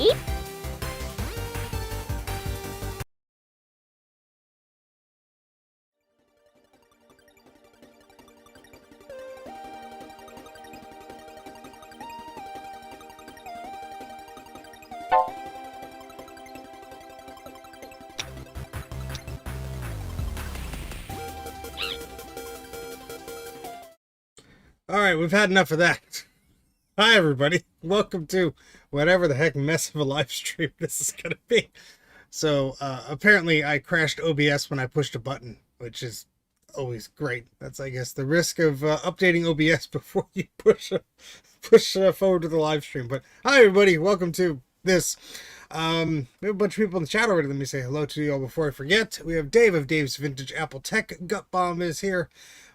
All right, we've had enough of that. Hi, everybody. Welcome to whatever the heck mess of a live stream this is going to be. So, apparently I crashed OBS when I pushed a button, which is always great. That's, I guess, the risk of updating OBS before you push forward to the live stream. But hi, everybody. Welcome to this. We have a bunch of people in the chat already. Let me say hello to you all before I forget. We have Dave of Dave's Vintage Apple Tech. Gut Bomb is here.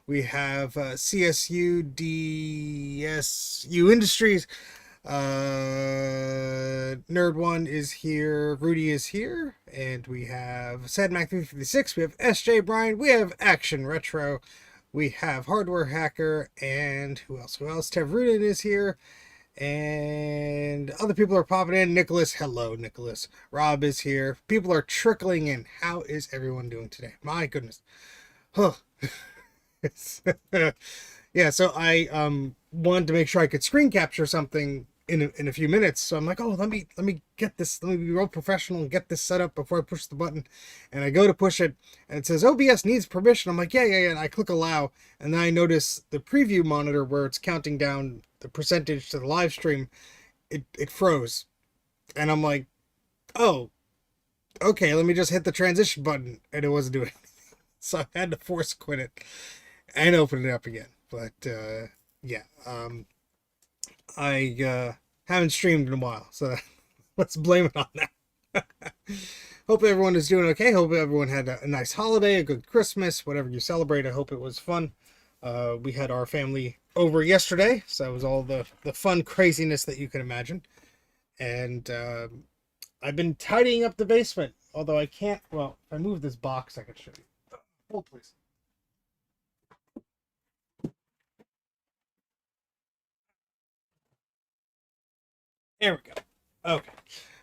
We have CSU DSU Industries. Nerd One is here. Rudy is here. And we have SadMac356. We have SJ Brian. We have Action Retro. We have Hardware Hacker. And who else? Tev Rudin is here. And other people are popping in. Nicholas. Hello, Nicholas. Rob is here. People are trickling in. How is everyone doing today? My goodness. Huh. Yeah, so I wanted to make sure I could screen capture something in a few minutes. So I'm like, oh, let me get this. Let me be real professional and get this set up before I push the button. And I go to push it, and it says OBS needs permission. I'm like, yeah. And I click allow, and then I notice the preview monitor where it's counting down the percentage to the live stream. It froze, and I'm like, oh, okay. Let me just hit the transition button, and it wasn't doing anything. So I had to force quit it and open it up again. But yeah, I haven't streamed in a while, so let's blame it on that. Hope everyone is doing okay. Hope everyone had a nice holiday, a good Christmas, whatever you celebrate. I hope it was fun. We had our family over yesterday, so it was all the fun craziness that you can imagine. And I've been tidying up the basement, although I can't. Well, if I move this box, I can show you. Hold, please. There we go. Okay.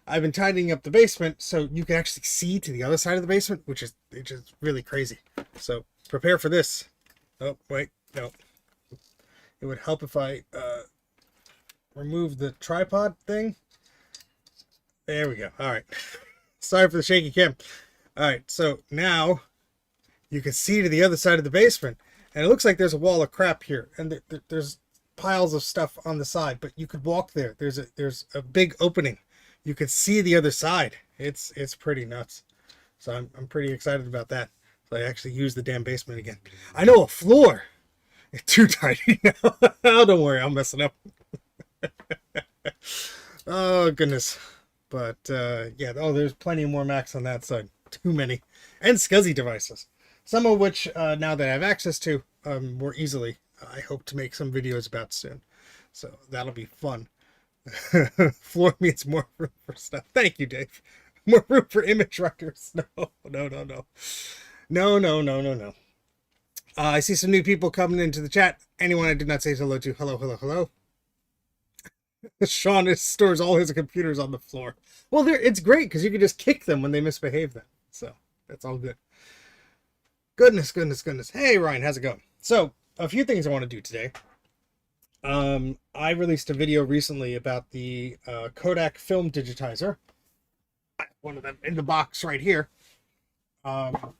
I've been tidying up the basement so you can actually see to the other side of the basement, which is really crazy. So prepare for this. Oh, wait. No. It would help if I remove the tripod thing. There we go. All right. Sorry for the shaky cam. All right. So now you can see to the other side of the basement. And it looks like there's a wall of crap here. And there's piles of stuff on the side, but you could walk there. There's a big opening. You could see the other side. It's pretty nuts. So I'm pretty excited about that. So I actually use the damn basement again. I know a floor. It's too tiny now. Oh, don't worry, I'll mess it up. Oh goodness. But yeah, there's plenty more Macs on that side. Too many. And SCSI devices. Some of which now that I have access to more easily, I hope to make some videos about soon. So that'll be fun. Floor means more room for stuff. Thank you, Dave. More room for image writers. No. I see some new people coming into the chat. Anyone I did not say hello to, hello. Sean stores all his computers on the floor. Well, it's great because you can just kick them when they misbehave then. So that's all good. Goodness. Hey, Ryan, how's it going? So, a few things I want to do today. I released a video recently about the Kodak film digitizer. One of them in the box right here. And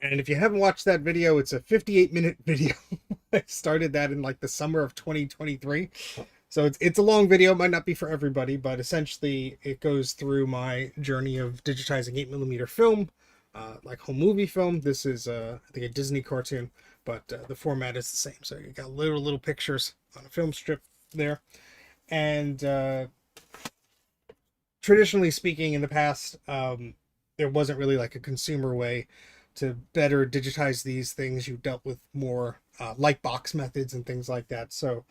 if you haven't watched that video, it's a 58-minute video. I started that in like the summer of 2023. So it's a long video. It might not be for everybody, but essentially it goes through my journey of digitizing 8mm film, like home movie film. This is, I think, a Disney cartoon, but the format is the same. So you got little pictures on a film strip there. And traditionally speaking, in the past, there wasn't really like a consumer way to better digitize these things. You dealt with more light box methods and things like that. So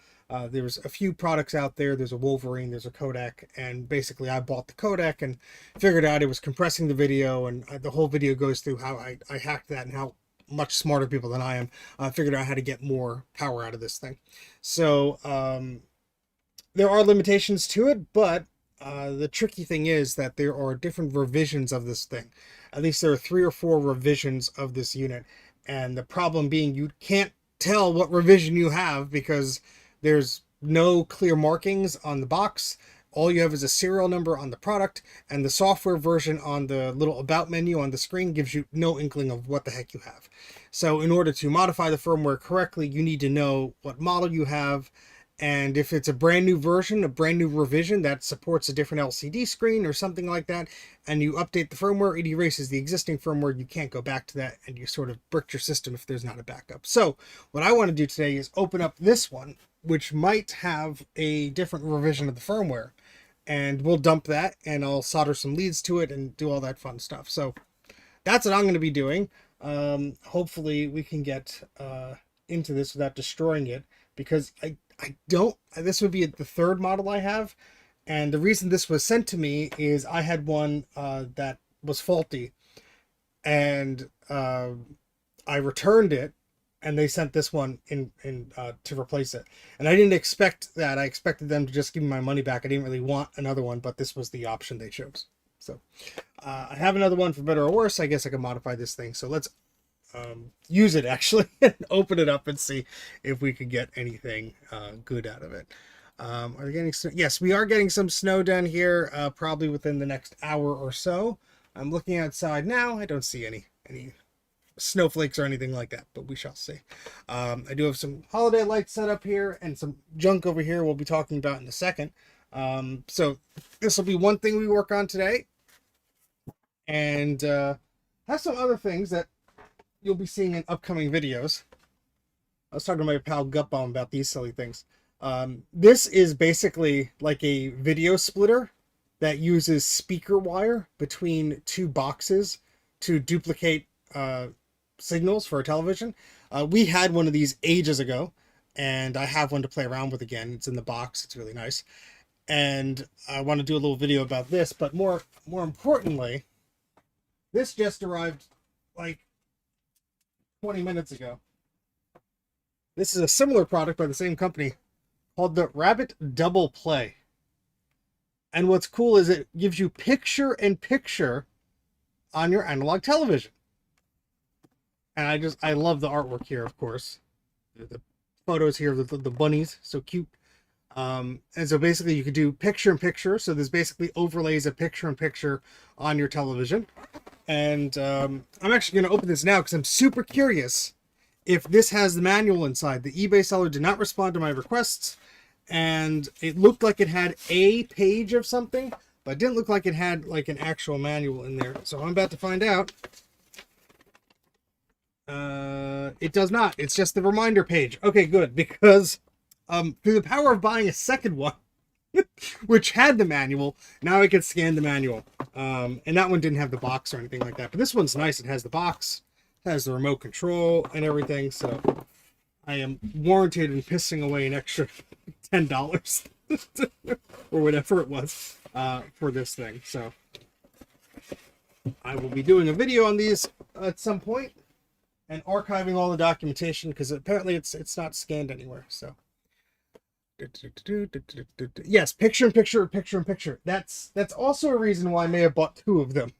there was a few products out there. There's a Wolverine, there's a Kodak, and basically I bought the Kodak and figured out it was compressing the video, and the whole video goes through how I hacked that and how much smarter people than I am figured out how to get more power out of this thing. So there are limitations to it, but The tricky thing is that there are different revisions of this thing. At least there are 3 or 4 revisions of this unit. And the problem being you can't tell what revision you have because there's no clear markings on the box. All you have is a serial number on the product, and the software version on the little about menu on the screen gives you no inkling of what the heck you have. So in order to modify the firmware correctly, you need to know what model you have, and if it's a brand new version, a brand new revision that supports a different LCD screen or something like that, and you update the firmware, it erases the existing firmware. You can't go back to that, and you sort of brick your system if there's not a backup. So what I want to do today is open up this one, which might have a different revision of the firmware. And we'll dump that, and I'll solder some leads to it and do all that fun stuff. So that's what I'm going to be doing. Hopefully we can get into this without destroying it, because I don't, this would be the 3rd model I have. And the reason this was sent to me is I had one that was faulty, and I returned it, and they sent this one in to replace it. And I didn't expect that. I expected them to just give me my money back. I didn't really want another one, but this was the option they chose. So I have another one for better or worse. I guess I can modify this thing. So let's use it actually and open it up and see if we could get anything good out of it. Are we getting snow? Yes, we are getting some snow down here, probably within the next hour or so. I'm looking outside now. I don't see any snowflakes or anything like that, but we shall see. I do have some holiday lights set up here and some junk over here we'll be talking about in a second. So this will be one thing we work on today, and have some other things that you'll be seeing in upcoming videos. I was talking to my pal Gutbomb about these silly things. This is basically like a video splitter that uses speaker wire between 2 boxes to duplicate signals for a television. We had one of these ages ago, and I have one to play around with again. It's in the box. It's really nice. And I want to do a little video about this, but more importantly, this just arrived like 20 minutes ago. This is a similar product by the same company called the Rabbit Double Play. And what's cool is it gives you picture-in-picture on your analog television. And I love the artwork here, of course. The photos here of the bunnies, so cute. And so basically you could do picture-in-picture. So there's basically overlays of picture-in-picture on your television. And I'm actually going to open this now because I'm super curious if this has the manual inside. The eBay seller did not respond to my requests, and it looked like it had a page of something, but it didn't look like it had like an actual manual in there. So I'm about to find out. It does not. It's just the reminder page. Okay, good, because through the power of buying a second one, which had the manual, now I can scan the manual. And that one didn't have the box or anything like that. But this one's nice. It has the box, has the remote control and everything. So I am warranted in pissing away an extra $10 or whatever it was for this thing. So I will be doing a video on these at some point and archiving all the documentation, because apparently it's not scanned anywhere. So yes, picture-in-picture. That's also a reason why I may have bought 2 of them.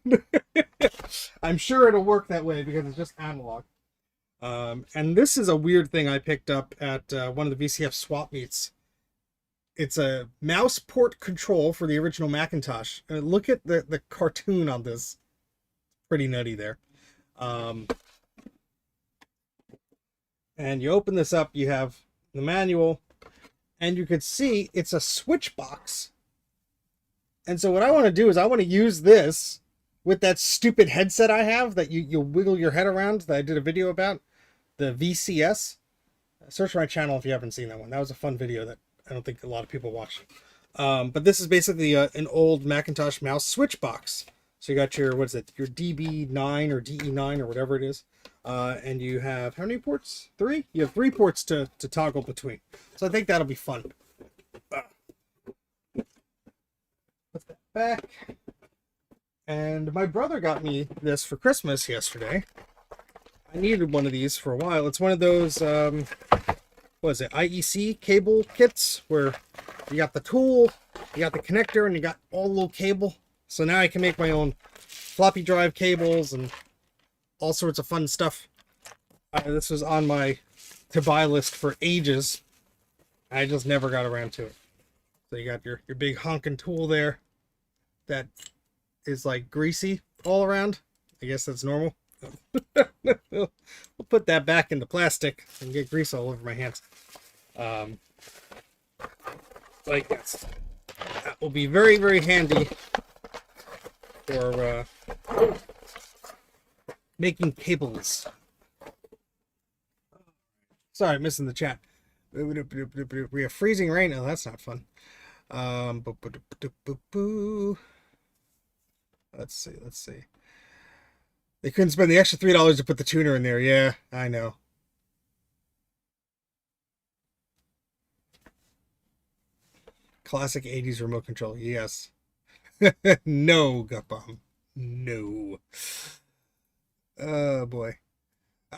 I'm sure it'll work that way because it's just analog. And this is a weird thing I picked up at one of the VCF swap meets. It's a mouse port control for the original Macintosh. Look at the cartoon on this. Pretty nutty there. And you open this up, you have the manual, and you could see it's a switch box. And so what I want to do is I want to use this with that stupid headset I have that you wiggle your head around, that I did a video about, the VCS. Search my channel if you haven't seen that one. That was a fun video that I don't think a lot of people watched. But this is basically an old Macintosh mouse switch box. So you got your, what is it, your DB9 or DE9 or whatever it is. And you have, how many ports? 3? You have 3 ports to toggle between. So I think that'll be fun. Put that back. And my brother got me this for Christmas yesterday. I needed one of these for a while. It's one of those, what is it, IEC cable kits, where you got the tool, you got the connector and you got all the little cable. So now I can make my own floppy drive cables and all sorts of fun stuff. This was on my to buy list for ages. I just never got around to it. So you got your big honking tool there that is like greasy all around. I guess that's normal. We'll put that back into plastic and get grease all over my hands. Like yes, that will be very, very handy for making cables. Sorry, missing the chat. We have freezing rain. Oh, that's not fun. Let's see. They couldn't spend the extra $3 to put the tuner in there. Yeah, I know. Classic 80s remote control. Yes. No, Gut Bomb. No. Oh, boy.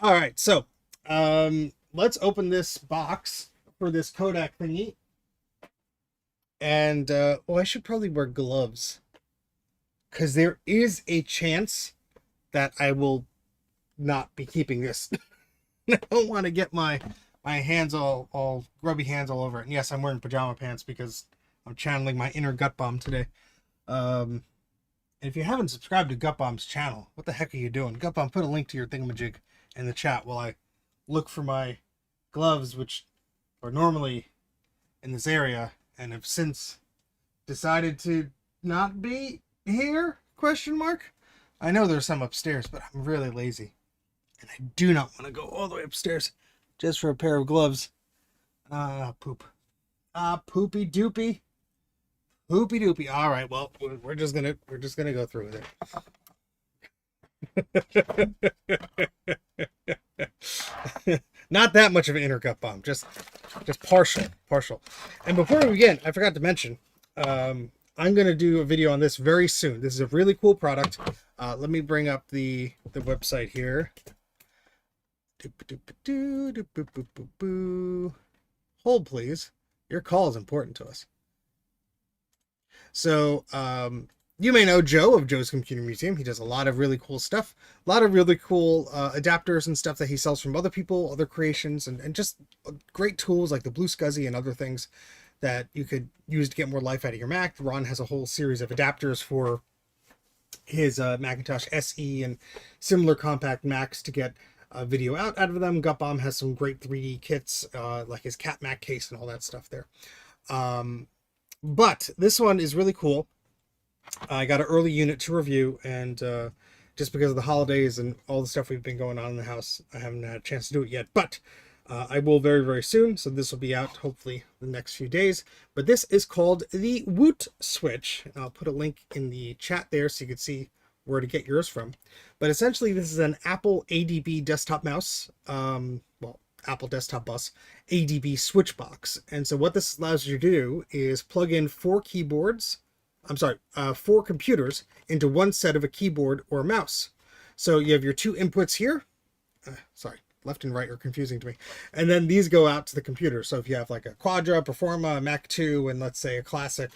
All right, so let's open this box for this Kodak thingy. And, well, I should probably wear gloves. Because there is a chance that I will not be keeping this. I don't want to get my hands all grubby hands all over it. And yes, I'm wearing pajama pants because I'm channeling my inner Gut Bomb today. And if you haven't subscribed to Gut Bomb's channel, what the heck are you doing? Gut Bomb, put a link to your thingamajig in the chat while I look for my gloves, which are normally in this area and have since decided to not be here? Question mark. I know there's some upstairs, but I'm really lazy. And I do not want to go all the way upstairs just for a pair of gloves. Poop. Poopy doopy. Poopy doopy. All right, well, we're just gonna go through with it. Not that much of an inner Gut Bomb, just partial. And before we begin, I forgot to mention, I'm going to do a video on this very soon. This is a really cool product. Let me bring up the website here. Hold, please. Your call is important to us. So, you may know Joe of Joe's Computer Museum. He does a lot of really cool stuff. A lot of really cool adapters and stuff that he sells from other people, other creations, and just great tools like the Blue Scuzzy and other things that you could use to get more life out of your Mac. Ron has a whole series of adapters for his Macintosh SE and similar compact Macs to get video out of them. Gut Bomb has some great 3D kits, like his Cat Mac case and all that stuff there. But this one is really cool. I got an early unit to review, and just because of the holidays and all the stuff we've been going on in the house, I haven't had a chance to do it yet. But I will very, very soon, so this will be out hopefully the next few days. But this is called the Woot Switch. And I'll put a link in the chat there so you can see where to get yours from. But essentially, this is an Apple ADB desktop mouse, well, Apple Desktop Bus ADB switch box. And so what this allows you to do is plug in four computers into one set of a keyboard or a mouse. So you have your two inputs here. Sorry, left and right are confusing to me. And then these go out to the computer. So if you have like a Quadra, Performa, Mac 2, and let's say a Classic,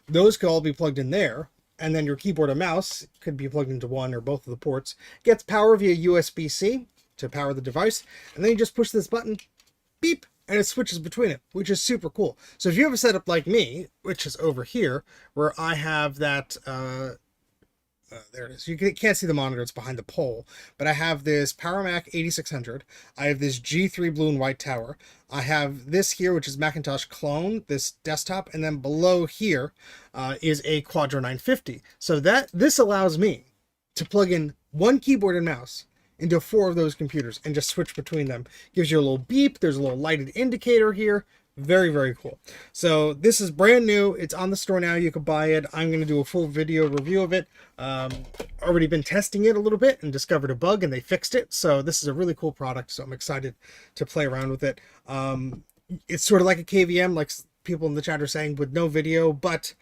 those could all be plugged in there. And then your keyboard and mouse could be plugged into one or both of the ports. Gets power via USB-C to power the device. And then you just push this button, beep, and it switches between it, which is super cool. So if you have a setup like me, which is over here, where I have that, there it is. You can't see the monitor, it's behind the pole. But I have this PowerMac 8600. I have this G3 blue and white tower. I have this here, which is Macintosh clone, this desktop. And then below here is a Quadra 950. So this allows me to plug in one keyboard and mouse into four of those computers and just switch between them. Gives you a little beep. There's a little lighted indicator here. Very, very cool. So this is brand new. It's on the store now. You can buy it. I'm going to do a full video review of it. Already been testing it a little bit and discovered a bug and they fixed it. So this is a really cool product. So I'm excited to play around with it. It's sort of like a KVM, like people in the chat are saying, with no video, but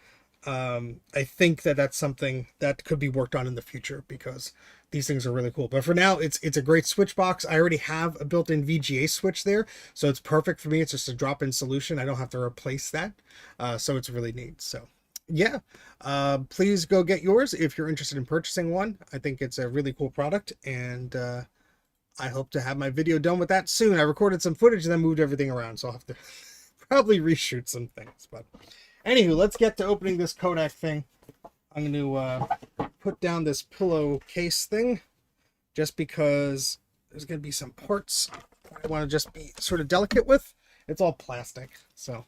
I think that that's something that could be worked on in the future because these things are really cool. But for now, it's a great switch box. I already have a built-in VGA switch there, so it's perfect for me. It's just a drop-in solution. I don't have to replace that, so it's really neat. So yeah, please go get yours if you're interested in purchasing one. I think it's a really cool product, and I hope to have my video done with that soon. I recorded some footage and then moved everything around, so I'll have to probably reshoot some things. But anywho, let's get to opening this Kodak thing. I'm going to put down this pillowcase thing just because there's going to be some parts I want to just be sort of delicate with. It's all plastic, so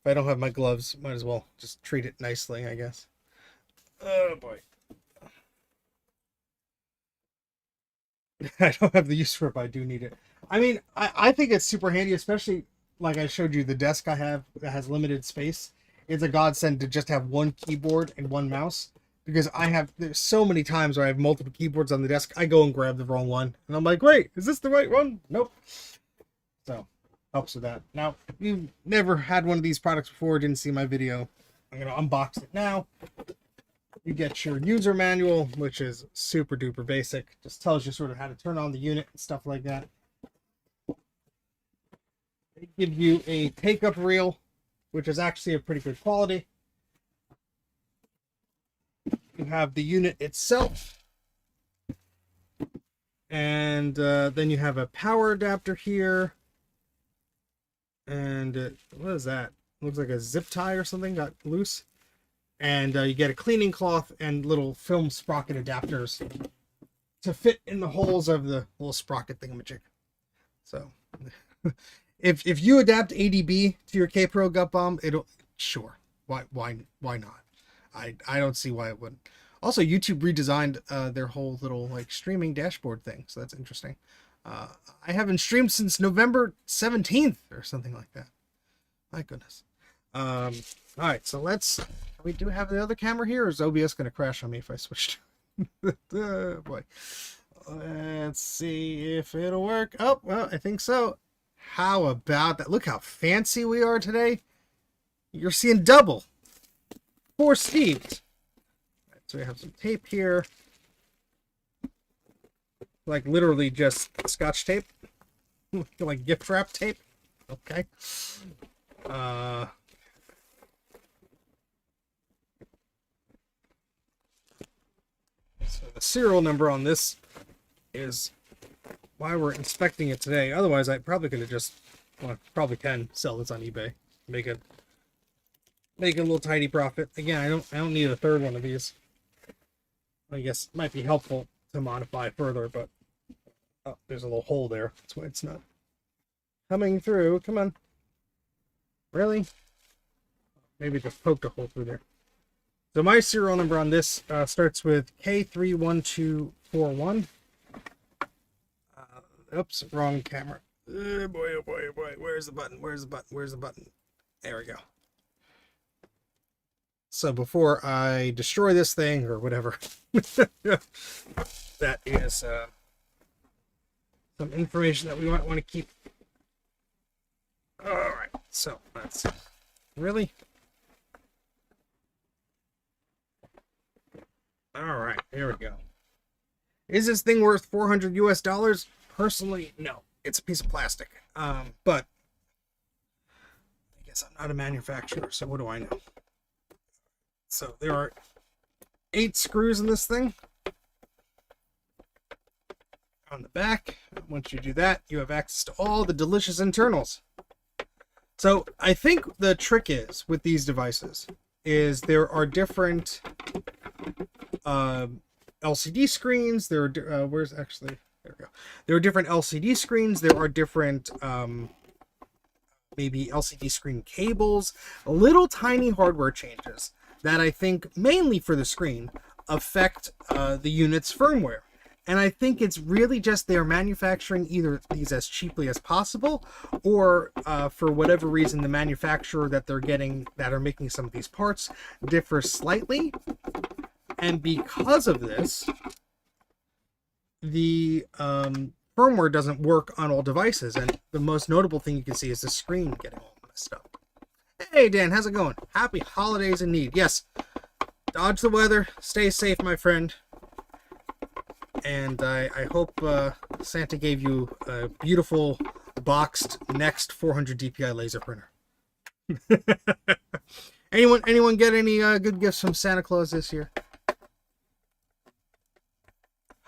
if I don't have my gloves, might as well just treat it nicely, I guess. Oh boy. I don't have the use for it, but I do need it. I mean, I think it's super handy, especially like I showed you the desk I have that has limited space. It's a godsend to just have one keyboard and one mouse, because there's so many times where I have multiple keyboards on the desk. I go and grab the wrong one, and I'm like, wait, is this the right one? Nope. So, helps with that. Now, if you've never had one of these products before, didn't see my video, I'm going to unbox it now. You get your user manual, which is super duper basic. Just tells you sort of how to turn on the unit and stuff like that. They give you a take-up reel, which is actually a pretty good quality. You have the unit itself. And then you have a power adapter here. And what is that? Looks like a zip tie or something got loose. And you get a cleaning cloth and little film sprocket adapters to fit in the holes of the little sprocket thingamajig. So, if you adapt ADB to your K-Pro gut bomb, it'll sure. Why not? I don't see why it wouldn't. Also, YouTube redesigned their whole little like streaming dashboard thing, so that's interesting. I haven't streamed since November 17th or something like that. My goodness. All right, so we do have the other camera here, or is OBS going to crash on me if I switch to boy. Let's see if it'll work. Oh, well, I think so. How about that? Look how fancy we are today. You're seeing double. 4 Steves. Right, so we have some tape here. Like literally just Scotch tape. Like gift wrap tape. Okay. So the serial number on this is why we're inspecting it today. Otherwise, I probably could have just, well, probably can sell this on eBay, make a little tidy profit. Again, I don't need a third one of these. I guess it might be helpful to modify further, but oh, there's a little hole there. That's why it's not coming through. Come on, really? Maybe just poked a hole through there. So my serial number on this starts with K31241. Oops, wrong camera. Oh boy, oh boy, oh boy. Where's the button? Where's the button? Where's the button? There we go. So before I destroy this thing or whatever, that is some information that we might want to keep. All right, so let's really. All right, here we go. Is this thing worth $400 US? Personally, no. It's a piece of plastic. But I guess I'm not a manufacturer, so what do I know? So there are 8 screws in this thing. On the back, once you do that, you have access to all the delicious internals. So I think the trick is with these devices is there are different LCD screens. There are where's actually there we go. There are different LCD screens. There are different maybe LCD screen cables, little tiny hardware changes that I think mainly for the screen affect the unit's firmware. And I think it's really just they're manufacturing either these as cheaply as possible, or for whatever reason, the manufacturer that they're getting that are making some of these parts differs slightly. And because of this, the firmware doesn't work on all devices. And the most notable thing you can see is the screen getting all messed up. Hey, Dan, how's it going? Happy holidays indeed. Yes, dodge the weather. Stay safe, my friend. And I hope Santa gave you a beautiful boxed next 400 DPI laser printer. Anyone get any good gifts from Santa Claus this year?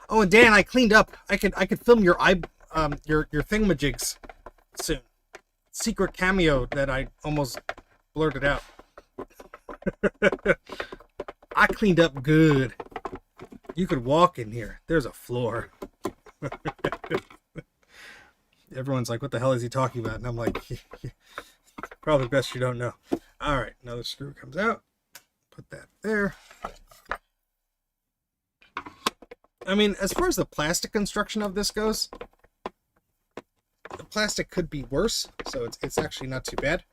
Oh, and Dan, I cleaned up. I could film your thingamajigs soon. Secret cameo that I almost blurted out. I cleaned up good. You could walk in here. There's a floor. Everyone's like, what the hell is he talking about? And I'm like, probably best you don't know. All right, another screw comes out. Put that there. I mean, as far as the plastic construction of this goes, the plastic could be worse, so it's actually not too bad.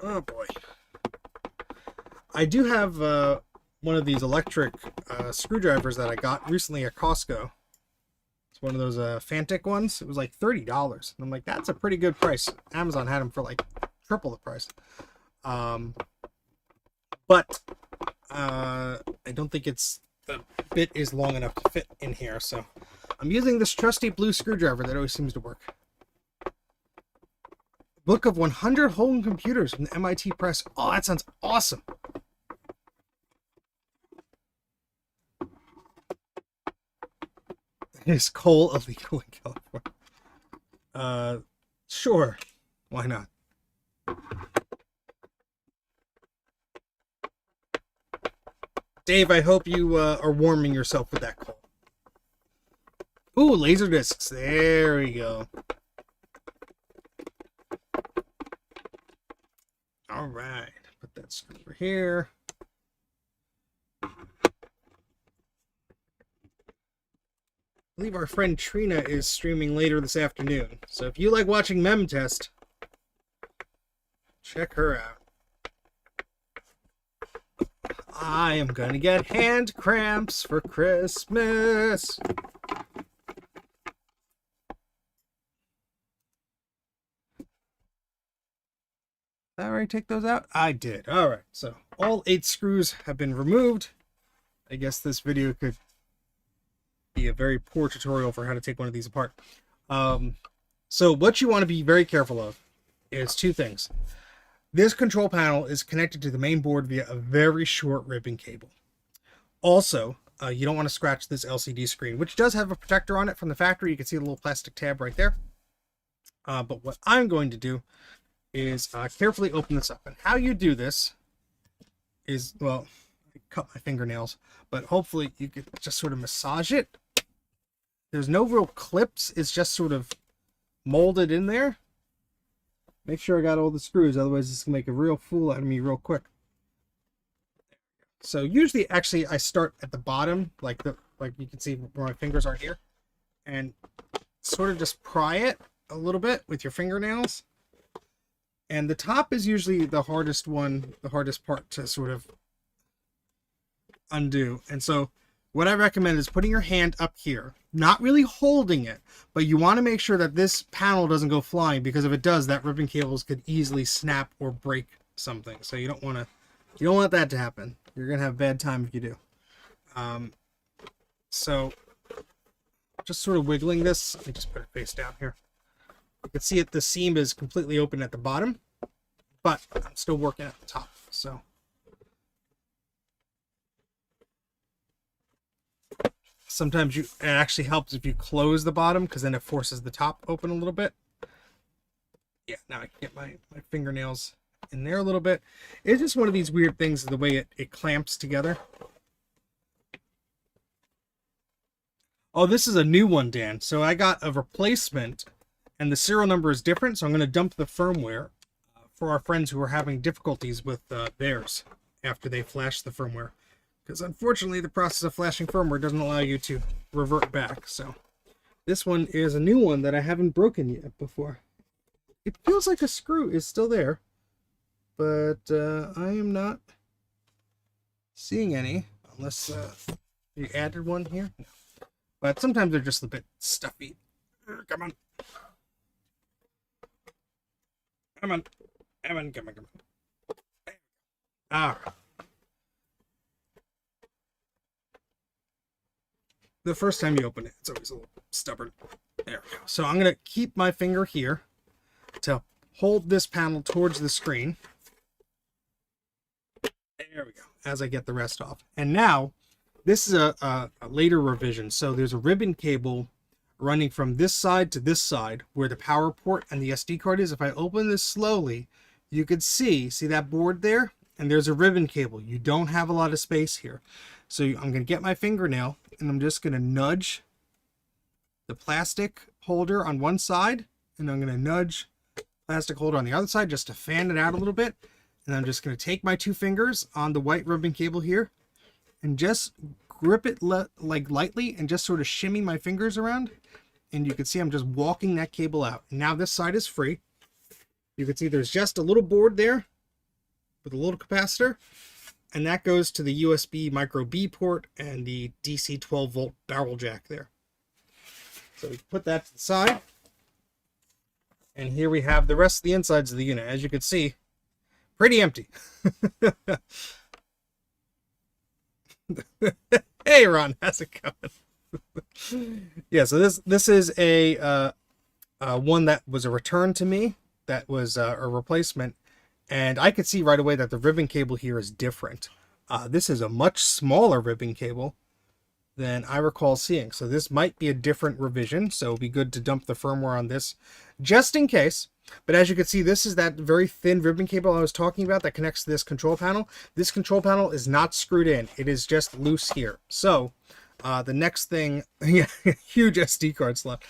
Oh boy. I do have one of these electric screwdrivers that I got recently at Costco. It's one of those Fantic ones. It was like $30. And I'm like, that's a pretty good price. Amazon had them for like triple the price. But I don't think the bit is long enough to fit in here. So I'm using this trusty blue screwdriver that always seems to work. Book of 100 home computers from the MIT Press. Oh, that sounds awesome. Is coal illegal in California? Sure. Why not? Dave, I hope you are warming yourself with that coal. Ooh, laser discs. There we go. All right. Put that screw over here. I believe our friend Trina is streaming later this afternoon. So if you like watching Mem Test, check her out. I am gonna get hand cramps for Christmas. Did I already take those out? I did. All right. So all 8 screws have been removed. I guess this video could be a very poor tutorial for how to take one of these apart. So what you want to be very careful of is 2 things. This control panel is connected to the main board via a very short ribbon cable. Also, you don't want to scratch this LCD screen, which does have a protector on it from the factory. You can see a little plastic tab right there. But what I'm going to do is carefully open this up. And how you do this is, well, I cut my fingernails, but hopefully you could just sort of massage it. There's no real clips. It's just sort of molded in there. Make sure I got all the screws, otherwise this can make a real fool out of me real quick. So usually, actually, I start at the bottom, like you can see where my fingers are here, and sort of just pry it a little bit with your fingernails. And the top is usually the hardest one, the hardest part to sort of undo. And so what I recommend is putting your hand up here, not really holding it, but you want to make sure that this panel doesn't go flying, because if it does, that ribbon cables could easily snap or break something. So you don't want that to happen. You're going to have a bad time if you do. So just sort of wiggling this. Let me just put it face down here. You can see the seam is completely open at the bottom, but I'm still working at the top. So sometimes it actually helps if you close the bottom, because then it forces the top open a little bit. Yeah, now I can get my fingernails in there a little bit. It's just one of these weird things, the way it clamps together. Oh, this is a new one, Dan. So I got a replacement, and the serial number is different, so I'm going to dump the firmware for our friends who are having difficulties with theirs after they flash the firmware. Because unfortunately, the process of flashing firmware doesn't allow you to revert back. So this one is a new one that I haven't broken yet before. It feels like a screw is still there, but I am not seeing any, unless you added one here. No. But sometimes they're just a bit stuffy. Come on. Come on. Come on, come on, come on. All right. The first time you open it, it's always a little stubborn. There we go. So I'm going to keep my finger here to hold this panel towards the screen. There we go, as I get the rest off. And now, this is a later revision. So there's a ribbon cable running from this side to this side where the power port and the SD card is. If I open this slowly, you could see that board there? And there's a ribbon cable. You don't have a lot of space here. So I'm going to get my fingernail and I'm just going to nudge the plastic holder on one side, and I'm going to nudge plastic holder on the other side just to fan it out a little bit. And I'm just going to take my 2 fingers on the white ribbon cable here and just grip it like lightly and just sort of shimmy my fingers around. And you can see I'm just walking that cable out. And now this side is free. You can see there's just a little board there with a little capacitor. And that goes to the USB micro B port and the DC 12 volt barrel jack there. So we put that to the side. And here we have the rest of the insides of the unit. As you can see, pretty empty. Hey Ron, how's it going? Yeah, so this is a one that was a return to me. That was a replacement, and I could see right away that the ribbon cable here is different. This is a much smaller ribbon cable than I recall seeing, so this might be a different revision. So it'll be good to dump the firmware on this just in case. But as you can see, this is that very thin ribbon cable I was talking about that connects to this control panel. This control panel is not screwed in. It is just loose here. So the next thing, yeah, huge SD card slot.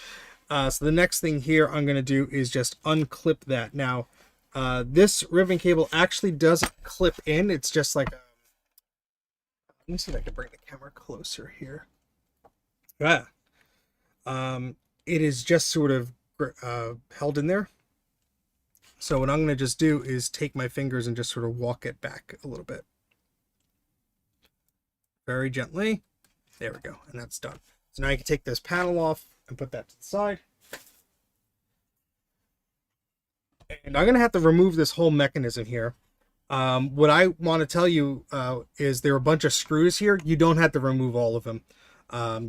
So the next thing here I'm going to do is just unclip that. Now, this ribbon cable actually doesn't clip in. It's just like, let me see if I can bring the camera closer here. It is just sort of held in there. So what I'm going to just do is take my fingers and just sort of walk it back a little bit. Very gently. There we go. And that's done. So now I can take this panel off and put that to the side. And I'm going to have to remove this whole mechanism here. What I want to tell you is there are a bunch of screws here. You don't have to remove all of them.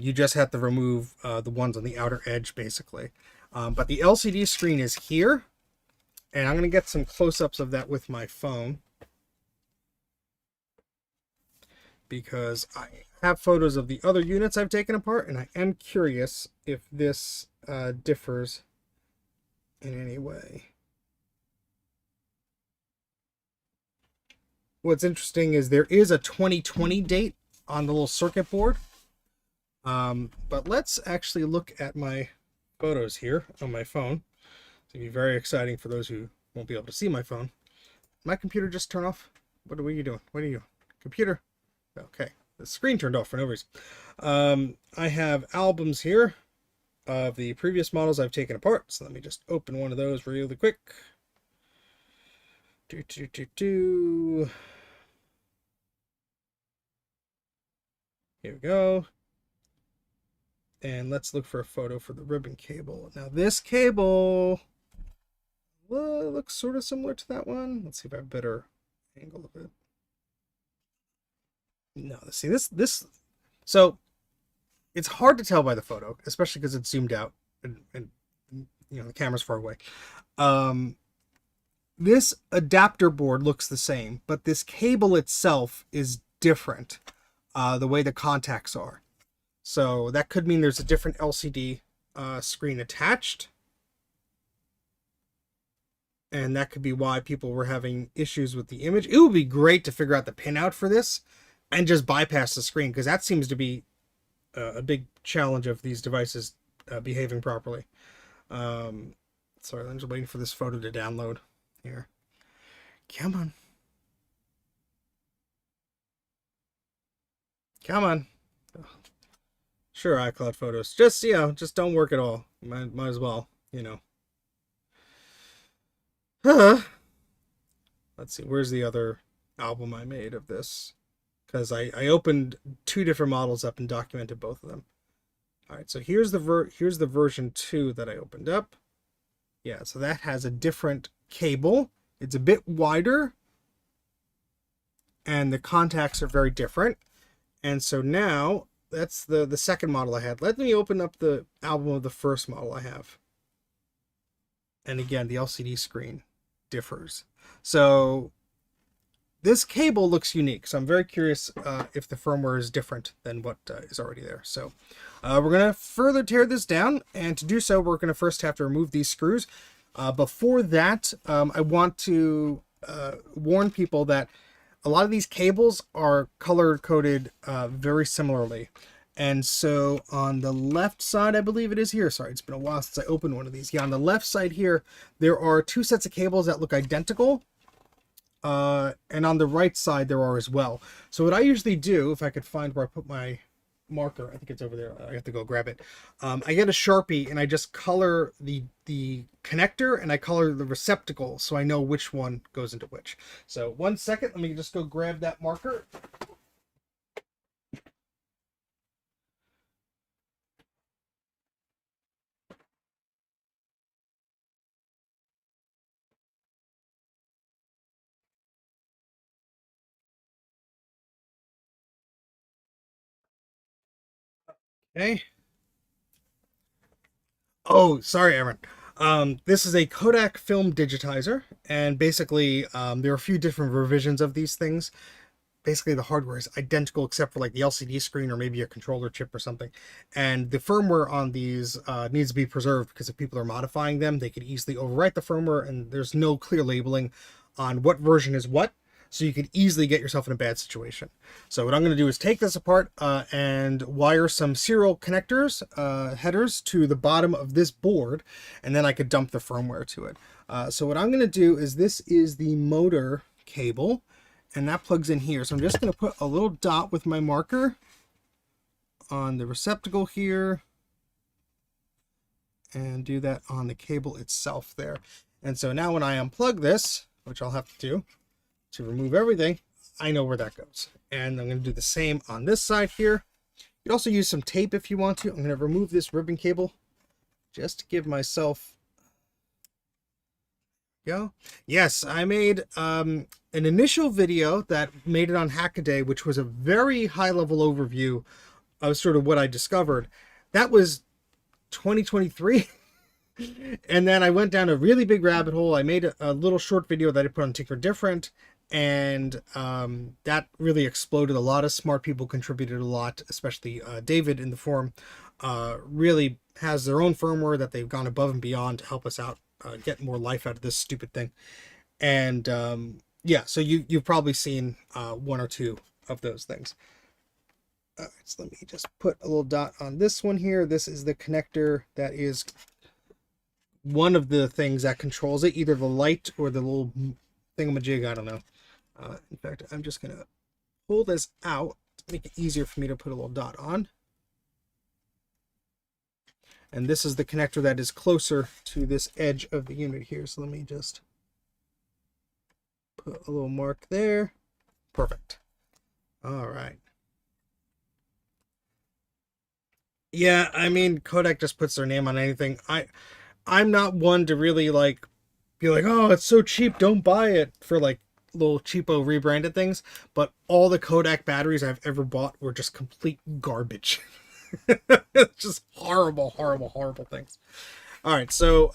You just have to remove the ones on the outer edge, basically. But the LCD screen is here. And I'm going to get some close-ups of that with my phone, because I have photos of the other units I've taken apart, and I am curious if this differs in any way. What's interesting is there is a 2020 date on the little circuit board. But let's actually look at my photos here on my phone. It's going to be very exciting for those who won't be able to see my phone. My computer just turned off. What are you doing? What are you? Computer? Okay. The screen turned off for no reason. I have albums here of the previous models I've taken apart. So let me just open one of those really quick. Here we go. And let's look for a photo for the ribbon cable. Now this cable looks sort of similar to that one. Let's see if I have a better angle of it. No, see this. So it's hard to tell by the photo, especially because it's zoomed out and you know the camera's far away. This adapter board looks the same, but this cable itself is different. The way the contacts are. So that could mean there's a different LCD screen attached. And that could be why people were having issues with the image. It would be great to figure out the pinout for this and just bypass the screen, because that seems to be a big challenge of these devices behaving properly. Sorry, I'm just waiting for this photo to download here. Come on. Come on. Sure, iCloud photos. Just, you know, just don't work at all. Might as well, you know. Let's see, where's the other album I made of this? Because I opened 2 different models up and documented both of them. All right, so here's the version 2 that I opened up. Yeah, so that has a different cable. It's a bit wider, and the contacts are very different. And so now that's the second model I had. Let me open up the album of the first model I have. And again, the LCD screen differs. So this cable looks unique, so I'm very curious if the firmware is different than what is already there. So we're going to further tear this down, and to do so, we're going to first have to remove these screws. Before that, I want to warn people that a lot of these cables are color-coded very similarly. And so on the left side, I believe it is here. Sorry, it's been a while since I opened one of these. Yeah, on the left side here, there are two sets of cables that look identical. And on the right side there are as well. So what I usually do, if I could find where I put my marker, I think it's over there, I have to go grab it. I get a Sharpie and I just color the connector and I color the receptacle so I know which one goes into which. So 1 second, let me just go grab that marker. Okay. Oh, sorry, Aaron. This is a Kodak film digitizer, and basically there are a few different revisions of these things. Basically, the hardware is identical except for like the LCD screen or maybe a controller chip or something. And the firmware on these needs to be preserved because if people are modifying them, they could easily overwrite the firmware, and there's no clear labeling on what version is what. So you could easily get yourself in a bad situation. So what I'm going to do is take this apart and wire some serial connectors, headers, to the bottom of this board, and then I could dump the firmware to it. So what I'm going to do is, this is the motor cable, and that plugs in here. So I'm just going to put a little dot with my marker on the receptacle here, and do that on the cable itself there. And so now when I unplug this, which I'll have to do to remove everything, I know where that goes. And I'm going to do the same on this side here. You can also use some tape if you want to. I'm going to remove this ribbon cable just to give myself... Go. Yes, I made an initial video that made it on Hackaday, which was a very high-level overview of sort of what I discovered. That was 2023. And then I went down a really big rabbit hole. I made a little short video that I put on Tinker Different, and that really exploded. A lot of smart people contributed a lot, especially David in the forum. Really has their own firmware that they've gone above and beyond to help us out, get more life out of this stupid thing. And yeah, so you've probably seen one or two of those things. So let me just put a little dot on this one here. This is the connector that is one of the things that controls it, either the light or the little thingamajig, I don't know. In fact, I'm just going to pull this out to make it easier for me to put a little dot on. And this is the connector that is closer to this edge of the unit here. So let me just put a little mark there. Perfect. All right. Yeah, I mean, Kodak just puts their name on anything. I'm not one to really like be like, oh, it's so cheap, don't buy it, for like little cheapo rebranded things. But all the Kodak batteries I've ever bought were just complete garbage. It's just horrible, horrible, horrible things. All right, so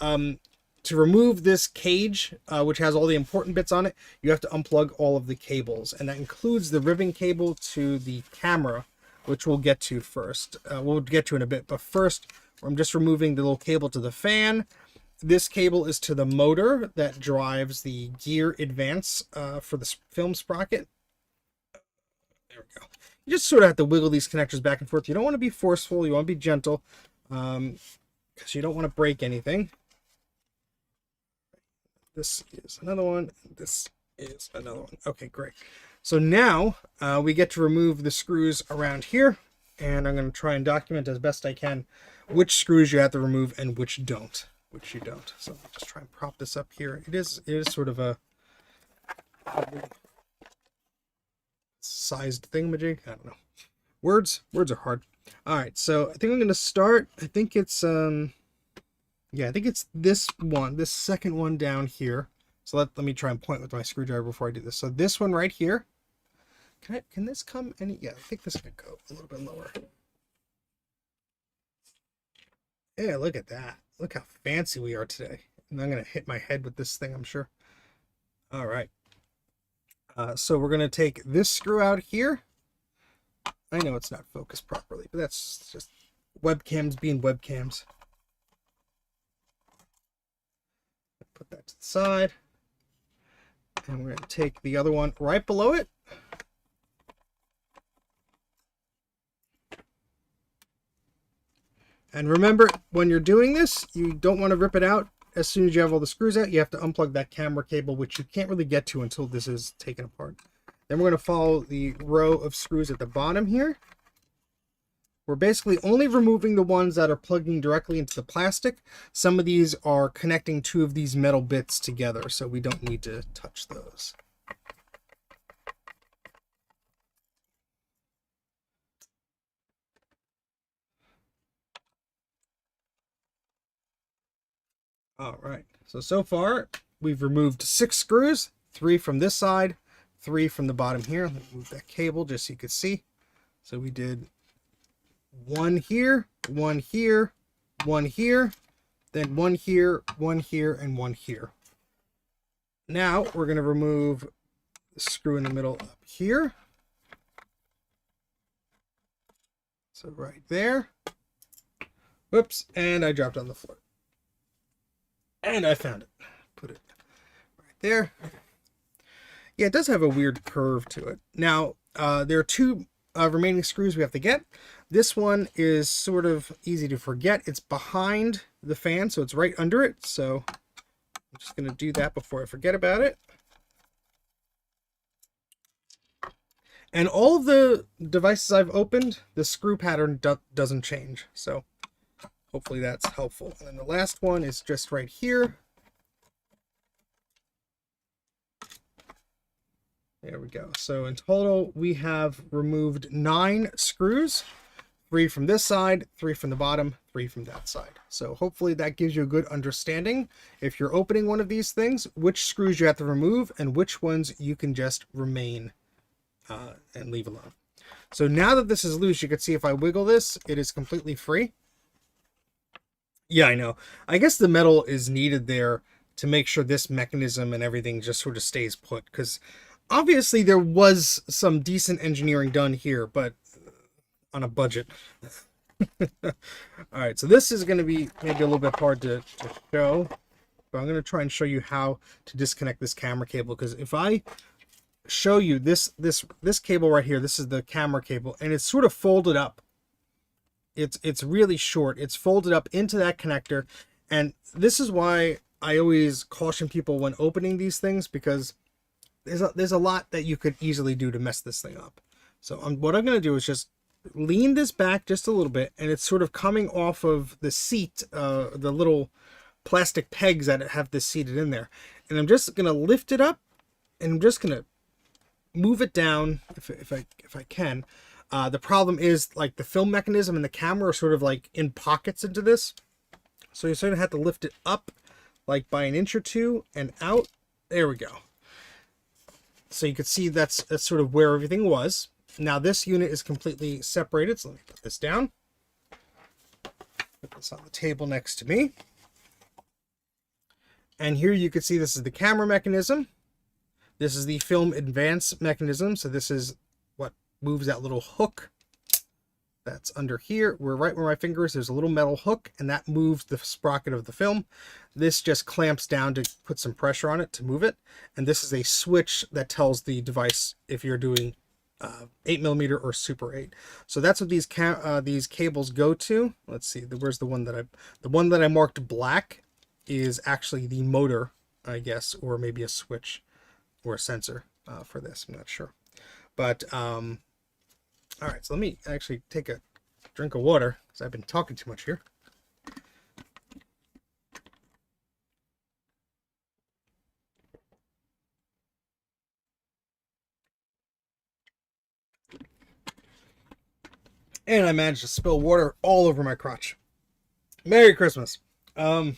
to remove this cage, which has all the important bits on it, you have to unplug all of the cables, and that includes the ribbon cable to the camera, which we'll get to first. We'll get to in a bit, but first I'm just removing the little cable to the fan. This cable is to the motor that drives the gear advance for the film sprocket. There we go. You just sort of have to wiggle these connectors back and forth. You don't want to be forceful. You want to be gentle, because you don't want to break anything. This is another one. This is another one. Okay, great. So now we get to remove the screws around here, and I'm going to try and document as best I can which screws you have to remove and which you don't. So I'll just try and prop this up here. It is sort of a sized thingamajig. I don't know. Words are hard. All right, so I think I'm going to start. I think it's yeah, I think it's this one, this second one down here. So let me try and point with my screwdriver before I do this. So this one right here. Can this come any? Yeah, I think this can go a little bit lower. Yeah, look at that. Look how fancy we are today. And I'm going to hit my head with this thing, I'm sure. All right. So we're going to take this screw out here. I know it's not focused properly, but that's just webcams being webcams. Put that to the side. And we're going to take the other one right below it. And remember, when you're doing this, you don't want to rip it out. As soon as you have all the screws out, you have to unplug that camera cable, which you can't really get to until this is taken apart. Then we're going to follow the row of screws at the bottom here. We're basically only removing the ones that are plugging directly into the plastic. Some of these are connecting two of these metal bits together, so we don't need to touch those. All right, so far we've removed 6 screws, 3 from this side, 3 from the bottom here. Let me move that cable just so you could see. So we did 1 here, 1 here, 1 here, then 1 here, 1 here, and 1 here. Now we're going to remove the screw in the middle up here. So right there. Whoops, and I dropped on the floor. And I found it. Put it right there. Yeah, it does have a weird curve to it. Now, there are 2 remaining screws we have to get. This one is sort of easy to forget. It's behind the fan, so it's right under it. So I'm just going to do that before I forget about it. And all of the devices I've opened, the screw pattern doesn't change. So hopefully that's helpful. And then the last one is just right here. There we go. So in total, we have removed 9 screws, 3 from this side, 3 from the bottom, 3 from that side. So hopefully that gives you a good understanding, if you're opening one of these things, which screws you have to remove and which ones you can just remain and leave alone. So now that this is loose, you can see if I wiggle this, it is completely free. Yeah, I know. I guess the metal is needed there to make sure this mechanism and everything just sort of stays put, because obviously there was some decent engineering done here, but on a budget. All right, so this is going to be maybe a little bit hard to show, but I'm going to try and show you how to disconnect this camera cable, because if I show you this cable right here, this is the camera cable, and it's sort of folded up. It's really short. It's folded up into that connector, and this is why I always caution people when opening these things, because there's a lot that you could easily do to mess this thing up. So what I'm going to do is just lean this back just a little bit, and it's sort of coming off of the seat, the little plastic pegs that have this seated in there, and I'm just going to lift it up, and I'm just going to move it down if I can. The problem is, like, the film mechanism and the camera are sort of like in pockets into this, so you sort of have to lift it up like by an inch or 2 and out. There we go. So you can see that's sort of where everything was. Now this unit is completely separated, so let me put this down. Put this on the table next to me. And here you can see this is the camera mechanism. This is the film advance mechanism. So this is what moves that little hook that's under here. We're right where my finger is. There's a little metal hook, and that moves the sprocket of the film. This just clamps down to put some pressure on it to move it. And this is a switch that tells the device if you're doing 8mm or Super 8. So that's what these cables go to. Let's see. Where's the one that I marked black is actually the motor, I guess, or maybe a switch or a sensor for this. I'm not sure. But all right, so let me actually take a drink of water, because I've been talking too much here. And I managed to spill water all over my crotch. Merry Christmas. I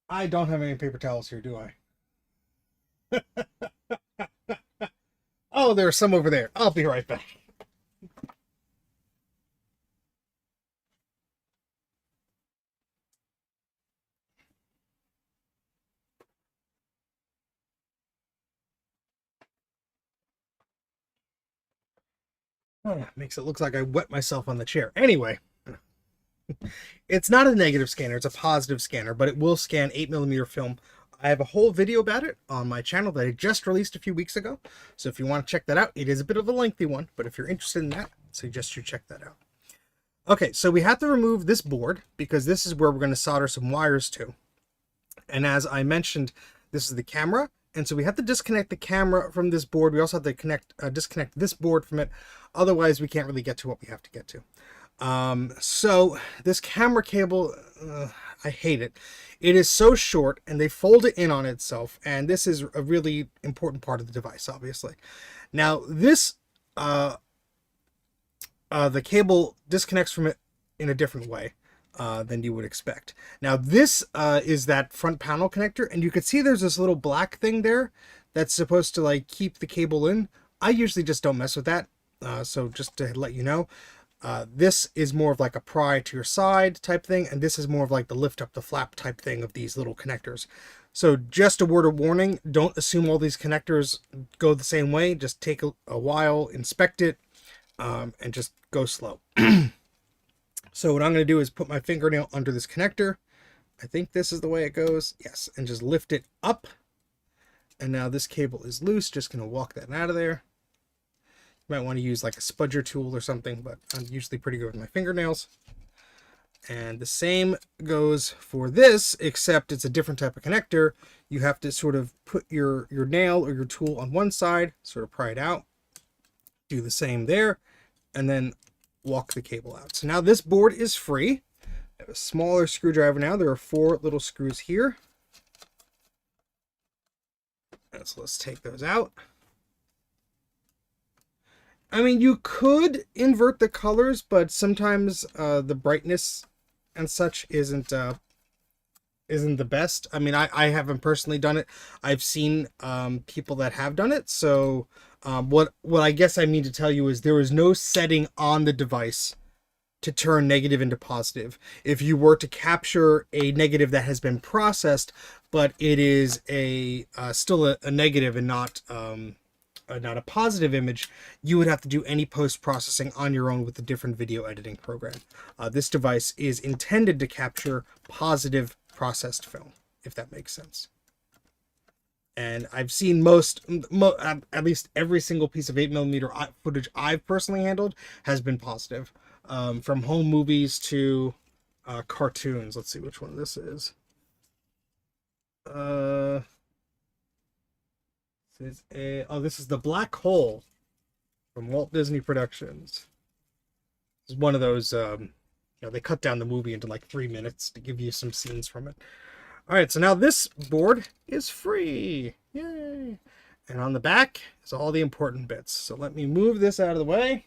don't have any paper towels here, do I? Oh, there's some over there. I'll be right back. Makes it look like I wet myself on the chair. Anyway, it's not a negative scanner, it's a positive scanner, but it will scan 8mm film. I have a whole video about it on my channel that I just released a few weeks ago. So if you want to check that out, it is a bit of a lengthy one, but if you're interested in that, I suggest you check that out. Okay, so we have to remove this board because this is where we're going to solder some wires to. And as I mentioned, this is the camera. And so we have to disconnect the camera from this board. We also have to disconnect this board from it. Otherwise, we can't really get to what we have to get to. So this camera cable, I hate it. It is so short and they fold it in on itself. And this is a really important part of the device, obviously. Now this, the cable disconnects from it in a different way than you would expect. Now this is that front panel connector, and you can see there's this little black thing there that's supposed to like keep the cable in. I usually just don't mess with that. So just to let you know, this is more of like a pry to your side type thing, and this is more of like the lift up the flap type thing of these little connectors. So just a word of warning, don't assume all these connectors go the same way. Just take a while, inspect it, and just go slow. So what I'm going to do is put my fingernail under this connector. I think this is the way it goes. Yes, and just lift it up. And now this cable is loose. Just going to walk that out of there. You might want to use like a spudger tool or something, but I'm usually pretty good with my fingernails. And the same goes for this, except it's a different type of connector. You have to sort of put your nail or your tool on one side, sort of pry it out. Do the same there, and then walk the cable out. So now this board is free. I have a smaller screwdriver now. There are 4 little screws here. And so let's take those out. I mean, you could invert the colors, but sometimes the brightness and such isn't the best. I mean, I haven't personally done it. I've seen people that have done it. So what I guess I mean to tell you is there is no setting on the device to turn negative into positive. If you were to capture a negative that has been processed, but it is still a negative and not a positive image, you would have to do any post-processing on your own with a different video editing program. This device is intended to capture positive processed film, if that makes sense. And I've seen at least every single piece of 8mm footage I've personally handled has been positive. From home movies to cartoons. Let's see which one this is. This is The Black Hole from Walt Disney Productions. This is one of those, they cut down the movie into like 3 minutes to give you some scenes from it. All right, so now this board is free. Yay. And on the back is all the important bits. So let me move this out of the way.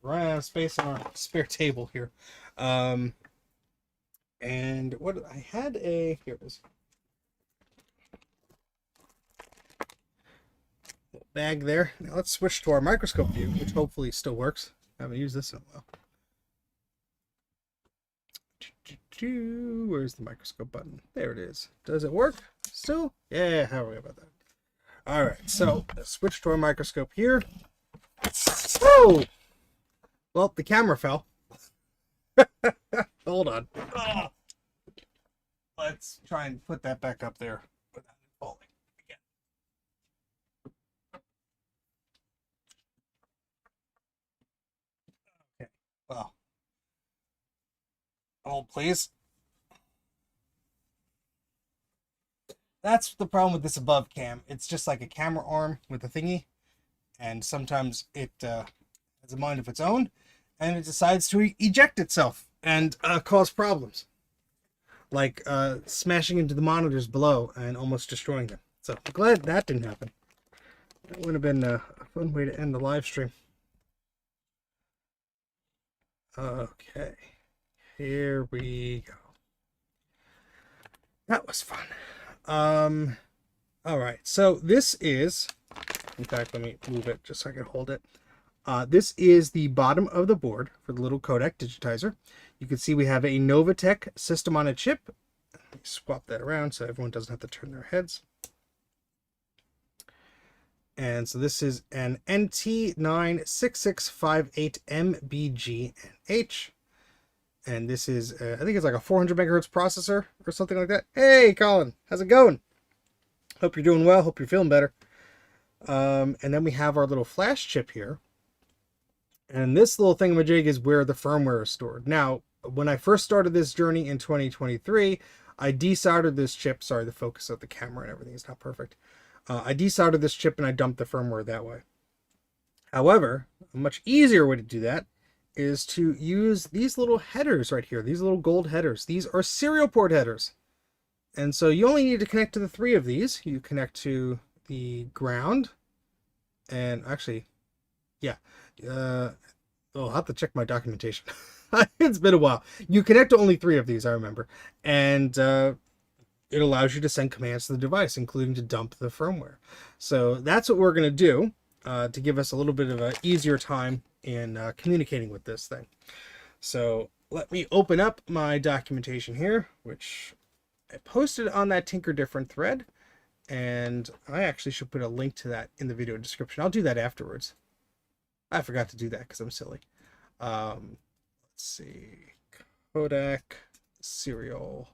Run out of space on our spare table here. And what I had here it is. Bag there. Now let's switch to our microscope view, which hopefully still works. I haven't used this in a while. Where's the microscope button? There it is. Does it work still? Yeah, how are we about that? All right, so let's switch to our microscope here. Oh! Well, the camera fell. Hold on. Oh. Let's try and put that back up there without it falling again. Okay, well. Hold, please. That's the problem with this above cam. It's just like a camera arm with a thingy, and sometimes it has a mind of its own, and it decides to eject itself and cause problems, like smashing into the monitors below and almost destroying them. So I'm glad that didn't happen. That would have been a fun way to end the live stream. Okay, here we go. That was fun. All right, so this is, in fact, let me move it just so I can hold it. This is the bottom of the board for the little Kodak Digitizer. You can see we have a Novatech system on a chip. Let me swap that around so everyone doesn't have to turn their heads. And so this is an NT96658MBGNH. And this is, I think it's like a 400 megahertz processor or something like that. Hey, Colin, how's it going? Hope you're doing well. Hope you're feeling better. And then we have our little flash chip here. And this little thingamajig is where the firmware is stored. Now, when I first started this journey in 2023, I desoldered this chip. Sorry, the focus of the camera and everything is not perfect. I desoldered this chip and I dumped the firmware that way. However, a much easier way to do that is to use these little headers right here. These little gold headers. These are serial port headers. And so you only need to connect to the 3 of these. You connect to the ground. And actually, yeah. I'll have to check my documentation. It's been a while. You connect to only 3 of these, I remember. And it allows you to send commands to the device, including to dump the firmware. So that's what we're going to do to give us a little bit of an easier time in communicating with this thing. So let me open up my documentation here, which I posted on that Tinker Different thread. And I actually should put a link to that in the video description. I'll do that afterwards. I forgot to do that because I'm silly. Let's see. Kodak serial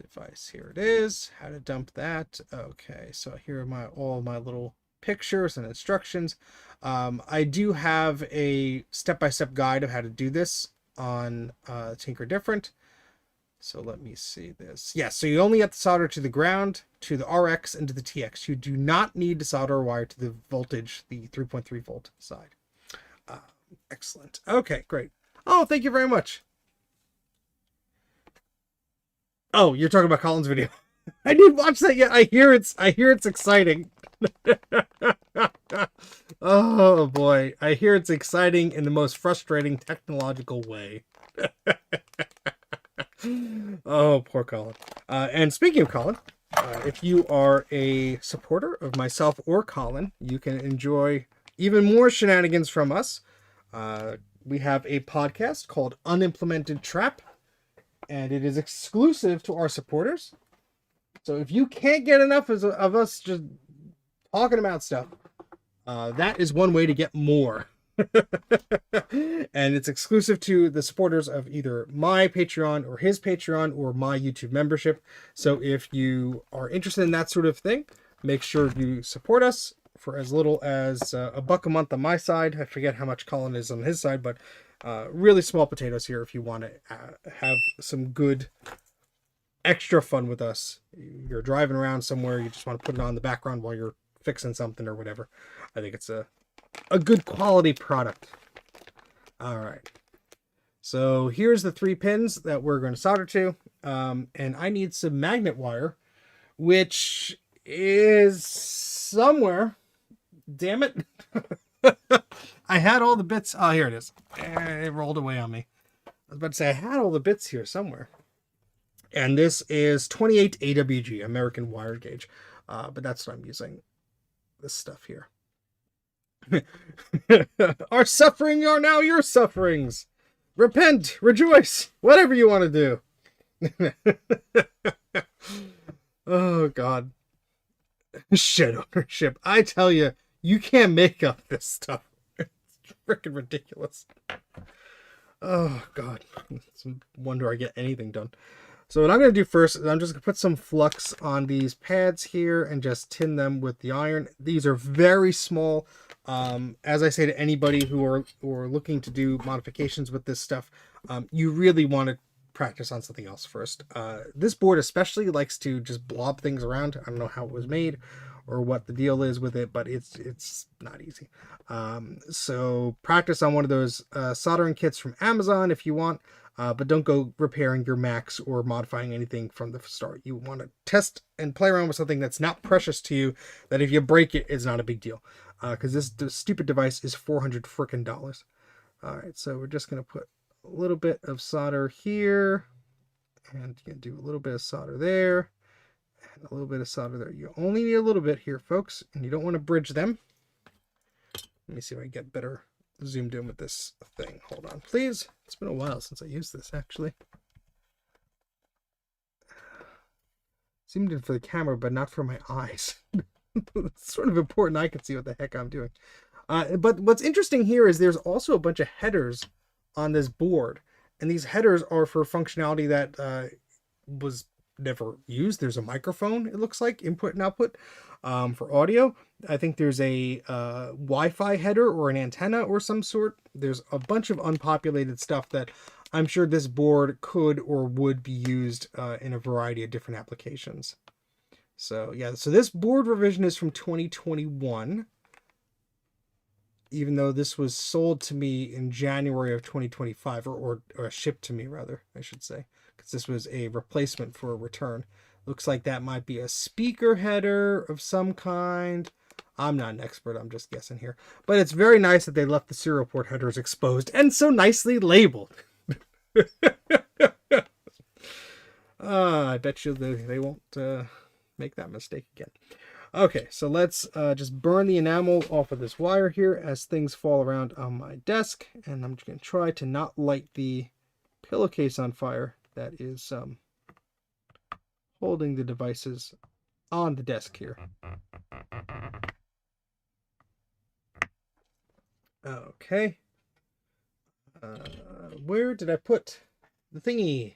device. Here it is. How to dump that. Okay, so here are all my little pictures and instructions. I do have a step-by-step guide of how to do this on Tinker Different. So let me see this. Yeah, so you only have to solder to the ground, to the RX, and to the TX. You do not need to solder a wire to the voltage, the 3.3 volt side. Excellent. Okay, great. Oh, thank you very much. Oh, you're talking about Colin's video. I didn't watch that yet. I hear it's exciting. Oh boy, I hear it's exciting in the most frustrating technological way. Oh, poor Colin. And speaking of Colin, if you are a supporter of myself or Colin, you can enjoy even more shenanigans from us. We have a podcast called Unimplemented Trap, and it is exclusive to our supporters. So if you can't get enough of us just talking about stuff, that is one way to get more. And it's exclusive to the supporters of either my Patreon or his Patreon or my YouTube membership. So if you are interested in that sort of thing, make sure you support us for as little as $1 a month on my side. I forget how much Colin is on his side, but really small potatoes here if you want to have some good extra fun with us. You're driving around somewhere, you just want to put it on in the background while you're fixing something or whatever. I think it's a good quality product. All right. So here's the 3 pins that we're going to solder to. And I need some magnet wire, which is somewhere. Damn it. I had all the bits. Oh, here it is. It rolled away on me. I was about to say I had all the bits here somewhere. And this is 28 AWG, American wire gauge. But that's what I'm using. This stuff here. Our suffering are now your sufferings. Repent, rejoice, whatever you want to do. Oh, God. Shed ownership. I tell you, you can't make up this stuff. It's freaking ridiculous. Oh, God. It's a wonder I get anything done. So what I'm going to do first is I'm just going to put some flux on these pads here and just tin them with the iron. These are very small. As I say to anybody who are looking to do modifications with this stuff, you really want to practice on something else first. This board especially likes to just blob things around. I don't know how it was made or what the deal is with it, but it's not easy. So practice on one of those soldering kits from Amazon if you want. But don't go repairing your Macs or modifying anything from the start. You want to test and play around with something that's not precious to you, that if you break it, it's not a big deal. Because this stupid device is $400 frickin'. All right, so we're just going to put a little bit of solder here. And you can do a little bit of solder there. And a little bit of solder there. You only need a little bit here, folks. And you don't want to bridge them. Let me see if I can get better zoomed in with this thing. Hold on, please. It's been a while since I used this, actually. Zoomed in for the camera, but not for my eyes. It's sort of important I can see what the heck I'm doing. But what's interesting here is there's also a bunch of headers on this board. And these headers are for functionality that was never used. There's a microphone, it looks like, input and output for audio. I think there's a Wi-Fi header or an antenna or some sort. There's a bunch of unpopulated stuff that I'm sure this board could or would be used in a variety of different applications. So yeah, so this board revision is from 2021, even though this was sold to me in January of 2025, or shipped to me rather, I should say, because this was a replacement for a return. Looks like that might be a speaker header of some kind. I'm not an expert, I'm just guessing here. But it's very nice that they left the serial port headers exposed and so nicely labeled. I bet you they won't make that mistake again. Okay, so let's just burn the enamel off of this wire here as things fall around on my desk. And I'm just going to try to not light the pillowcase on fire that is holding the devices on the desk here. Okay. Where did I put the thingy?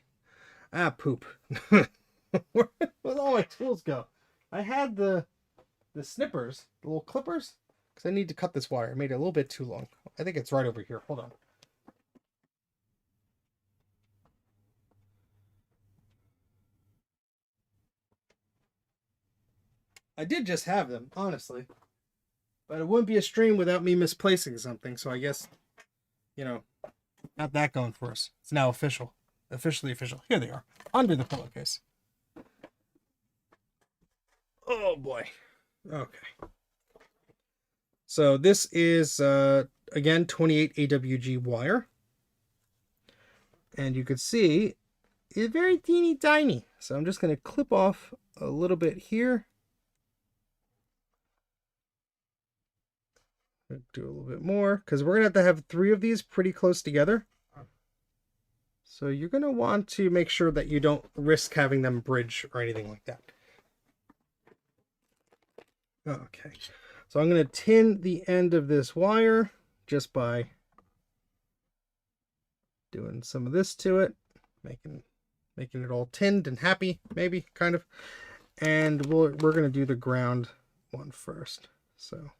Ah, poop. Where did all my tools go? I had the snippers, the little clippers, because I need to cut this wire. I made it a little bit too long. I think it's right over here. Hold on. I did just have them, honestly. But it wouldn't be a stream without me misplacing something, so I guess, you know, not that going for us. It's now official. Officially official. Here they are, under the pillowcase. Oh boy. Okay. So this is, again, 28 AWG wire. And you can see it's very teeny tiny. So I'm just going to clip off a little bit here. Do a little bit more, because we're going to have 3 of these pretty close together. So you're going to want to make sure that you don't risk having them bridge or anything like that. Okay, so I'm going to tin the end of this wire just by doing some of this to it, making it all tinned and happy, maybe, kind of. And we're going to do the ground one first. So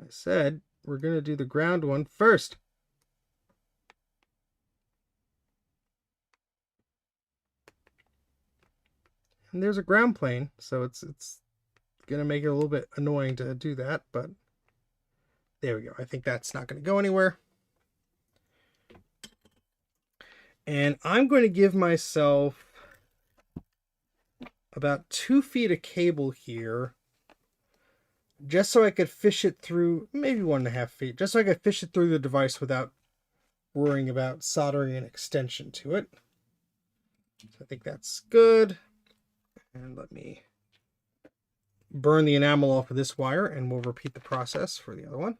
I said we're going to do the ground one first. And there's a ground plane, so it's going to make it a little bit annoying to do that, but there we go. I think that's not going to go anywhere. And I'm going to give myself about 2 feet of cable here, just so I could fish it through, maybe 1.5 feet, just so I could fish it through the device without worrying about soldering an extension to it. So I think that's good. And let me burn the enamel off of this wire, and we'll repeat the process for the other one.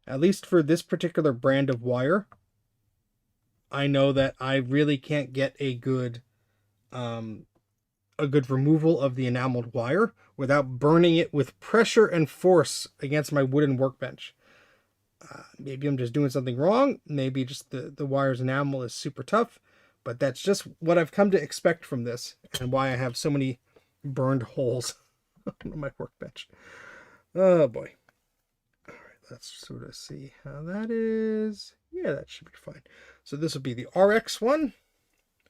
At least for this particular brand of wire, I know that I really can't get a good removal of the enameled wire without burning it with pressure and force against my wooden workbench. Maybe I'm just doing something wrong. Maybe just the wire's enamel is super tough, but that's just what I've come to expect from this, and why I have so many burned holes on my workbench. Oh boy. All right, let's sort of see how that is. Yeah, that should be fine. So this will be the RX one.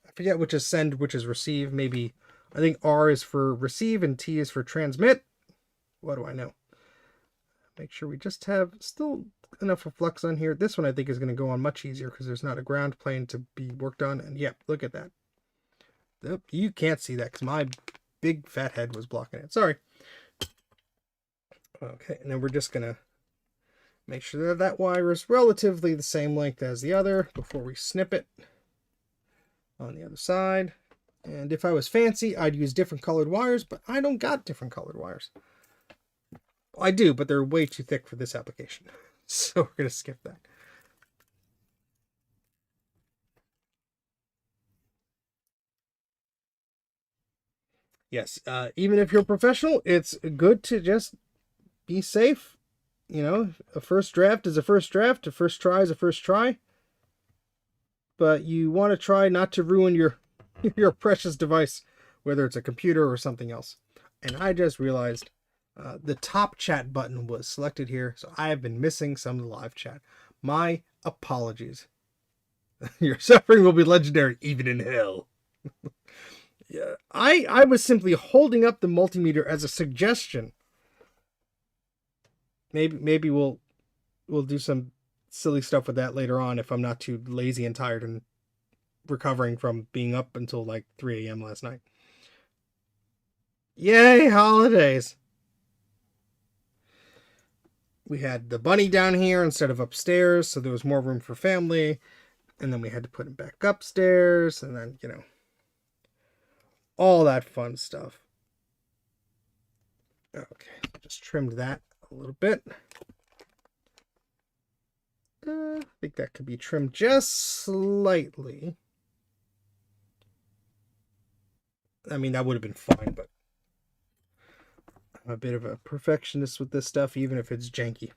I forget which is send, which is receive. Maybe, I think R is for receive and T is for transmit. What do I know? Make sure we just have still enough of flux on here. This one I think is going to go on much easier because there's not a ground plane to be worked on. And yeah, look at that. Nope, you can't see that because my big fat head was blocking it. Sorry. Okay, and then we're just going to Make sure that that wire is relatively the same length as the other before we snip it on the other side. And if I was fancy, I'd use different colored wires, but I don't got different colored wires. I do, but they're way too thick for this application. So we're going to skip that. Yes, even if you're a professional, it's good to just be safe. You know, a first draft is a first draft. A first try is a first try. But you want to try not to ruin your your precious device, whether it's a computer or something else. And I just realized the top chat button was selected here, so I have been missing some of the live chat. My apologies. Your suffering will be legendary, even in hell. Yeah, I was simply holding up the multimeter as a suggestion. Maybe we'll do some silly stuff with that later on if I'm not too lazy and tired and recovering from being up until like 3 a.m. last night. Yay, holidays! We had the bunny down here instead of upstairs, so there was more room for family. And then we had to put him back upstairs, and then, you know, all that fun stuff. Okay, just trimmed that a little bit. I think that could be trimmed just slightly. I mean, that would have been fine, but I'm a bit of a perfectionist with this stuff, even if it's janky.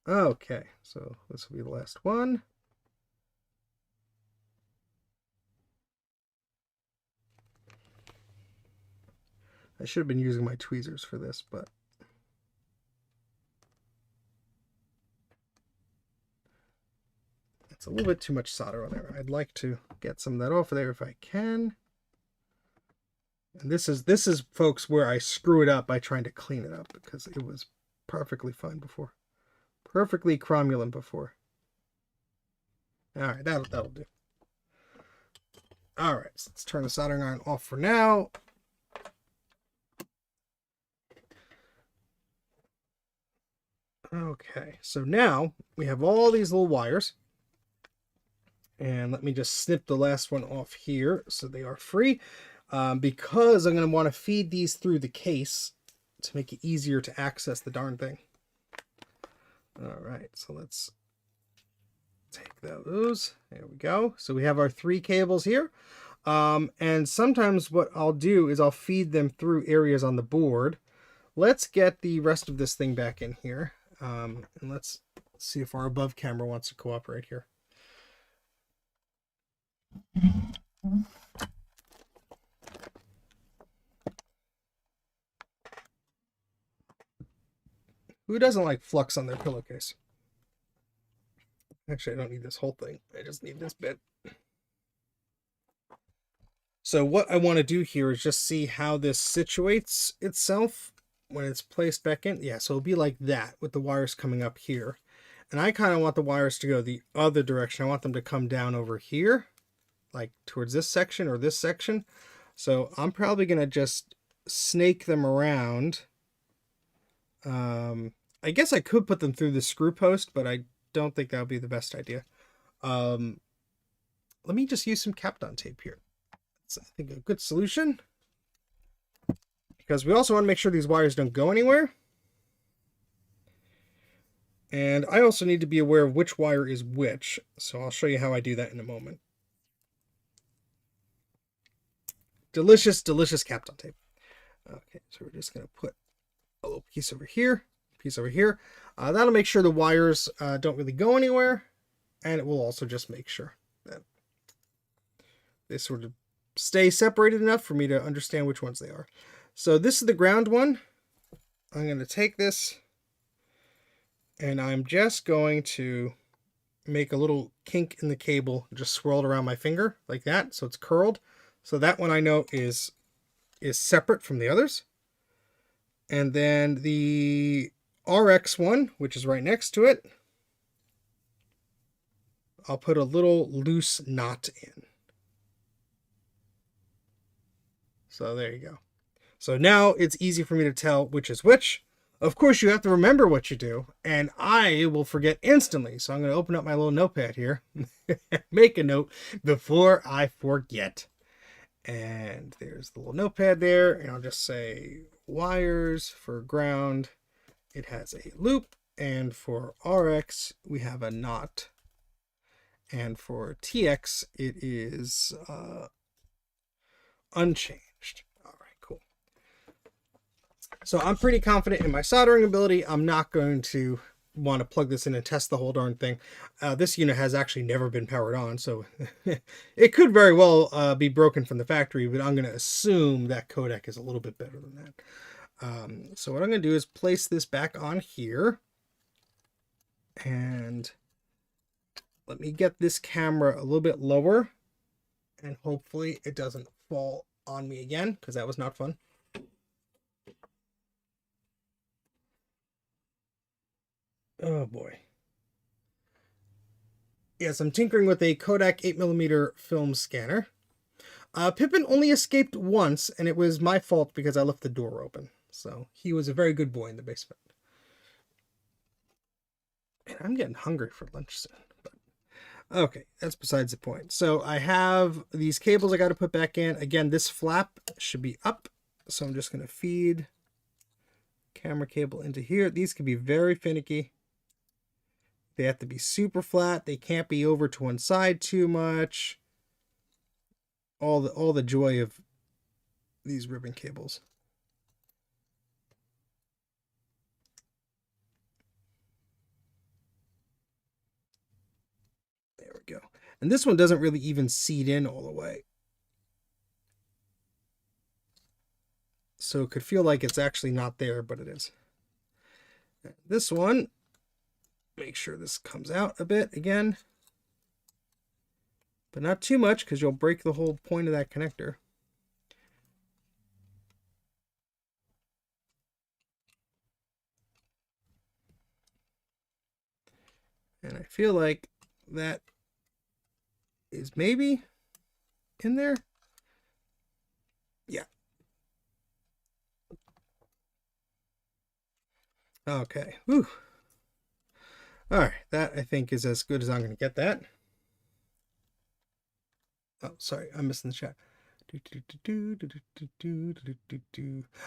Okay, so this will be the last one. I should have been using my tweezers for this, but it's a little bit too much solder on there. I'd like to get some of that off of there if I can. And this is folks where I screw it up by trying to clean it up, because it was perfectly fine before. Perfectly cromulent before. Alright, that'll do. Alright, so let's turn the soldering iron off for now. Okay, so now we have all these little wires. And let me just snip the last one off here so they are free. Because I'm going to want to feed these through the case to make it easier to access the darn thing. Alright, so let's take those. There we go. So we have our 3 cables here. And sometimes what I'll do is I'll feed them through areas on the board. Let's get the rest of this thing back in here. And let's see if our above camera wants to cooperate here. Who doesn't like flux on their pillowcase? Actually, I don't need this whole thing. I just need this bit. So what I want to do here is just see how this situates itself when it's placed back in. Yeah, so it'll be like that with the wires coming up here. And I kind of want the wires to go the other direction. I want them to come down over here, like towards this section or this section. So I'm probably going to just snake them around. I guess I could put them through the screw post, but I don't think that would be the best idea. Let me just use some Kapton tape here. It's, I think, a good solution. Because we also want to make sure these wires don't go anywhere. And I also need to be aware of which wire is which. So I'll show you how I do that in a moment. Delicious, delicious Kapton tape. Okay, so we're just going to put a little piece over here, piece over here. That'll make sure the wires don't really go anywhere. And it will also just make sure that they sort of stay separated enough for me to understand which ones they are. So this is the ground one. I'm going to take this and I'm just going to make a little kink in the cable, just swirl it around my finger like that, so it's curled. So that one I know is separate from the others. And then the RX one, which is right next to it, I'll put a little loose knot in. So there you go. So now it's easy for me to tell which is which. Of course, you have to remember what you do, and I will forget instantly. So I'm going to open up my little notepad here, make a note before I forget. And there's the little notepad there, and I'll just say wires for ground. It has a loop, and for RX, we have a knot. And for TX, it is unchanged. All right, cool. So I'm pretty confident in my soldering ability. I'm not going to want to plug this in and test the whole darn thing. This unit has actually never been powered on, so it could very well be broken from the factory, but I'm going to assume that Kodak is a little bit better than that. So what I'm going to do is place this back on here, and let me get this camera a little bit lower, and hopefully it doesn't fall on me again, because that was not fun. Oh boy. Yes, I'm tinkering with a Kodak 8mm film scanner. Pippin only escaped once, and it was my fault because I left the door open. So he was a very good boy in the basement. And I'm getting hungry for lunch soon. But okay, that's besides the point. So I have these cables I got to put back in. Again, this flap should be up. So I'm just going to feed camera cable into here. These can be very finicky. They have to be super flat. They can't be over to one side too much. All the joy of these ribbon cables. There we go. And this one doesn't really even seed in all the way. So it could feel like it's actually not there, but it is. This one, make sure this comes out a bit again. But not too much, because you'll break the whole point of that connector. And I feel like that is maybe in there. Yeah. Okay. Whew. All right. That, I think, is as good as I'm going to get that. Oh, sorry. I'm missing the chat.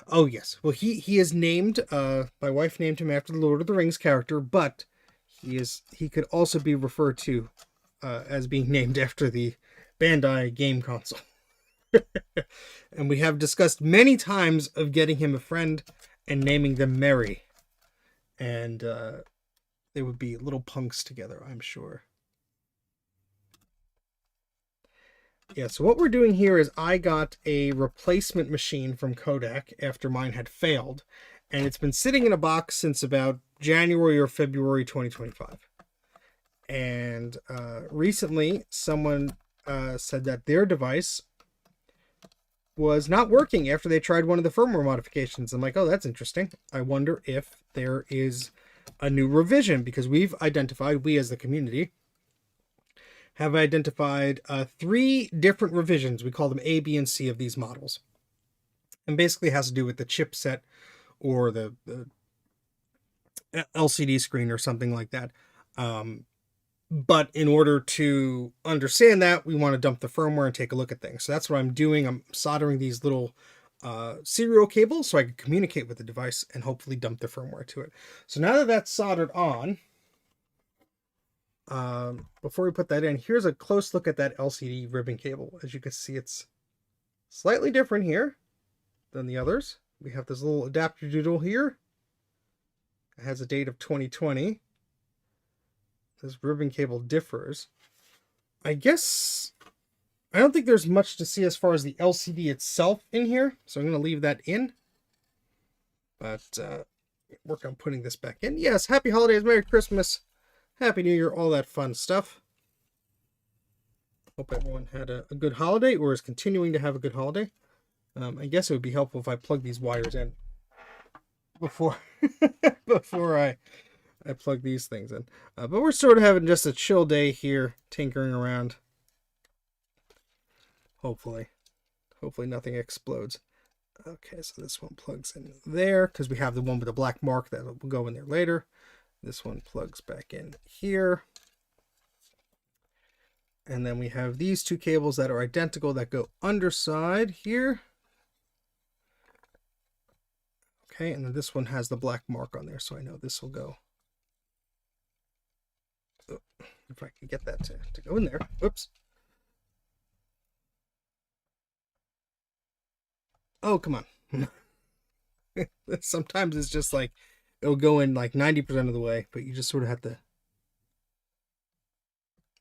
Oh, yes. Well, he is named, my wife named him after the Lord of the Rings character, but he could also be referred to as being named after the Bandai game console. And we have discussed many times of getting him a friend and naming them Merry. And they would be little punks together, I'm sure. Yeah, so what we're doing here is I got a replacement machine from Kodak after mine had failed. And it's been sitting in a box since about January or February 2025. And recently, someone said that their device was not working after they tried one of the firmware modifications. I'm like, oh, that's interesting. I wonder if there is a new revision, because we as the community, have identified 3 different revisions. We call them A, B, and C of these models. And basically has to do with the chipset or the LCD screen or something like that. But in order to understand that, we want to dump the firmware and take a look at things. So that's what I'm doing. I'm soldering these little serial cables so I can communicate with the device and hopefully dump the firmware to it. So now that that's soldered on, before we put that in, here's a close look at that LCD ribbon cable. As you can see, it's slightly different here than the others. We have this little adapter doodle here. It has a date of 2020. This ribbon cable differs. I guess I don't think there's much to see as far as the LCD itself in here, so I'm going to leave that in. But work on putting this back in. Yes, happy holidays, Merry Christmas, Happy New Year, all that fun stuff. Hope everyone had a good holiday, or is continuing to have a good holiday. I guess it would be helpful if I plug these wires in before I plug these things in. But we're sort of having just a chill day here, tinkering around. Hopefully nothing explodes. Okay, so this one plugs in there because we have the one with the black mark that will go in there later. This one plugs back in here. And then we have these two cables that are identical that go underside here. Okay, and then this one has the black mark on there, so I know this will go. Oh, if I can get that to go in there. Whoops. Oh, come on. Sometimes it's just like, it'll go in like 90% of the way, but you just sort of have to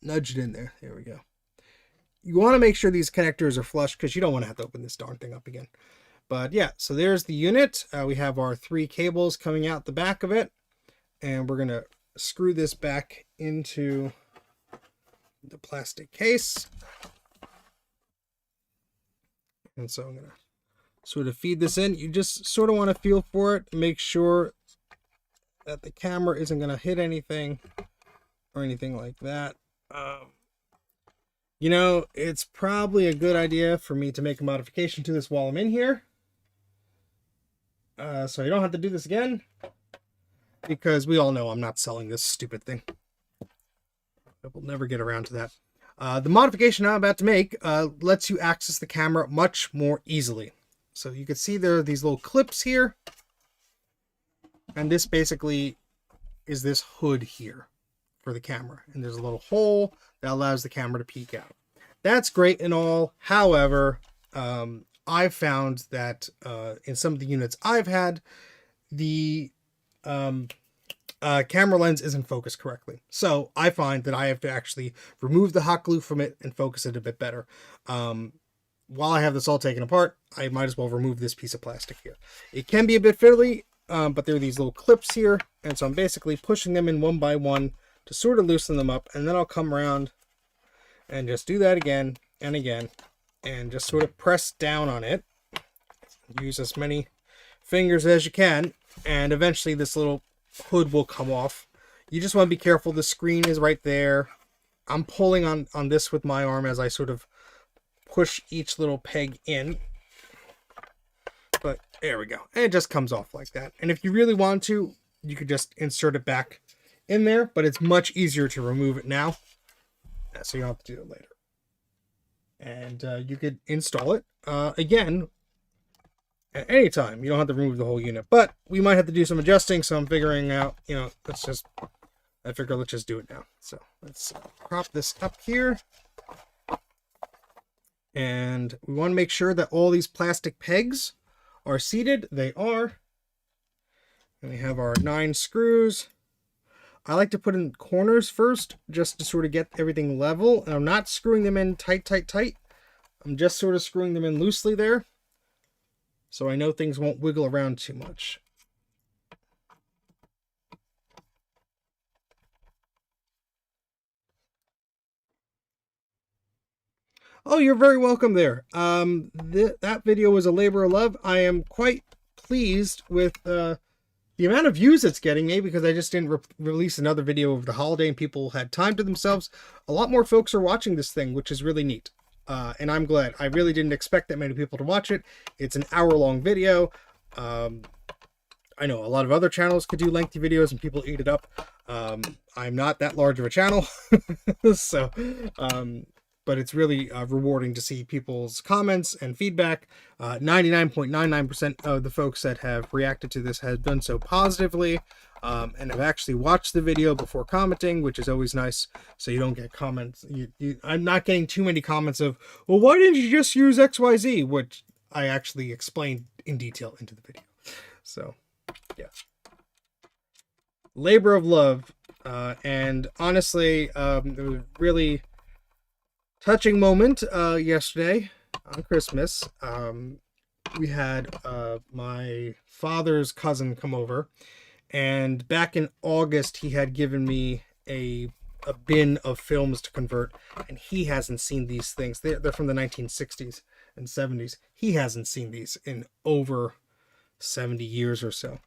nudge it in there. There we go. You want to make sure these connectors are flush because you don't want to have to open this darn thing up again. But yeah, so there's the unit. We have our 3 cables coming out the back of it, and we're going to screw this back into the plastic case. And so I'm going to sort of feed this in. You just sort of want to feel for it, make sure that the camera isn't going to hit anything or anything like that. You know, it's probably a good idea for me to make a modification to this while I'm in here. So you don't have to do this again, because we all know I'm not selling this stupid thing. I will never get around to that. The modification I'm about to make lets you access the camera much more easily. So you can see there are these little clips here. And this basically is this hood here for the camera. And there's a little hole that allows the camera to peek out. That's great and all. However, I've found that in some of the units I've had, the camera lens isn't focused correctly. So I find that I have to actually remove the hot glue from it and focus it a bit better. While I have this all taken apart, I might as well remove this piece of plastic here. It can be a bit fiddly, but there are these little clips here, and so I'm basically pushing them in one by one to sort of loosen them up, and then I'll come around and just do that again and again, and just sort of press down on it. Use as many fingers as you can, and eventually this little hood will come off. You just want to be careful. The screen is right there. I'm pulling on this with my arm as I sort of push each little peg in. But there we go. And it just comes off like that. And if you really want to, you could just insert it back in there, but it's much easier to remove it now. So you don't have to do it later. And you could install it again at any time. You don't have to remove the whole unit, but we might have to do some adjusting. So I'm figuring out, you know, let's just do it now. So let's prop this up here. And we want to make sure that all these plastic pegs are seated. They are. And we have our 9 screws. I like to put in corners first, just to sort of get everything level. And I'm not screwing them in tight. I'm just sort of screwing them in loosely there, so I know things won't wiggle around too much. Oh, you're very welcome there. That video was a labor of love. I am quite pleased with the amount of views it's getting, maybe because I just didn't release another video over the holiday and people had time to themselves. A lot more folks are watching this thing, which is really neat. And I'm glad. I really didn't expect that many people to watch it. It's an hour-long video. I know a lot of other channels could do lengthy videos and people eat it up. I'm not that large of a channel. So, but it's really rewarding to see people's comments and feedback. 99.99% of the folks that have reacted to this have done so positively, and have actually watched the video before commenting, which is always nice. So you don't get comments. I'm not getting too many comments of, well, why didn't you just use XYZ? Which I actually explained in detail into the video. So, yeah. Labor of love. And honestly, it was really touching moment yesterday on Christmas. We had my father's cousin come over, and back in August he had given me a bin of films to convert, and he hasn't seen these things. They're from the 1960s and 70s. He hasn't seen these in over 70 years or so,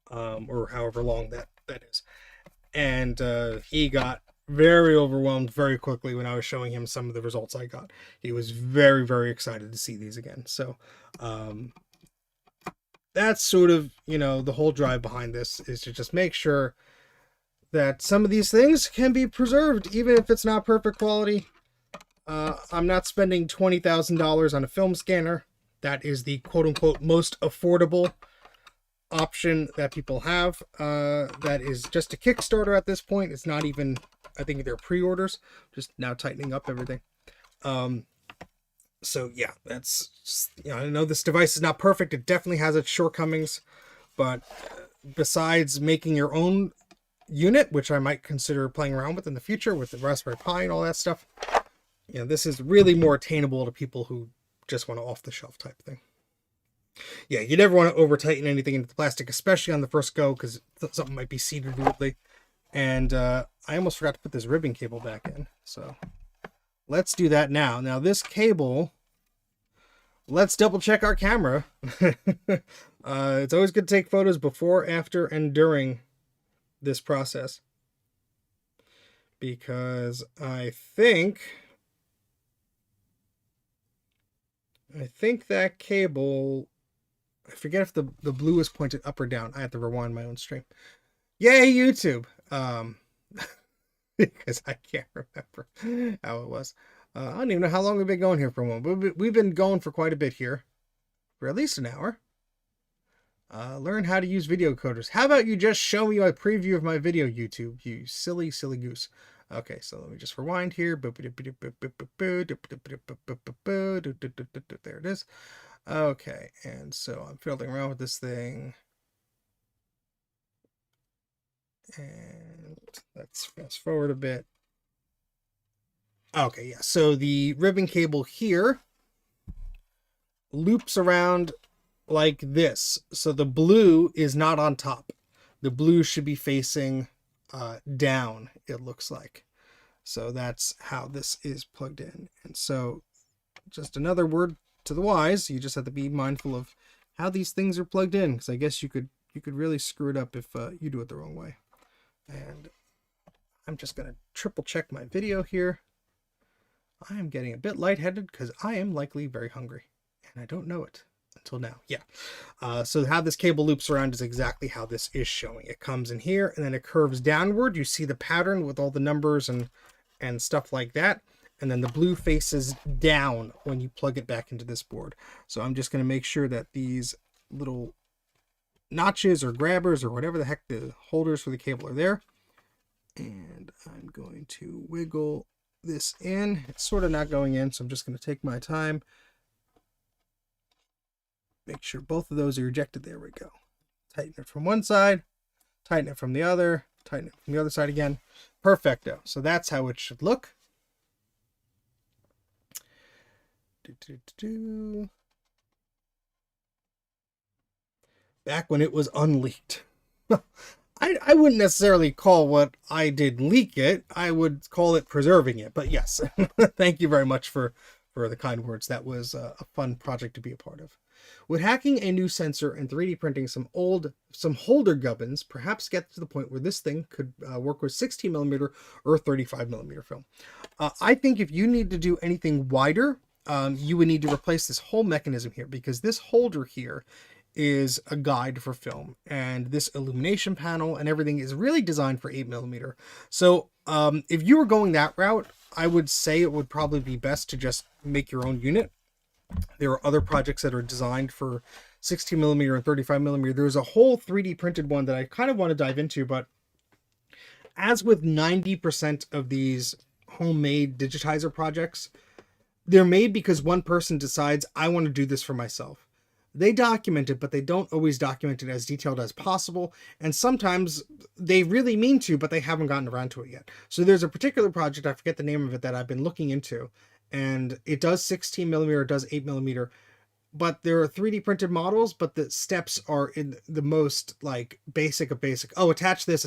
or however long that is. And he got very overwhelmed very quickly when I was showing him some of the results I got. He was very, very excited to see these again. So that's sort of, the whole drive behind this, is to just make sure that some of these things can be preserved, even if it's not perfect quality. I'm not spending $20,000 on a film scanner. That is the quote-unquote most affordable option that people have. That is just a Kickstarter at this point. It's not even, I think they're pre-orders. Just now tightening up everything. So yeah, that's just, I know this device is not perfect. It definitely has its shortcomings, but besides making your own unit, which I might consider playing around with in the future with the Raspberry Pi and all that stuff, this is really more attainable to people who just want an off-the-shelf type thing. Yeah, you never want to over-tighten anything into the plastic, especially on the first go, because something might be seated weirdly. And I almost forgot to put this ribbon cable back in, so let's do that now. Now this cable, let's double check our camera. It's always good to take photos before, after, and during this process, because I think that cable, I forget if the blue is pointed up or down. I have to rewind my own stream. Yay, YouTube! Because I can't remember how it was. I don't even know how long we've been going here for. We've been going for quite a bit here, for at least an hour. Learn how to use video coders. How about you just show me a preview of my video, YouTube, you silly, silly goose. Okay, so let me just rewind here. There it is. Okay, and so I'm fiddling around with this thing. And let's fast forward a bit. Okay, yeah, so the ribbon cable here loops around like this. So the blue is not on top. The blue should be facing down, it looks like. So that's how this is plugged in. And so just another word to the wise, you just have to be mindful of how these things are plugged in, because I guess you could really screw it up if you do it the wrong way. And I'm just going to triple check my video here. I am getting a bit lightheaded because I am likely very hungry, and I don't know it until now. Yeah. So how this cable loops around is exactly how this is showing. It comes in here and then it curves downward. You see the pattern with all the numbers and stuff like that. And then the blue faces down when you plug it back into this board. So I'm just going to make sure that these little notches or grabbers or whatever the heck the holders for the cable are there. And I'm going to wiggle this in. It's sort of not going in, so I'm just going to take my time. Make sure both of those are ejected. There we go. Tighten it from one side, tighten it from the other, tighten it from the other side again. Perfecto. So that's how it should look. Back when it was unleaked. I wouldn't necessarily call what I did leak it. I would call it preserving it. But yes, thank you very much for the kind words. That was a fun project to be a part of. Would hacking a new sensor and 3D printing some holder gubbins perhaps get to the point where this thing could work with 16mm or 35mm film? I think if you need to do anything wider, you would need to replace this whole mechanism here, because this holder here is a guide for film, and this illumination panel and everything is really designed for 8mm. So if you were going that route, I would say it would probably be best to just make your own unit. There are other projects that are designed for 16mm and 35mm. There's a whole 3D printed one that I kind of want to dive into, but as with 90% of these homemade digitizer projects, they're made because one person decides, I want to do this for myself. They document it, but they don't always document it as detailed as possible. And sometimes they really mean to, but they haven't gotten around to it yet. So there's a particular project, I forget the name of it, that I've been looking into. And it does 16mm, it does 8mm. But there are 3D printed models, but the steps are in the most like basic of basic. Oh, attach this,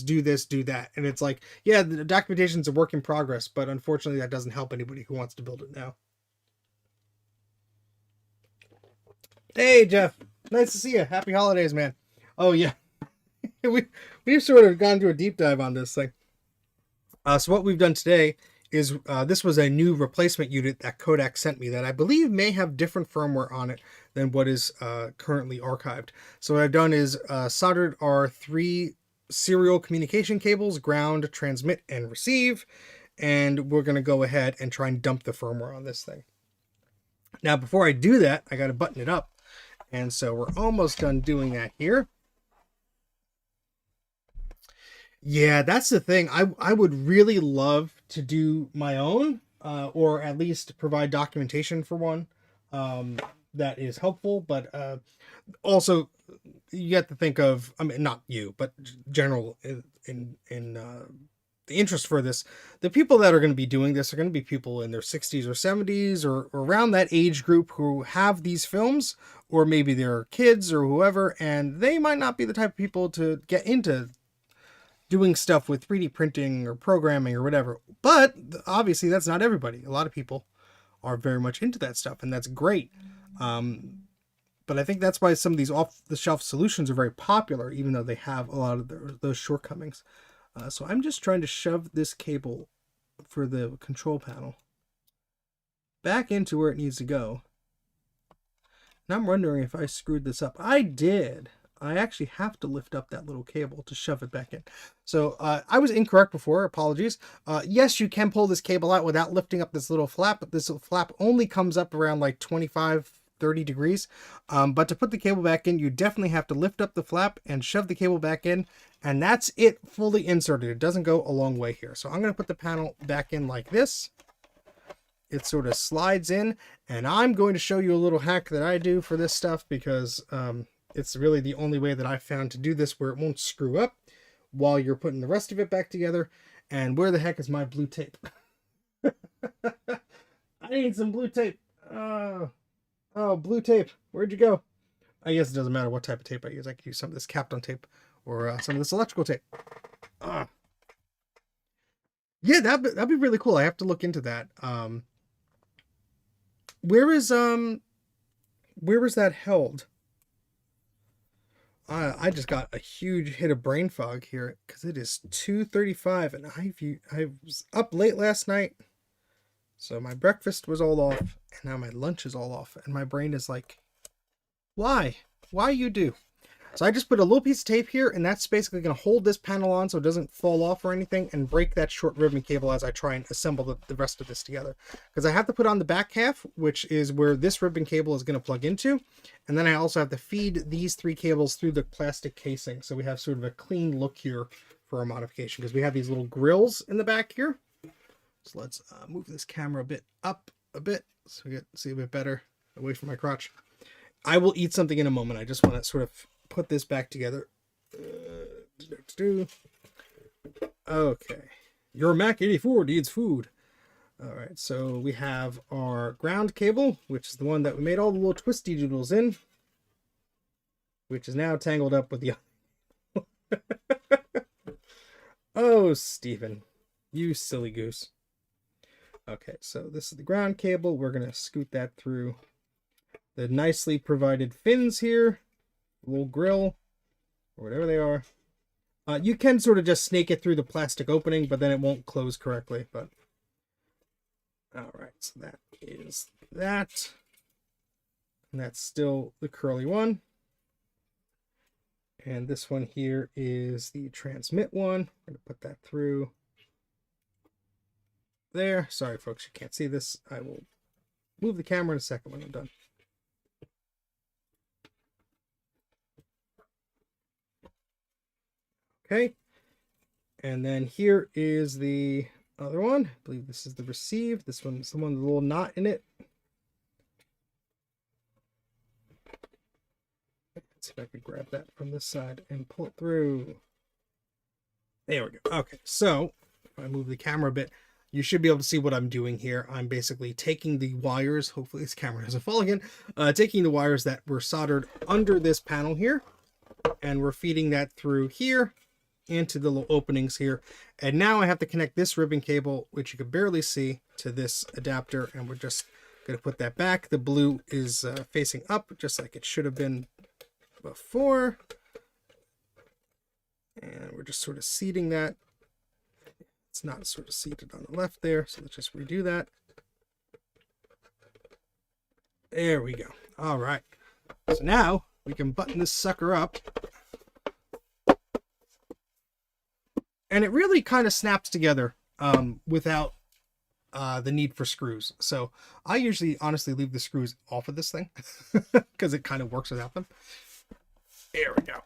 do this, do that. And it's like, yeah, the documentation's a work in progress, but unfortunately that doesn't help anybody who wants to build it now. Hey, Jeff. Nice to see you. Happy holidays, man. Oh, yeah. We've sort of gone to a deep dive on this thing. So what we've done today is this was a new replacement unit that Kodak sent me that I believe may have different firmware on it than what is currently archived. So what I've done is soldered our 3 serial communication cables, ground, transmit, and receive, and we're going to go ahead and try and dump the firmware on this thing. Now, before I do that, I got to button it up, and so we're almost done doing that here. Yeah, that's the thing. I would really love to do my own, or at least provide documentation for one that is helpful. But also, you have to think of, I mean, not you, but general in the interest for this. The people that are going to be doing this are going to be people in their 60s or 70s or around that age group who have these films, or maybe they're kids or whoever, and they might not be the type of people to get into doing stuff with 3D printing or programming or whatever. But obviously that's not everybody. A lot of people are very much into that stuff, and that's great. But I think that's why some of these off-the-shelf solutions are very popular, even though they have a lot of those shortcomings. So I'm just trying to shove this cable for the control panel back into where it needs to go. And I'm wondering if I screwed this up. I did. I actually have to lift up that little cable to shove it back in. So I was incorrect before. Apologies. Yes, you can pull this cable out without lifting up this little flap, but this flap only comes up around like 25, 30 degrees. But to put the cable back in, you definitely have to lift up the flap and shove the cable back in. And that's it, fully inserted. It doesn't go a long way here. So I'm going to put the panel back in like this. It sort of slides in. And I'm going to show you a little hack that I do for this stuff, because it's really the only way that I've found to do this where it won't screw up while you're putting the rest of it back together. And where the heck is my blue tape? I need some blue tape. Oh, blue tape. Where'd you go? I guess it doesn't matter what type of tape I use. I could use some of this Kapton tape or some of this electrical tape. Yeah, that'd be really cool. I have to look into that. Where is that held? I just got a huge hit of brain fog here because it is 2:35 and I was up late last night, so my breakfast was all off and now my lunch is all off, and my brain is like, why you do? So I just put a little piece of tape here, and that's basically going to hold this panel on so it doesn't fall off or anything, and break that short ribbon cable as I try and assemble the rest of this together. Because I have to put on the back half, which is where this ribbon cable is going to plug into. And then I also have to feed these 3 cables through the plastic casing. So we have sort of a clean look here for our modification, because we have these little grills in the back here. So let's move this camera up a bit so we get see a bit better away from my crotch. I will eat something in a moment. I just want to sort of put this back together. Okay. Your Mac 84 needs food. All right, so we have our ground cable, which is the one that we made all the little twisty doodles in, which is now tangled up with the Oh, Stephen, you silly goose. Okay, so this is the ground cable. We're going to scoot that through the nicely provided fins here, little grill, or whatever they are. You can sort of just snake it through the plastic opening, but then it won't close correctly. But all right, so that is that. And that's still the curly one. And this one here is the transmit one. I'm going to put that through there. Sorry, folks, you can't see this. I will move the camera in a second when I'm done. Okay, and then here is the other one. I believe this is the receive. This one's the one with a little knot in it. Let's see if I can grab that from this side and pull it through. There we go. Okay, so if I move the camera a bit, you should be able to see what I'm doing here. I'm basically taking the wires, hopefully this camera doesn't fall again, taking the wires that were soldered under this panel here, and we're feeding that through here into the little openings here. And now I have to connect this ribbon cable, which you can barely see, to this adapter, and we're just going to put that back. The blue is facing up, just like it should have been before. And we're just sort of seating that. it's not sort of seated on the left there. So let's just redo that. There we go. All right. So now we can button this sucker up. And it really kind of snaps together without the need for screws. So I usually honestly leave the screws off of this thing because it kind of works without them. There we go.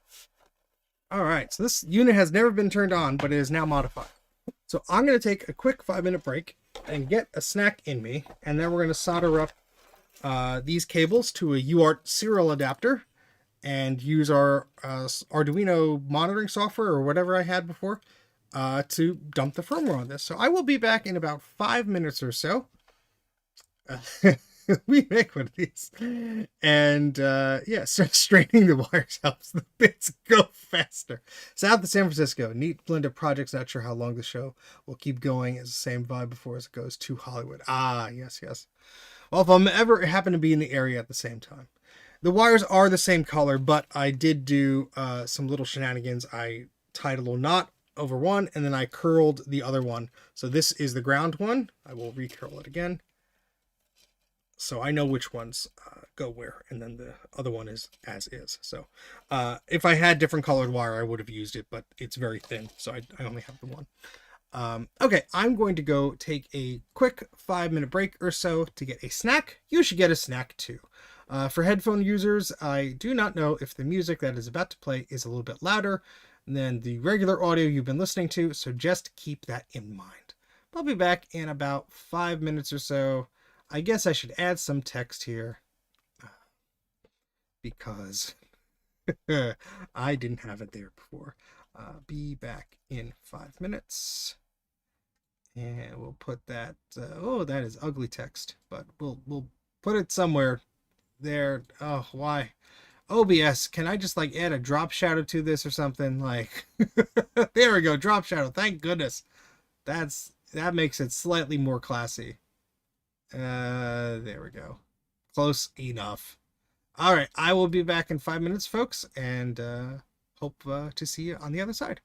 All right, so this unit has never been turned on, but it is now modified. So I'm going to take a quick 5-minute break and get a snack in me, and then we're going to solder up these cables to a UART serial adapter and use our Arduino monitoring software or whatever I had before to dump the firmware on this. So I will be back in about 5 minutes or so. We make one of these. And yeah, so straightening the wires helps the bits go faster. South of San Francisco, neat blend of projects. Not sure how long the show will keep going. It's the same vibe before as it goes to Hollywood. Ah, yes, yes. Well, if I'm ever happen to be in the area at the same time. The wires are the same color, but I did do some little shenanigans. I tied a little knot over one, and then I curled the other one. So this is the ground one. I will recurl it again. So I know which ones go where, and then the other one is as is. So if I had different colored wire, I would have used it, but it's very thin, so I only have the one. Okay, I'm going to go take a quick 5-minute break or so to get a snack. You should get a snack too. For headphone users, I do not know if the music that is about to play is a little bit louder than the regular audio you've been listening to, so just keep that in mind. I'll be back in about 5 minutes or so. I guess I should add some text here because I didn't have it there before. Be back in 5 minutes. And we'll put that, oh, that is ugly text, but we'll put it somewhere there. Oh, why? OBS, can I just like add a drop shadow to this or something? Like, there we go, drop shadow. Thank goodness. That makes it slightly more classy. There we go. Close enough. All right, I will be back in 5 minutes, folks, and hope to see you on the other side.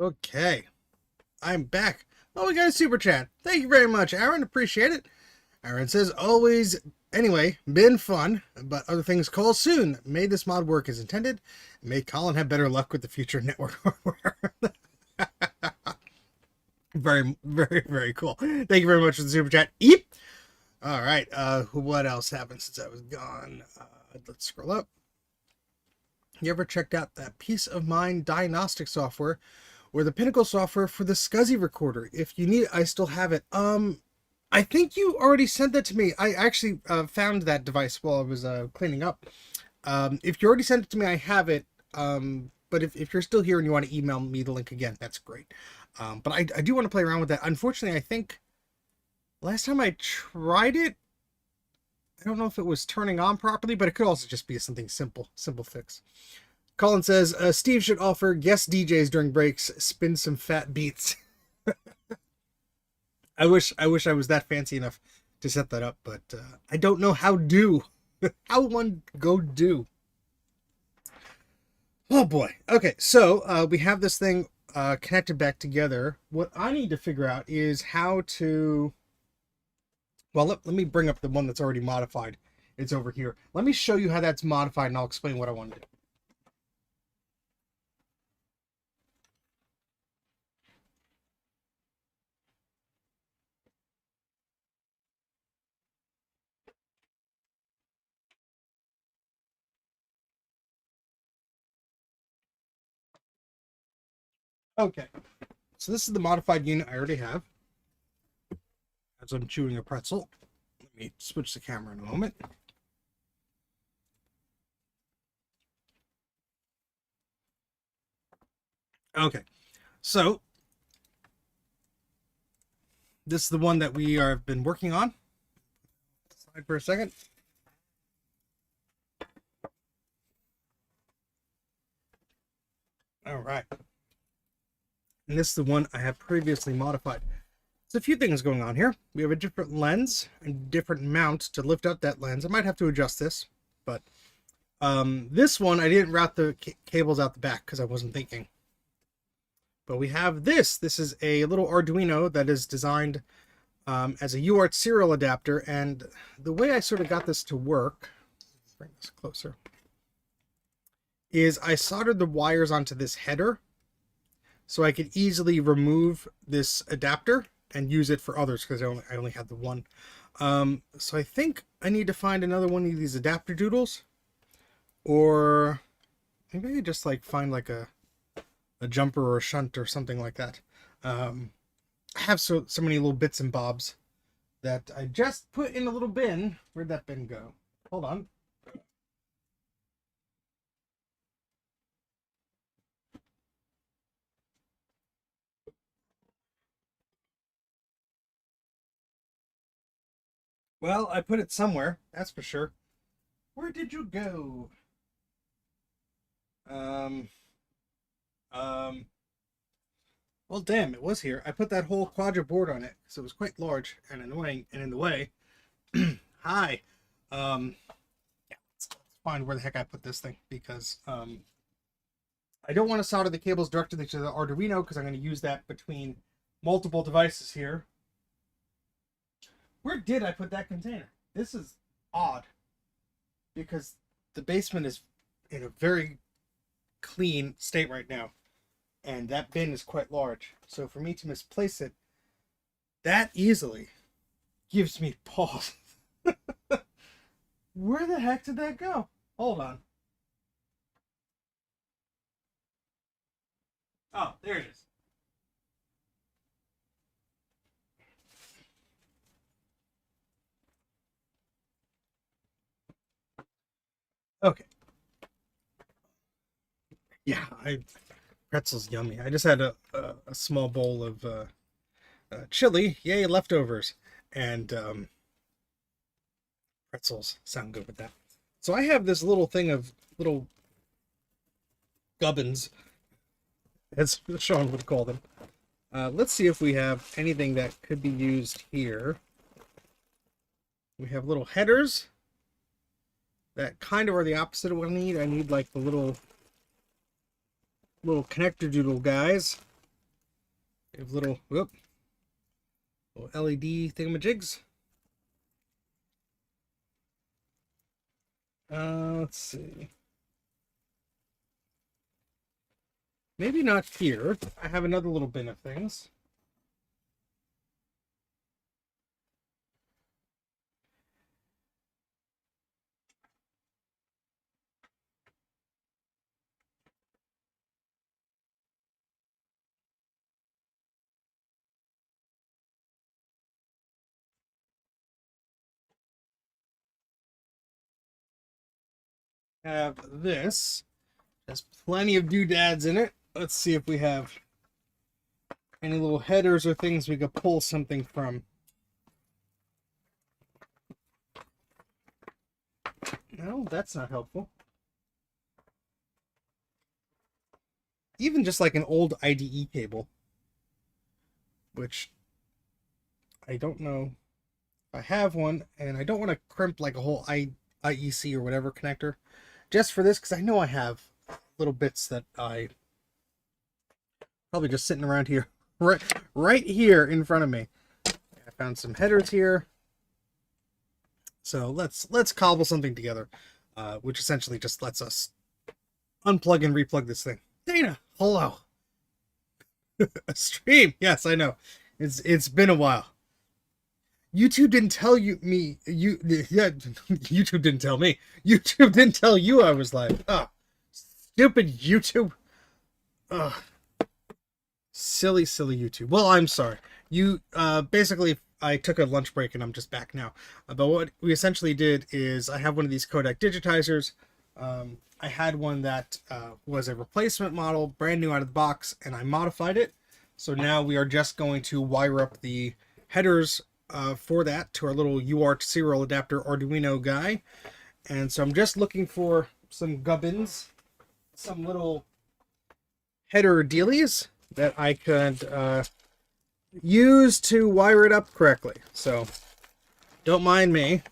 Okay, I'm back. Oh, we got a super chat. Thank you very much, Aaron. Appreciate it. Aaron says, always, anyway, been fun, but other things call soon. May this mod work as intended. May Colin have better luck with the future network hardware. Very, very, very cool. Thank you very much for the super chat. Eep. All right. What else happened since I was gone? Let's scroll up. You ever checked out that Peace of Mind diagnostic software or the Pinnacle software for the SCSI recorder? If you need it, I still have it. I think you already sent that to me. I actually found that device while I was cleaning up. If you already sent it to me, I have it. But if you're still here and you want to email me the link again, that's great. But I do want to play around with that. Unfortunately, I think last time I tried it, I don't know if it was turning on properly, but it could also just be something simple fix. Colin says, Steve should offer guest DJs during breaks, spin some fat beats. I wish I was that fancy enough to set that up, but I don't know how one go do. Oh boy. Okay, so we have this thing connected back together. What I need to figure out is how to... Well, let me bring up the one that's already modified. It's over here. Let me show you how that's modified, and I'll explain what I want to do. Okay, so this is the modified unit I already have. As I'm chewing a pretzel. Let me switch the camera in a moment. Okay, so this is the one that we have been working on. Slide for a second. All right. And this is the one I have previously modified. There's a few things going on here. We have a different lens and different mount to lift up that lens. I might have to adjust this, but this one, I didn't route the cables out the back because I wasn't thinking. But we have this. This is a little Arduino that is designed as a UART serial adapter. And the way I sort of got this to work, bring this closer, is I soldered the wires onto this header so I could easily remove this adapter and use it for others because I only had the one. So I think I need to find another one of these adapter doodles, or maybe I could just like find like a jumper or a shunt or something like that. I have so many little bits and bobs that I just put in a little bin. Where'd that bin go? Hold on. Well, I put it somewhere, that's for sure. Where did you go? Well, damn, it was here. I put that whole quadra board on it because it was quite large and annoying and in the way. Hi. Yeah, let's find where the heck I put this thing because I don't want to solder the cables directly to the Arduino because I'm going to use that between multiple devices here. Where did I put that container? This is odd because the basement is in a very clean state right now, and that bin is quite large. So for me to misplace it that easily gives me pause. Where the heck did that go? Hold on. Oh, there it is. Okay. Yeah, pretzel's yummy. I just had a small bowl of chili, yay, leftovers, and pretzels sound good with that. So I have this little thing of little gubbins, as Sean would call them. Let's see if we have anything that could be used here. We have little headers that kind of are the opposite of what I need. I need like the little connector doodle guys. We have little, little LED thingamajigs. Let's see. Maybe not here. I have another little bin of things. Have this. There's plenty of doodads in it. Let's see if we have any little headers or things we could pull something from. No, that's not helpful. Even just like an old IDE cable, which I don't know if I have one, and I don't want to crimp like a whole IEC or whatever connector just for this, because I know I have little bits that I probably just sitting around here, right here in front of me. I found some headers here, so let's cobble something together, which essentially just lets us unplug and replug this thing. Dana, hello. A stream, yes, I know. It's been a while. YouTube didn't tell you me. YouTube didn't tell me. YouTube didn't tell you I was live. Ah, stupid YouTube. Ugh. Silly YouTube. Well, I'm sorry. You basically, I took a lunch break and I'm just back now. But what we essentially did is I have one of these Kodak digitizers. I had one that was a replacement model, brand new out of the box, and I modified it. So now we are just going to wire up the headers for that to our little UART serial adapter Arduino guy. And so I'm just looking for some gubbins, some little header dealies that I could use to wire it up correctly. So don't mind me,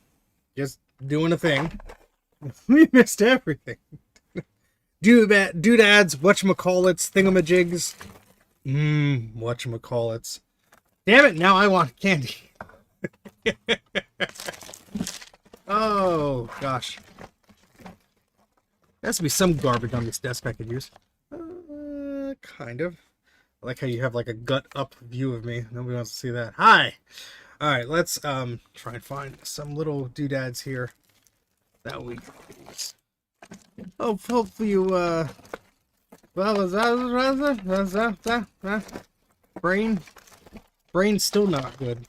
just doing a thing. We missed everything. Doodads, whatchamacallits, thingamajigs. Whatchamacallits. Damn it, now I want candy. Oh, gosh. There has to be some garbage on this desk I could use. Kind of. I like how you have like a gut up view of me. Nobody wants to see that. Hi! Alright, let's try and find some little doodads here that we hopefully you brain's still not good.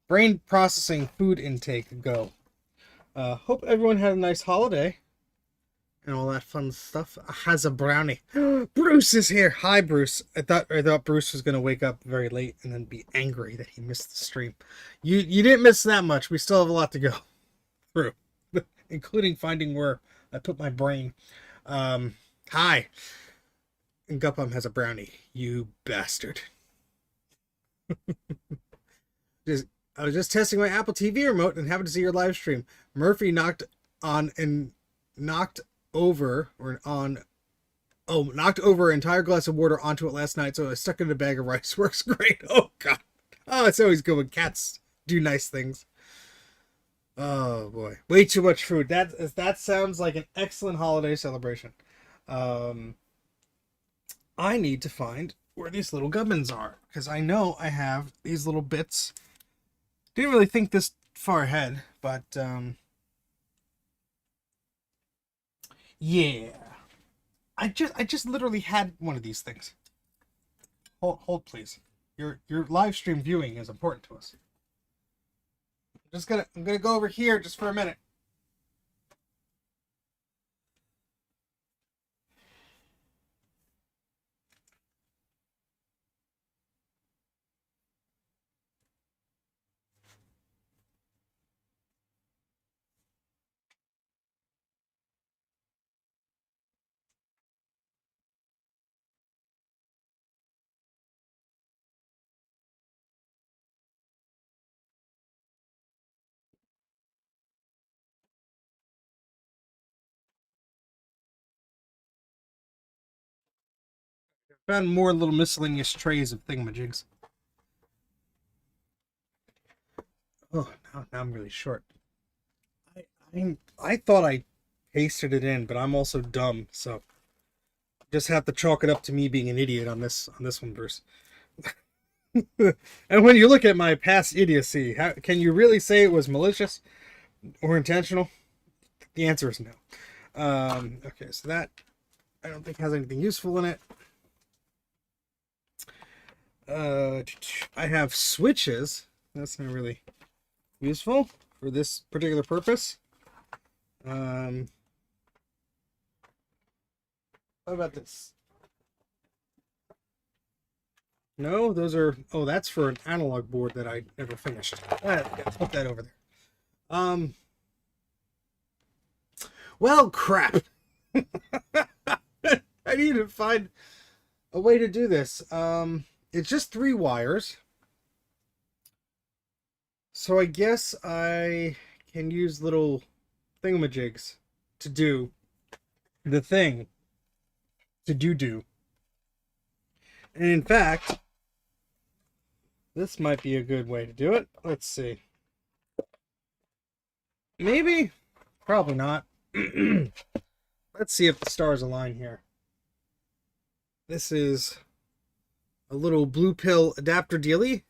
Brain processing food intake go. Hope everyone had a nice holiday and all that fun stuff. Has a brownie. Bruce is here. Hi, Bruce. I thought Bruce was gonna wake up very late and then be angry that he missed the stream. You didn't miss that much. We still have a lot to go through, including finding where I put my brain. Hi. And Gupum has a brownie. You bastard. I was just testing my Apple TV remote and happened to see your live stream. Murphy knocked over an entire glass of water onto it last night, so I stuck it in a bag of rice. Works great. Oh, God. Oh, it's always good when cats do nice things. Oh, boy. Way too much food. That sounds like an excellent holiday celebration. I need to find where these little gubbins are, because I know I have these little bits. Didn't really think this far ahead, but yeah. I just literally had one of these things. Hold please. Your live stream viewing is important to us. I'm gonna go over here just for a minute. Found more little miscellaneous trays of thingamajigs. Oh, now I'm really short. I thought I pasted it in, but I'm also dumb, so just have to chalk it up to me being an idiot on this one, Bruce. And when you look at my past idiocy, can you really say it was malicious or intentional? The answer is no. Okay, so that I don't think has anything useful in it. I have switches. That's not really useful for this particular purpose. What about this? No, those are... Oh, that's for an analog board that I never finished. Yeah, put that over there. Well, crap. I need to find a way to do this. It's just 3 wires. So I guess I can use little thingamajigs to do the thing. To do. And in fact, this might be a good way to do it. Let's see. Maybe? Probably not. Let's see if the stars align here. This is a little blue pill adapter dealie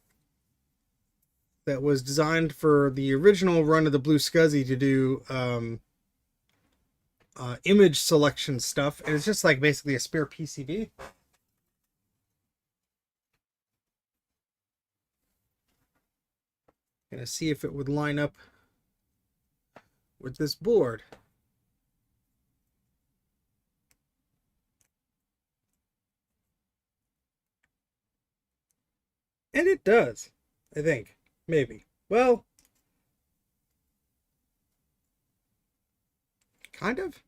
that was designed for the original run of the Blue Scuzzy to do image selection stuff. And it's just like basically a spare PCB. Gonna see if it would line up with this board. And it does, I think. Maybe. Well, kind of.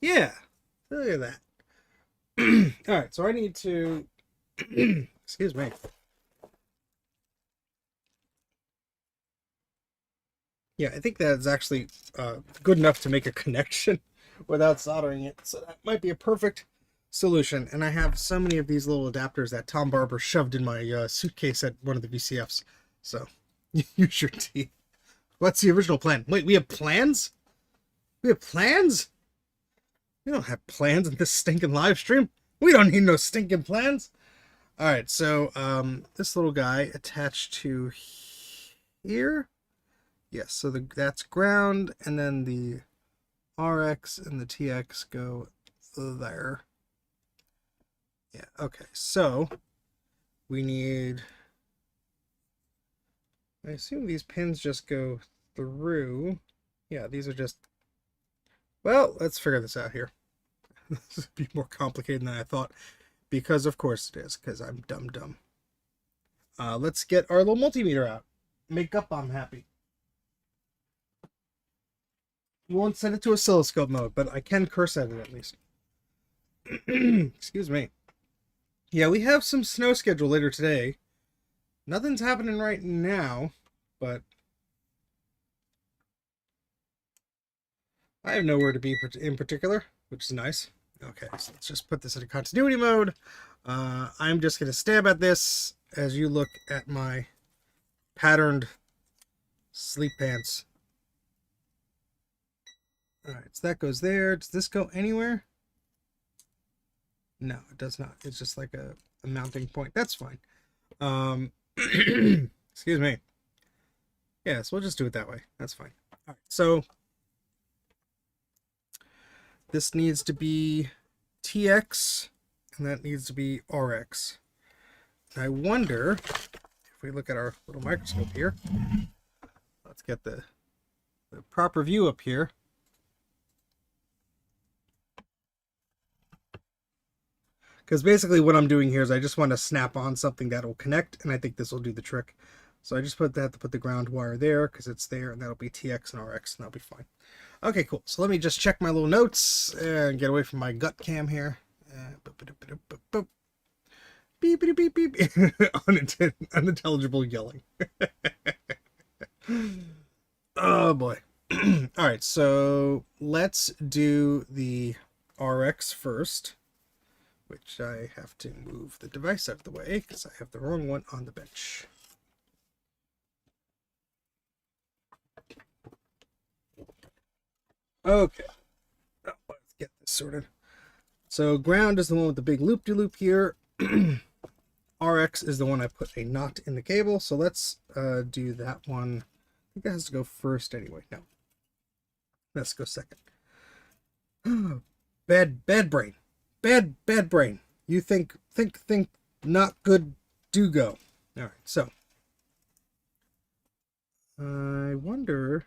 Yeah. Look at that. All right, so I need to... Excuse me. Yeah, I think that's actually good enough to make a connection without soldering it. So that might be a perfect solution. And I have so many of these little adapters that Tom Barber shoved in my suitcase at one of the VCFs. So use your teeth. What's the original plan? Wait, we have plans? We have plans? We don't have plans in this stinking live stream. We don't need no stinking plans. All right, so this little guy attached to here. Yes, so that's ground, and then the RX and the TX go there. Yeah, okay, so we need... I assume these pins just go through. Yeah, these are just... Well, let's figure this out here. This would be more complicated than I thought. Because of course it is, because I'm dumb. Let's get our little multimeter out. Make up I'm happy. You won't set it to oscilloscope mode, but I can curse at it at least. Excuse me. Yeah, we have some snow schedule later today. Nothing's happening right now, but I have nowhere to be in particular, which is nice. Okay, so let's just put this in continuity mode. I'm just going to stab at this as you look at my patterned sleep pants. Alright, so that goes there. Does this go anywhere? No, it does not. It's just like a mounting point. That's fine. Excuse me. Yeah, so we'll just do it that way. That's fine. Alright, so this needs to be TX, and that needs to be RX. And I wonder, if we look at our little microscope here, let's get the proper view up here. Because basically what I'm doing here is I just want to snap on something that will connect, and I think this will do the trick. So I just have to put the ground wire there, because it's there, and that'll be TX and RX, and that'll be fine. Okay, cool. So let me just check my little notes and get away from my gut cam here. Beep, beep, beep, beep. Unintelligible yelling. Oh, boy. All right, so let's do the RX first, which I have to move the device out of the way because I have the wrong one on the bench. Okay, let's get this sorted. So ground is the one with the big loop-de-loop here. RX is the one I put a knot in the cable. So let's do that one. I think that has to go first anyway. No, let's go second. Bad brain. Bad brain. You think, not good, do go. All right, so I wonder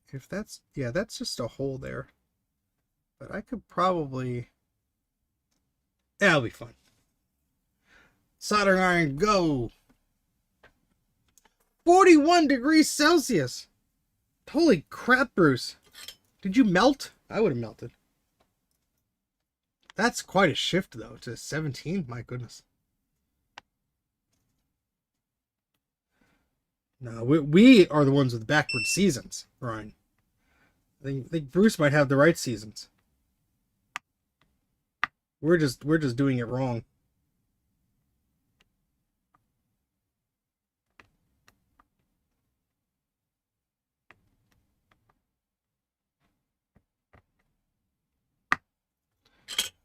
if that's, yeah, that's just a hole there. But I could probably, yeah, it'll be fun. Soldering iron, go. 41 degrees Celsius. Holy crap, Bruce. Did you melt? I would have melted. That's quite a shift, though, to 17. My goodness. No, we are the ones with backward seasons, Ryan. I think Bruce might have the right seasons. We're just doing it wrong.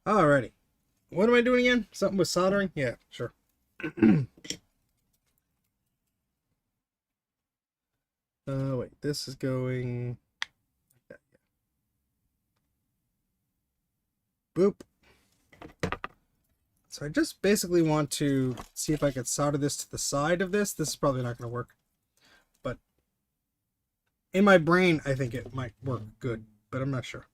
Alrighty. What am I doing again? Something with soldering? Yeah, sure. Wait, this is going like that. Boop. So I just basically want to see if I could solder this to the side of this. This is probably not going to work. But in my brain, I think it might work good, but I'm not sure.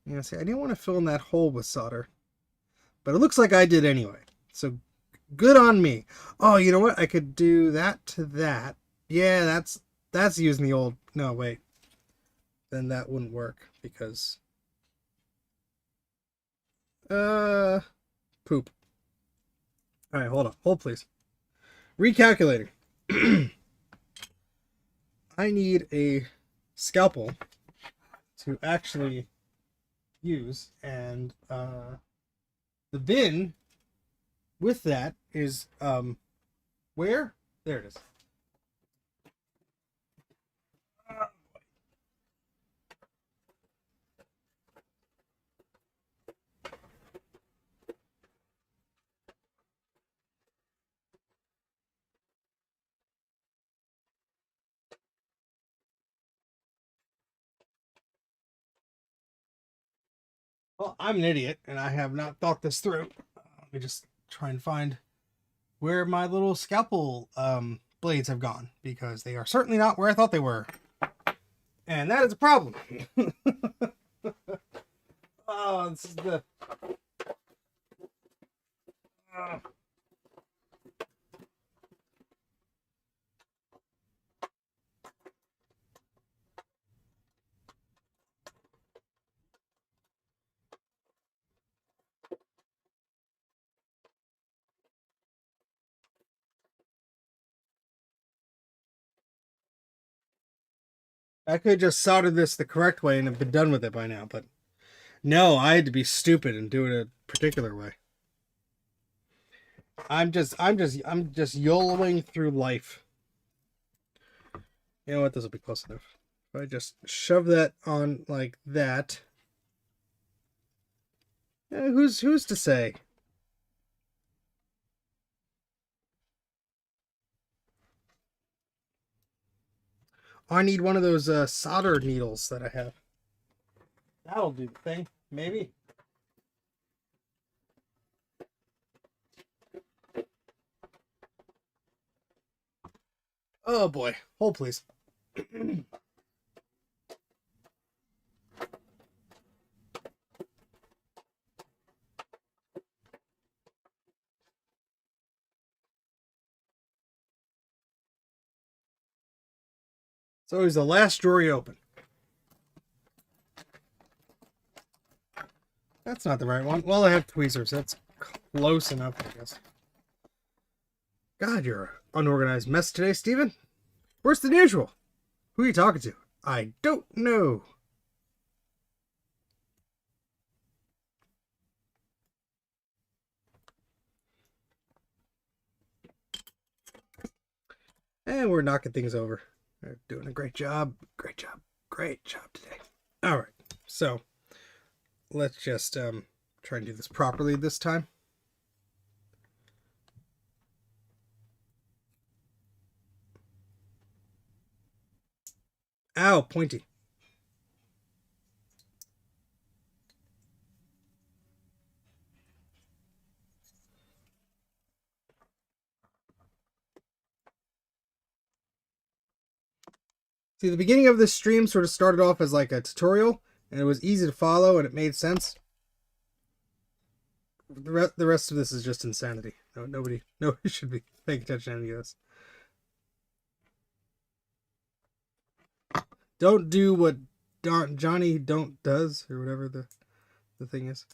Yeah, see, I didn't want to fill in that hole with solder. But it looks like I did anyway. So good on me. Oh, you know what? I could do that to that. Yeah, that's using the old... No, wait. Then that wouldn't work because... Poop. Alright, hold on. Hold, please. Recalculating. I need a scalpel to actually use, and the bin with that is where? There it is. Well, I'm an idiot, and I have not thought this through. Let me just try and find where my little scalpel blades have gone, because they are certainly not where I thought they were. And that is a problem. Oh, this is the... I could have just soldered this the correct way and have been done with it by now, but no, I had to be stupid and do it a particular way. I'm just YOLOing through life. You know what? This will be close enough. If I just shove that on like that, who's to say? I need one of those solder needles that I have. That'll do the thing, maybe. Oh boy, hold please. It's always the last drawer you open. That's not the right one. Well, I have tweezers. That's close enough, I guess. God, you're an unorganized mess today, Steven. Worse than usual. Who are you talking to? I don't know. And we're knocking things over. We're doing a great job. Great job. Great job today. All right. So let's just try and do this properly this time. Ow, pointy. See, the beginning of this stream sort of started off as like a tutorial, and it was easy to follow, and it made sense. The rest of this is just insanity. Nobody should be paying attention to any of this. Don't do what Johnny don't does, or whatever the thing is.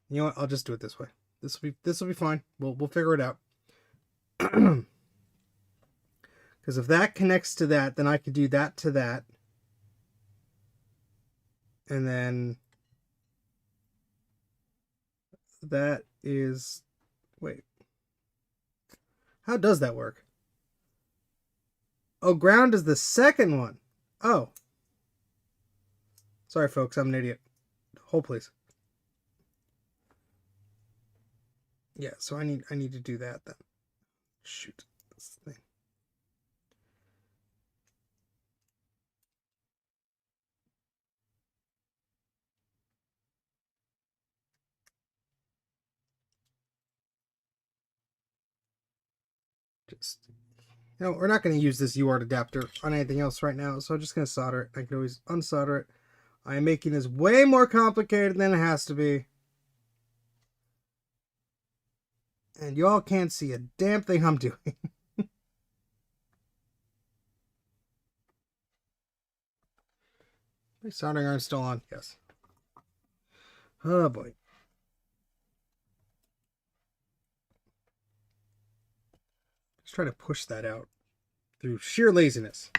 You know what? I'll just do it this way. This will be fine. We'll figure it out. Because if that connects to that, then I could do that to that. And then that is... Wait. How does that work? Oh, ground is the second one. Oh. Sorry, folks. I'm an idiot. Hold, please. Yeah, so I need to do that then. Shoot. That's the thing. Just, we're not going to use this UART adapter on anything else right now, so I'm just going to solder it. I can always unsolder it. I am making this way more complicated than it has to be. And you all can't see a damn thing I'm doing. My soldering iron's still on, yes. Oh boy. Just trying to push that out through sheer laziness.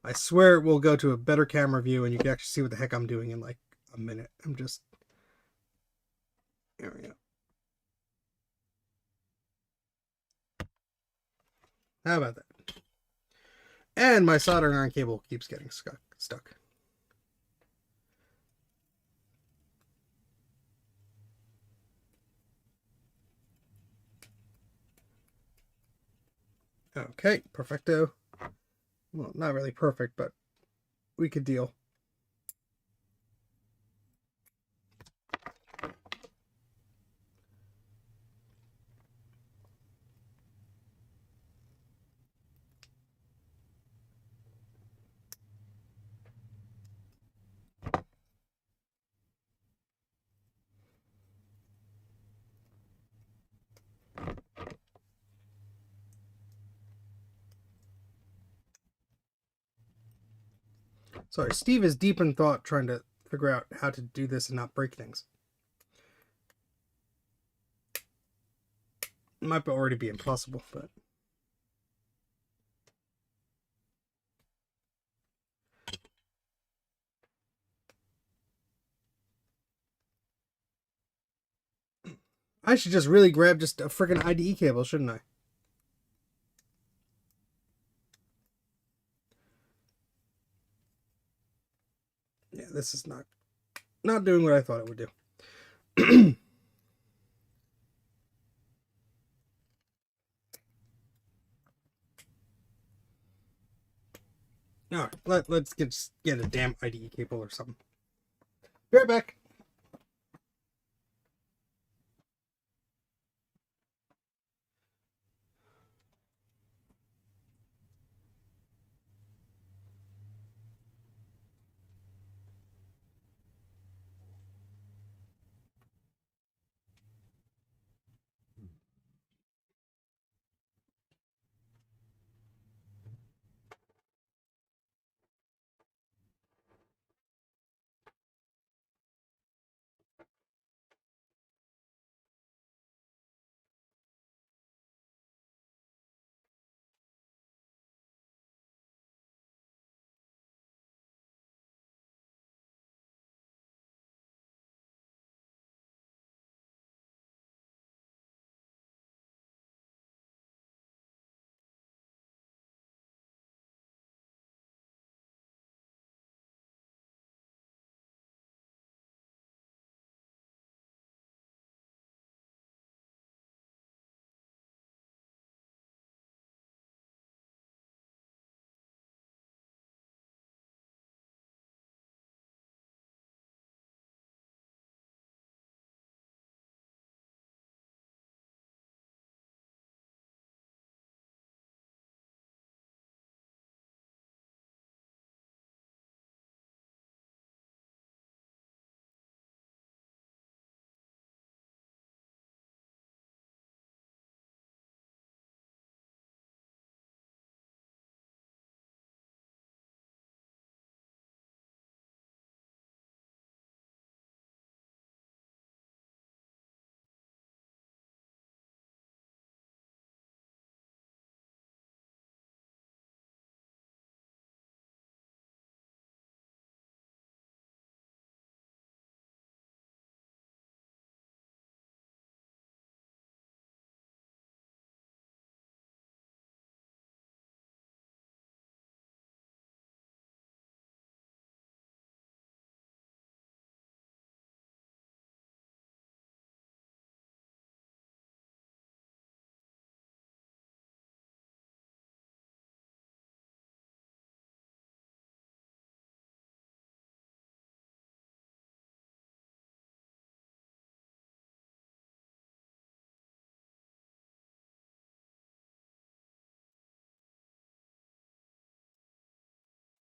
I swear we'll go to a better camera view and you can actually see what the heck I'm doing in like a minute. I'm just... There we go. How about that? And my soldering iron cable keeps getting stuck. Okay, perfecto. Well, not really perfect, but we could deal. Sorry, Steve is deep in thought trying to figure out how to do this and not break things. It might already be impossible, but... I should just really grab just a freaking IDE cable, shouldn't I? Yeah, this is not doing what I thought it would do. All right, let's get a damn IDE cable or something. Be right back.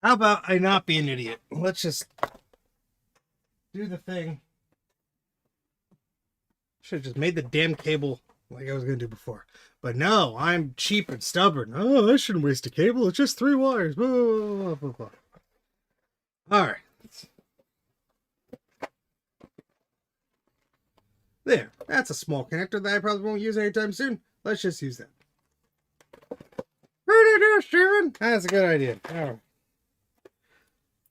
How about I not be an idiot? Let's just do the thing. Should have just made the damn cable like I was going to do before. But no, I'm cheap and stubborn. Oh, I shouldn't waste a cable. It's just 3 wires. Blah, blah, blah, blah. All right. There. That's a small connector that I probably won't use anytime soon. Let's just use that. That's a good idea. All right.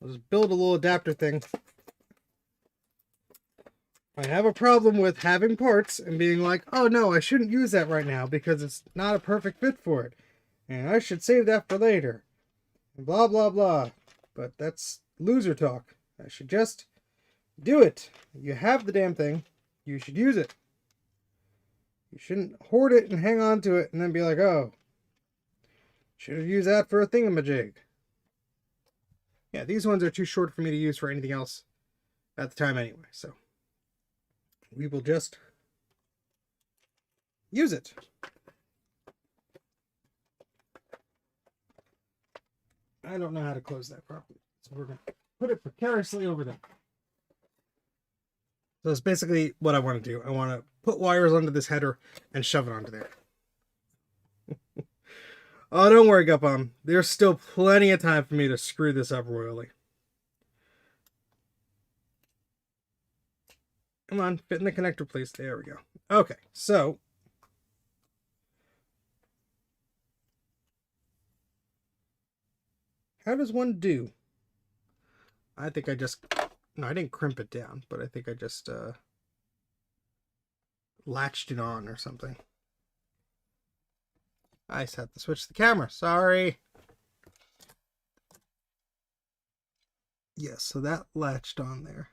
I'll just build a little adapter thing. I have a problem with having parts and being like, oh no, I shouldn't use that right now because it's not a perfect fit for it. And I should save that for later. And blah, blah, blah. But that's loser talk. I should just do it. You have the damn thing. You should use it. You shouldn't hoard it and hang on to it and then be like, oh, should have used that for a thingamajig. Yeah, these ones are too short for me to use for anything else at the time anyway, so we will just use it. I don't know how to close that properly, so we're going to put it precariously over there. So that's basically what I want to do. I want to put wires onto this header and shove it onto there. Oh, don't worry, Gupom. There's still plenty of time for me to screw this up royally. Come on, fit in the connector, please. There we go. Okay, so how does one do? I think I just... No, I didn't crimp it down, but I think I just latched it on or something. I just had to switch the camera. Sorry. Yes, so that latched on there.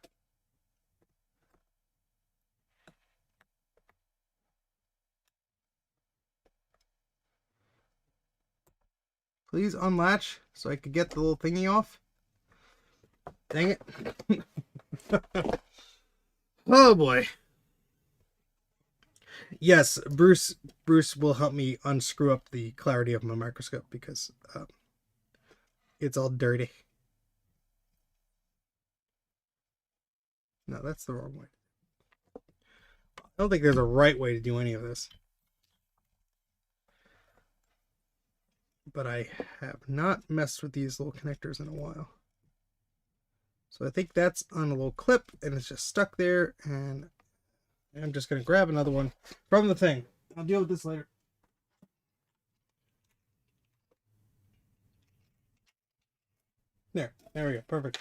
Please unlatch so I could get the little thingy off. Dang it. Oh boy. Yes, Bruce will help me unscrew up the clarity of my microscope because it's all dirty. No, that's the wrong way. I don't think there's a right way to do any of this. But I have not messed with these little connectors in a while. So I think that's on a little clip and it's just stuck there, and I'm just going to grab another one from the thing. I'll deal with this later. There we go. Perfect.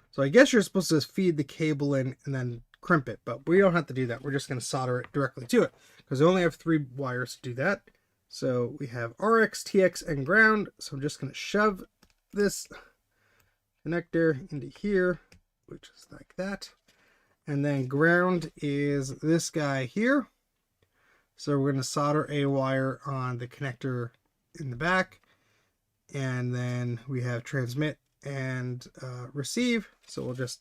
So I guess you're supposed to feed the cable in and then crimp it, but we don't have to do that. We're just going to solder it directly to it because we only have 3 wires to do that. So we have RX, TX, and ground. So I'm just going to shove this connector into here, which is like that. And then ground is this guy here. So we're going to solder a wire on the connector in the back. And then we have transmit and receive. So we'll just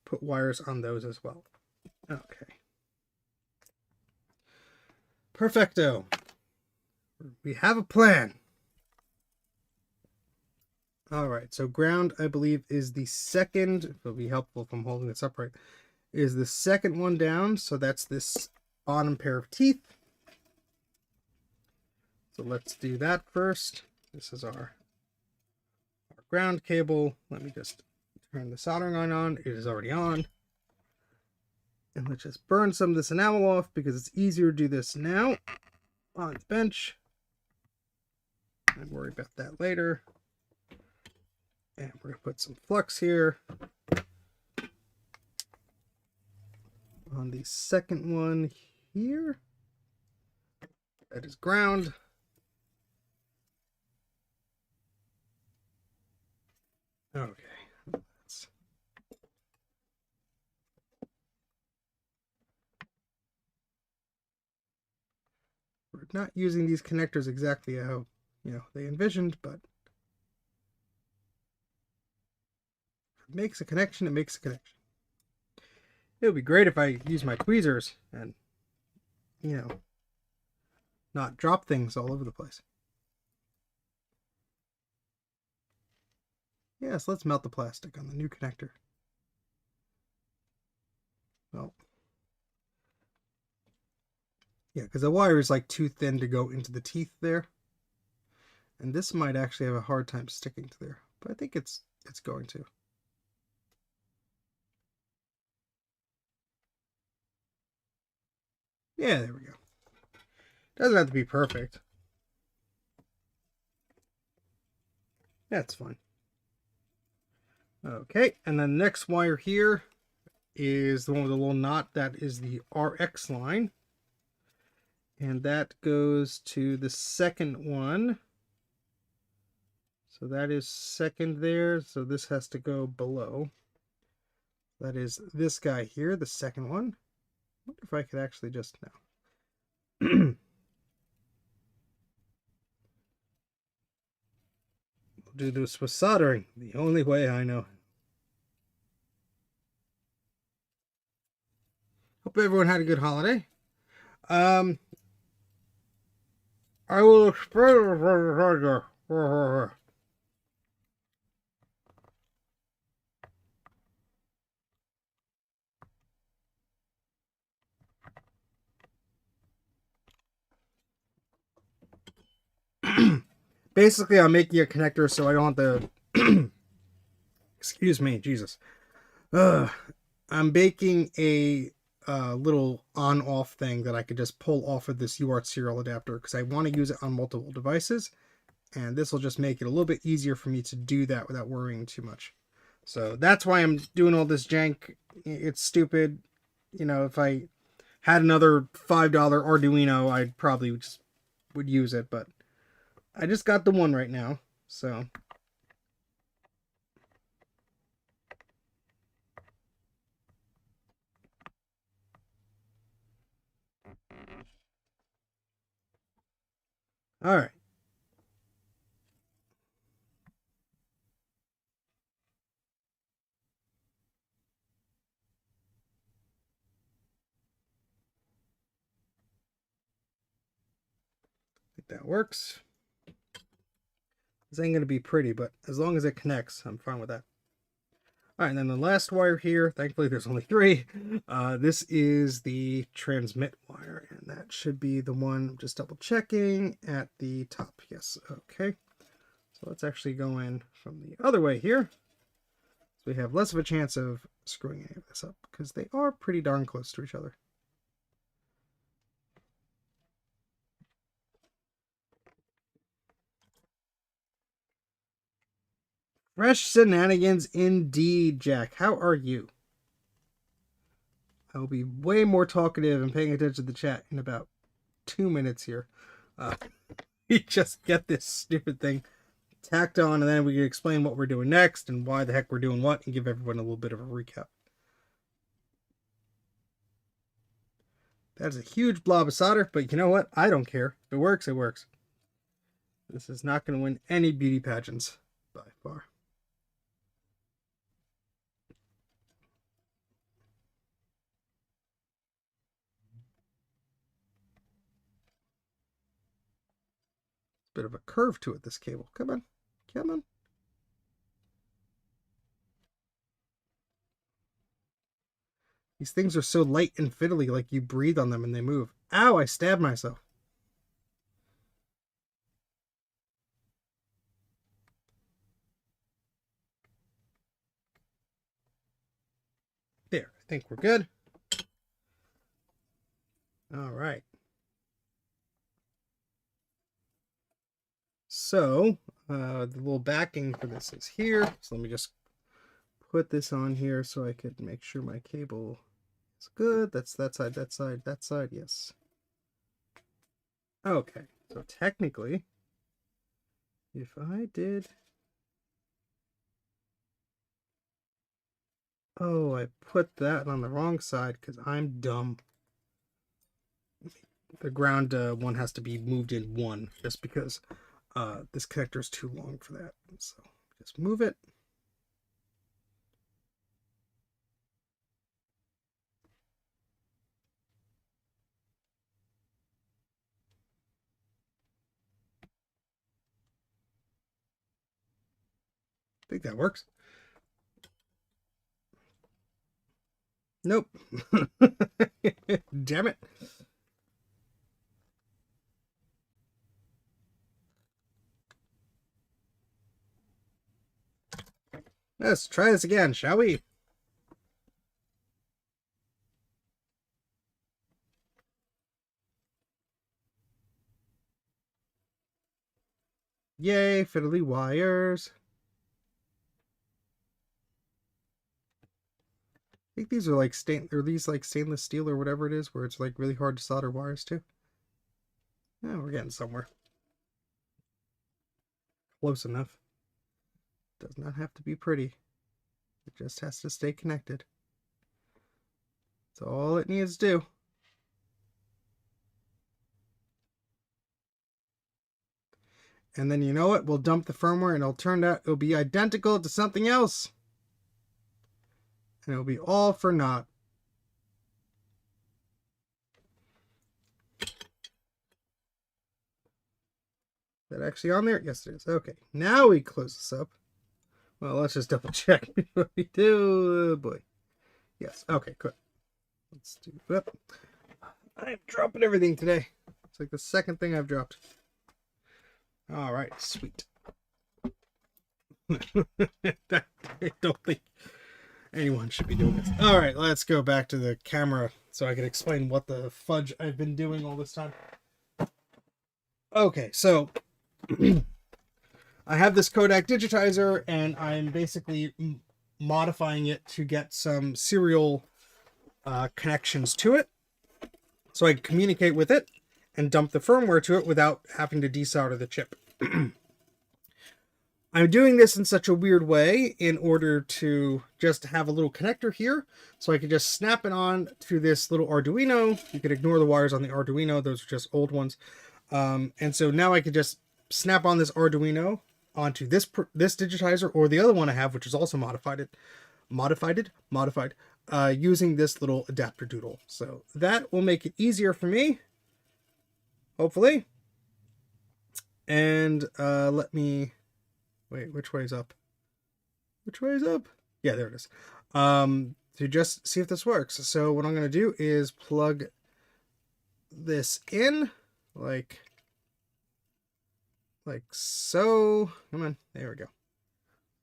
put wires on those as well. Okay. Perfecto. We have a plan. All right, so ground, I believe, is the second, it'll be helpful if I'm holding this upright, is the second one down. So that's this bottom pair of teeth. So let's do that first. This is our ground cable. Let me just turn the soldering iron on. It is already on. And let's just burn some of this enamel off because it's easier to do this now on the bench. I'll worry about that later. And we're going to put some flux here on the second one here. That is ground. Okay. We're not using these connectors exactly how, they envisioned, but if it makes a connection, it makes a connection. It would be great if I use my tweezers and, not drop things all over the place. Yes, let's melt the plastic on the new connector. Well, yeah, because the wire is like too thin to go into the teeth there. And this might actually have a hard time sticking to there, but I think it's going to. Yeah, there we go. Doesn't have to be perfect. That's fine. Okay, and then the next wire here is the one with the little knot. That is the RX line. And that goes to the second one. So that is second there. So this has to go below. That is this guy here, the second one. I wonder if I could actually just now. Do this with soldering, the only way I know. Hope everyone had a good holiday. I will explain. Basically, I'm making a connector so I don't have to. Excuse me, Jesus. I'm baking a little on-off thing that I could just pull off of this UART serial adapter because I want to use it on multiple devices, and this will just make it a little bit easier for me to do that without worrying too much. So that's why I'm doing all this jank. It's stupid. You know, if I had another $5 Arduino, I probably just would use it, but I just got the one right now, so. All right. I think that works. This ain't going to be pretty, but as long as it connects, I'm fine with that. All right, and then the last wire here, thankfully there's only 3. This is the transmit wire, and that should be the one, I'm just double checking, at the top. Yes, okay. So let's actually go in from the other way here. So we have less of a chance of screwing any of this up, because they are pretty darn close to each other. Fresh shenanigans indeed, Jack. How are you? I will be way more talkative and paying attention to the chat in about 2 minutes here. We just get this stupid thing tacked on, and then we can explain what we're doing next and why the heck we're doing what, and give everyone a little bit of a recap. That's a huge blob of solder, but you know what? I don't care. If it works, it works. This is not going to win any beauty pageants by far. Bit of a curve to it, this cable. Come on. Come on. These things are so light and fiddly, like you breathe on them and they move. Ow, I stabbed myself. There, I think we're good. All right. So, the little backing for this is here. So let me just put this on here so I could make sure my cable is good. That's that side, that side, that side, yes. Okay, so technically, if I did... Oh, I put that on the wrong side because I'm dumb. The ground one has to be moved in 1 just because this connector is too long for that. So just move it. think that works. Nope. Damn it. Let's try this again, shall we? Yay, fiddly wires. I think these are like stainless steel or whatever it is, where it's like really hard to solder wires to. Yeah, we're getting somewhere. Close enough. Does not have to be pretty. It just has to stay connected. That's all it needs to do. And then you know what? We'll dump the firmware and it'll be identical to something else. And it'll be all for naught. Is that actually on there? Yes, it is. Okay, now we close this up. Well, let's just double check before we do. Oh boy. Yes. Okay, good. Let's do that. I'm dropping everything today. It's like the second thing I've dropped. All right, sweet. I don't think anyone should be doing this. All right, let's go back to the camera so I can explain what the fudge I've been doing all this time. Okay, so I have this Kodak Digitizer, and I'm basically modifying it to get some serial connections to it, so I can communicate with it and dump the firmware to it without having to desolder the chip. I'm doing this in such a weird way in order to just have a little connector here, so I can just snap it on to this little Arduino. You can ignore the wires on the Arduino, those are just old ones. And so now I could just snap on this Arduino onto this digitizer, or the other one I have, which is also modified, using this little adapter doodle. So that will make it easier for me, hopefully. And let me wait, which way is up? Which way is up? Yeah, there it is. To just see if this works. So what I'm going to do is plug this in like so. Come on, there we go.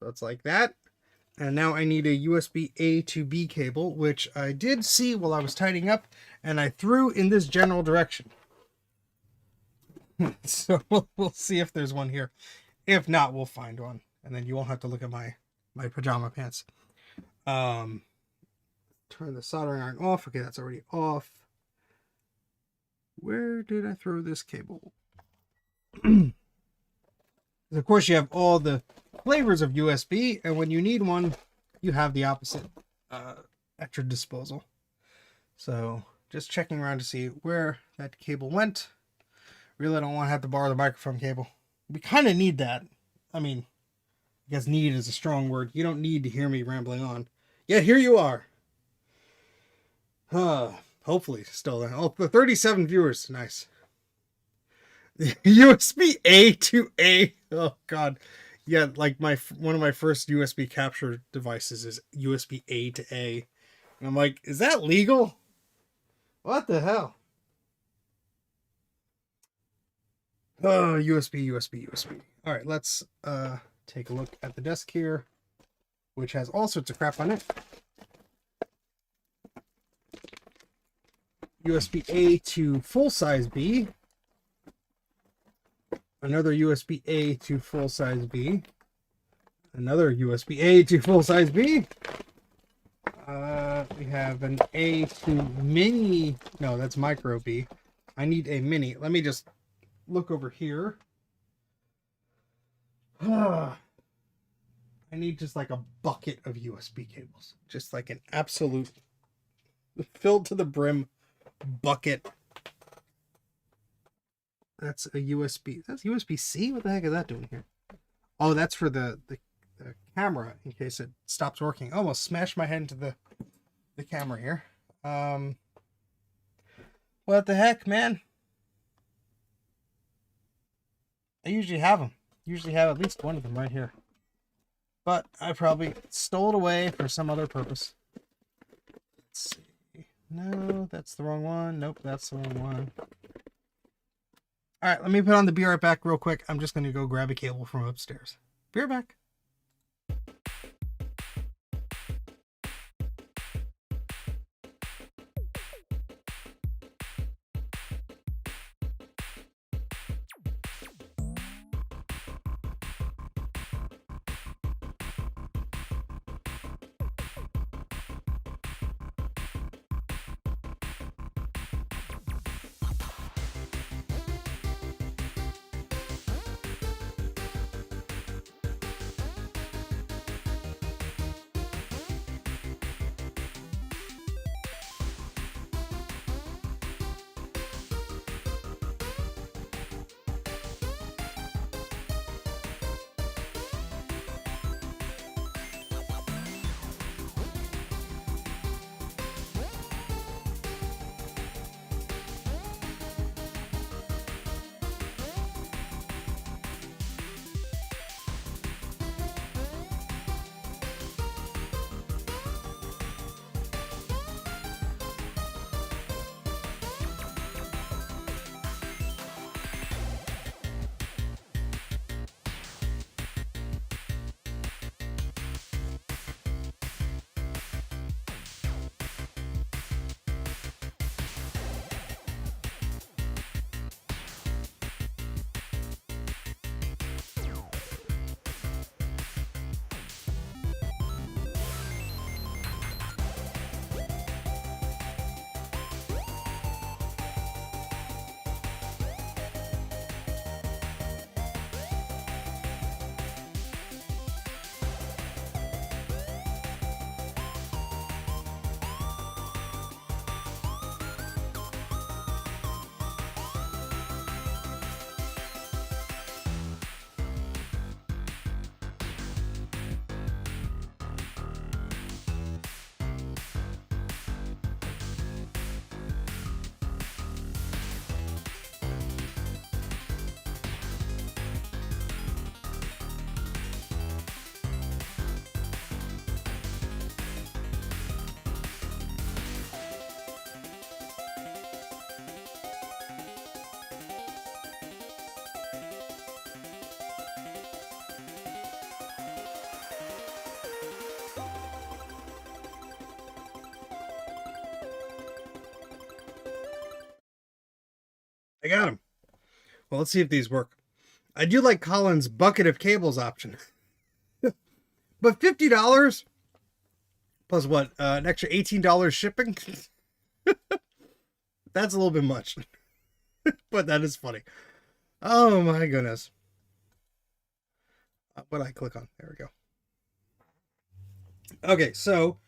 So it's like that. And now I need a USB A to B cable, which I did see while I was tidying up, and I threw in this general direction. So we'll see if there's one here. If not, we'll find one, and then you won't have to look at my pajama pants. Turn the soldering iron off. Okay, that's already off. Where did I throw this cable? Of course, you have all the flavors of USB, and when you need one, you have the opposite at your disposal. So just checking around to see where that cable went. Really don't want to have to borrow the microphone cable. We kind of need that. I mean, I guess need is a strong word. You don't need to hear me rambling on. Yeah, here you are. Hopefully still there. Oh, the 37 viewers. Nice. USB A to A. Oh god. Yeah, like one of my first USB capture devices is USB A to A. And I'm like, is that legal? What the hell? Oh, USB. All right, let's take a look at the desk here, which has all sorts of crap on it. USB A to full size B. Another USB A to full size B. Another USB A to full size B. We have an A to mini. No, that's micro B. I need a mini. Let me just look over here. I need just like a bucket of USB cables. Just like an absolute filled to the brim bucket. That's a USB. That's USB-C? What the heck is that doing here? Oh, that's for the camera in case it stops working. I almost smashed my head into the camera here. What the heck, man? I usually have them. Usually have at least one of them right here. but I probably stole it away for some other purpose. Let's see. No, that's the wrong one. Nope, that's the wrong one. All right, let me put on the Be Right Back real quick. I'm just going to go grab a cable from upstairs. Be right back. I got them. Well, let's see if these work. I do like Colin's bucket of cables option. But $50 plus what? An extra $18 shipping? That's a little bit much. But that is funny. Oh my goodness. What did I click on? There we go. Okay, so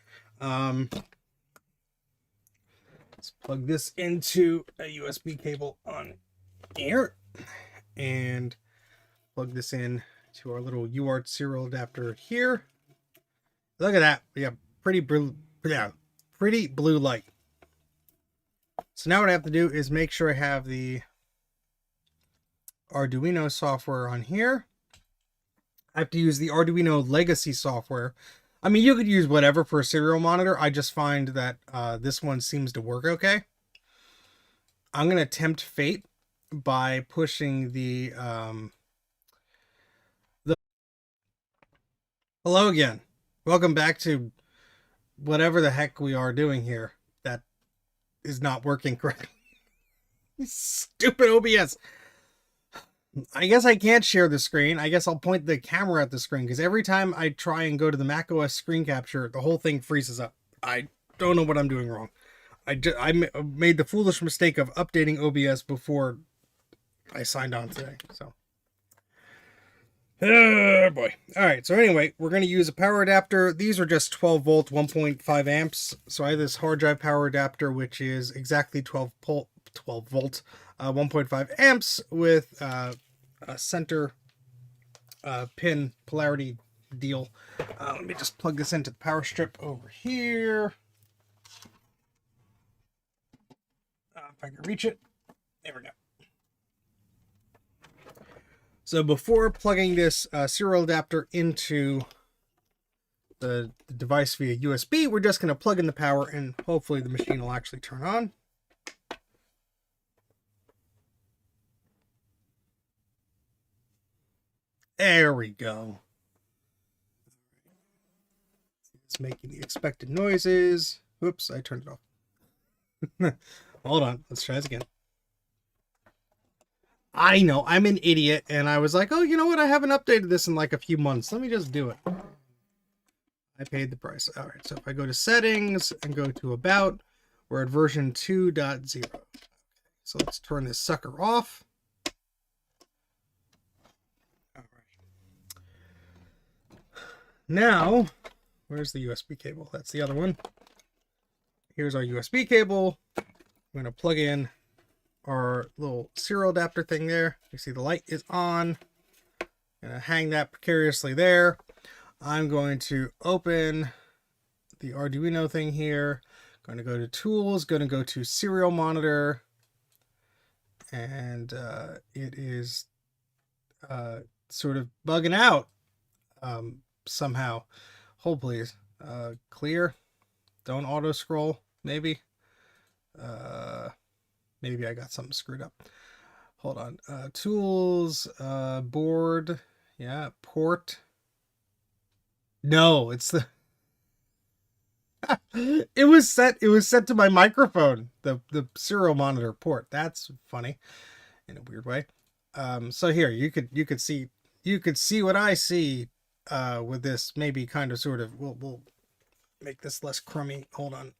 let's plug this into a USB cable on here and plug this in to our little UART serial adapter here. Look at that. We have pretty blue light. So now what I have to do is make sure I have the Arduino software on here. I have to use the Arduino legacy software. I mean, you could use whatever for a serial monitor. I just find that this one seems to work okay. I'm going to tempt fate by pushing the hello again. Welcome back to whatever the heck we are doing here that is not working correctly. Stupid OBS. I guess I can't share the screen. I guess I'll point the camera at the screen because every time I try and go to the macOS screen capture, the whole thing freezes up. I don't know what I'm doing wrong. I made the foolish mistake of updating OBS before I signed on today. So, oh boy. All right. So anyway, we're going to use a power adapter. These are just 12 volt, 1.5 amps. So I have this hard drive power adapter, which is exactly 12 volt, 1.5 amps with a center pin polarity deal. Let me just plug this into the power strip over here. If I can reach it. There we go. So before plugging this serial adapter into the device via USB, we're just going to plug in the power and hopefully the machine will actually turn on. There we go. It's making the expected noises. Whoops, I turned it off. Hold on, let's try this again. I know, I'm an idiot, and I was like, oh, you know what? I haven't updated this in like a few months. Let me just do it. I paid the price. All right, so if I go to settings and go to about, we're at version 2.0. So let's turn this sucker off. All right. Now, where's the USB cable? That's the other one. Here's our USB cable. I'm going to plug in our little serial adapter thing there. You see the light is on. I'm going to hang that precariously there. I'm going to open the Arduino thing here. Going to go to tools, going to go to serial monitor. And it is sort of bugging out somehow. Hold please. Clear. Don't auto scroll. Maybe. Maybe I got something screwed up. Hold on. Tools. Board. Yeah. Port. No, it's the. It was set to my microphone. The serial monitor port. That's funny, in a weird way. So here you could see what I see with this. Maybe kind of sort of. We'll make this less crummy. Hold on.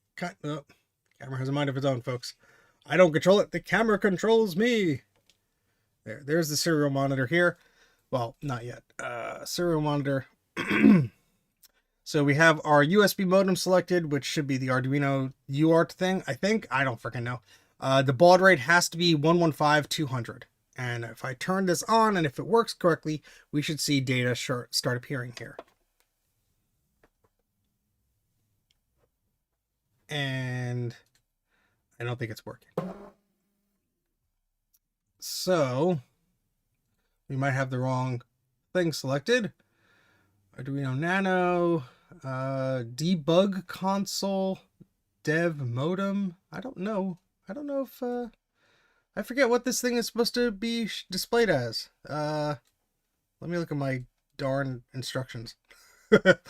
Camera has a mind of its own, folks. I don't control it. The camera controls me. There's the serial monitor here. Well, not yet. Serial monitor. So we have our USB modem selected, which should be the Arduino UART thing, I think. I don't freaking know. The baud rate has to be 115/200. And if I turn this on and if it works correctly, we should see data start appearing here. And I don't think it's working. So we might have the wrong thing selected. Arduino Nano, debug console, dev modem. I don't know if I forget what this thing is supposed to be displayed as. Let me look at my darn instructions. What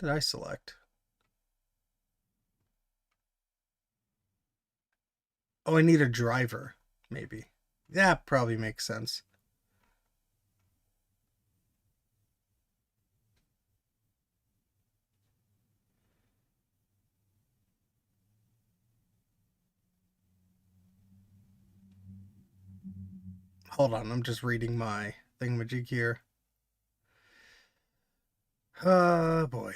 did I select? Oh, I need a driver, maybe. That probably makes sense. Hold on, I'm just reading my thingamajig here. Oh boy.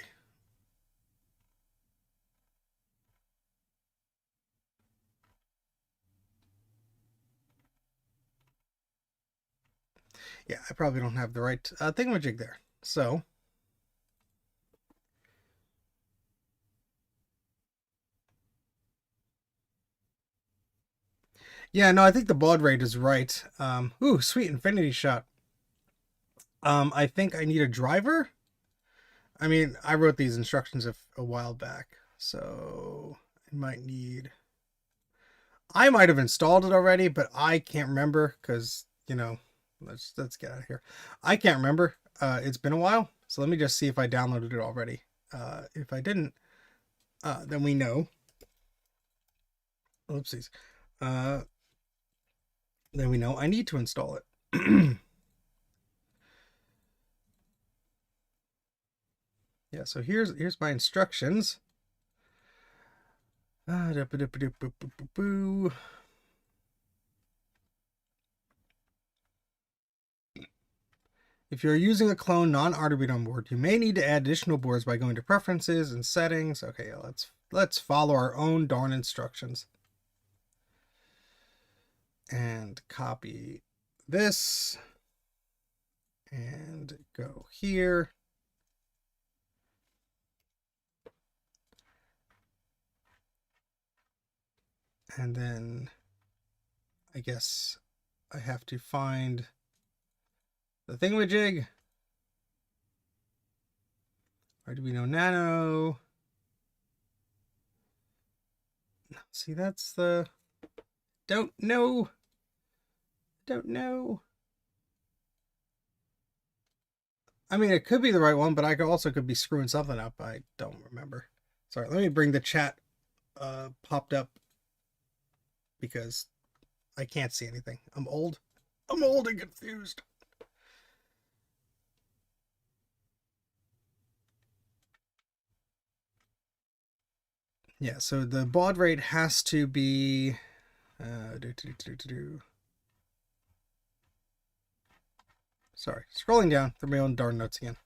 Yeah, I probably don't have the right thingamajig there. So, yeah, no, I think the baud rate is right. Ooh, sweet infinity shot. I think I need a driver. I mean, I wrote these instructions a while back, so I might need. I might have installed it already, but I can't remember because let's get out of here. I can't remember. It's been a while, so let me just see if I downloaded it already. If I didn't, then we know. Oopsies. Then we know I need to install it. Yeah, so here's my instructions. If you're using a clone non-Arduino board, you may need to add additional boards by going to Preferences and Settings. Okay, let's follow our own darn instructions. And copy this. And go here. And then I guess I have to find the thingamajig. Arduino Nano. See, that's the... Don't know. I mean, it could be the right one, but I also could be screwing something up. I don't remember. Sorry, let me bring the chat popped up because I can't see anything. I'm old. I'm old and confused. Yeah, so the baud rate has to be... Sorry, scrolling down through my own darn notes again.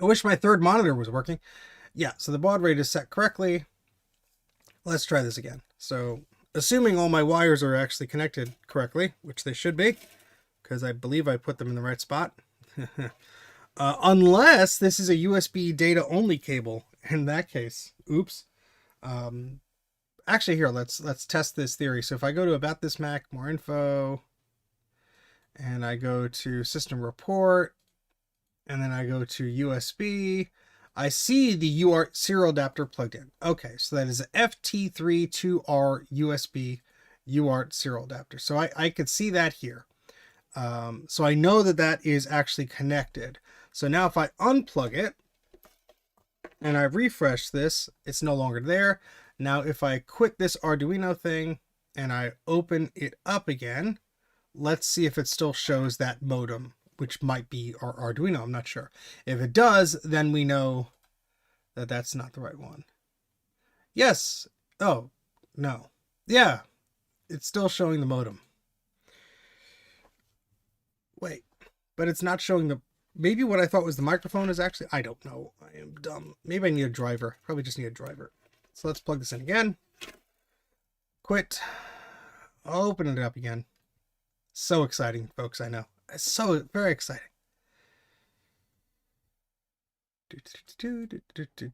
I wish my third monitor was working. Yeah, so the baud rate is set correctly. Let's try this again. So, assuming all my wires are actually connected correctly, which they should be, because I believe I put them in the right spot. Unless this is a USB data only cable. In that case, oops. Actually, here, let's test this theory. So if I go to About This Mac, More Info, and I go to System Report, and then I go to USB, I see the UART serial adapter plugged in. Okay, so that is a FT32R USB UART serial adapter. So I could see that here. So I know that that is actually connected. So now if I unplug it, and I refresh this, it's no longer there. Now if I quit this Arduino thing, and I open it up again, let's see if it still shows that modem, which might be our Arduino, I'm not sure. If it does, then we know that that's not the right one. Yes. Oh, no. Yeah, it's still showing the modem. Wait, but it's not showing the... Maybe what I thought was the microphone is actually... I don't know. I am dumb. Maybe I need a driver. Probably just need a driver. So let's plug this in again. Quit. Open it up again. So exciting, folks, I know. It's so very exciting.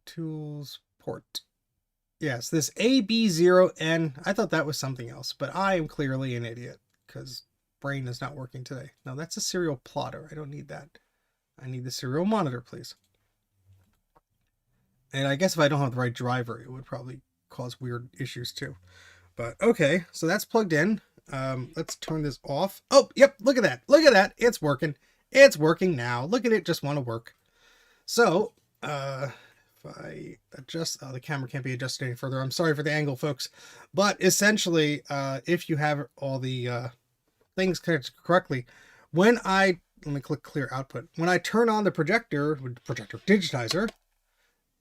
Tools, port. Yes, this AB0N, I thought that was something else, but I am clearly an idiot because brain is not working today. No, that's a serial plotter. I don't need that. I need the serial monitor, please. And I guess if I don't have the right driver, it would probably cause weird issues too. But okay, so that's plugged in. Let's turn this off. Oh, yep, look at that. Look at that. It's working. It's working now. Look at it just want to work. So, if I adjust, the camera can't be adjusted any further. I'm sorry for the angle, folks. But essentially, if you have all the things connected correctly, when I, let me click clear output. When I turn on the projector digitizer,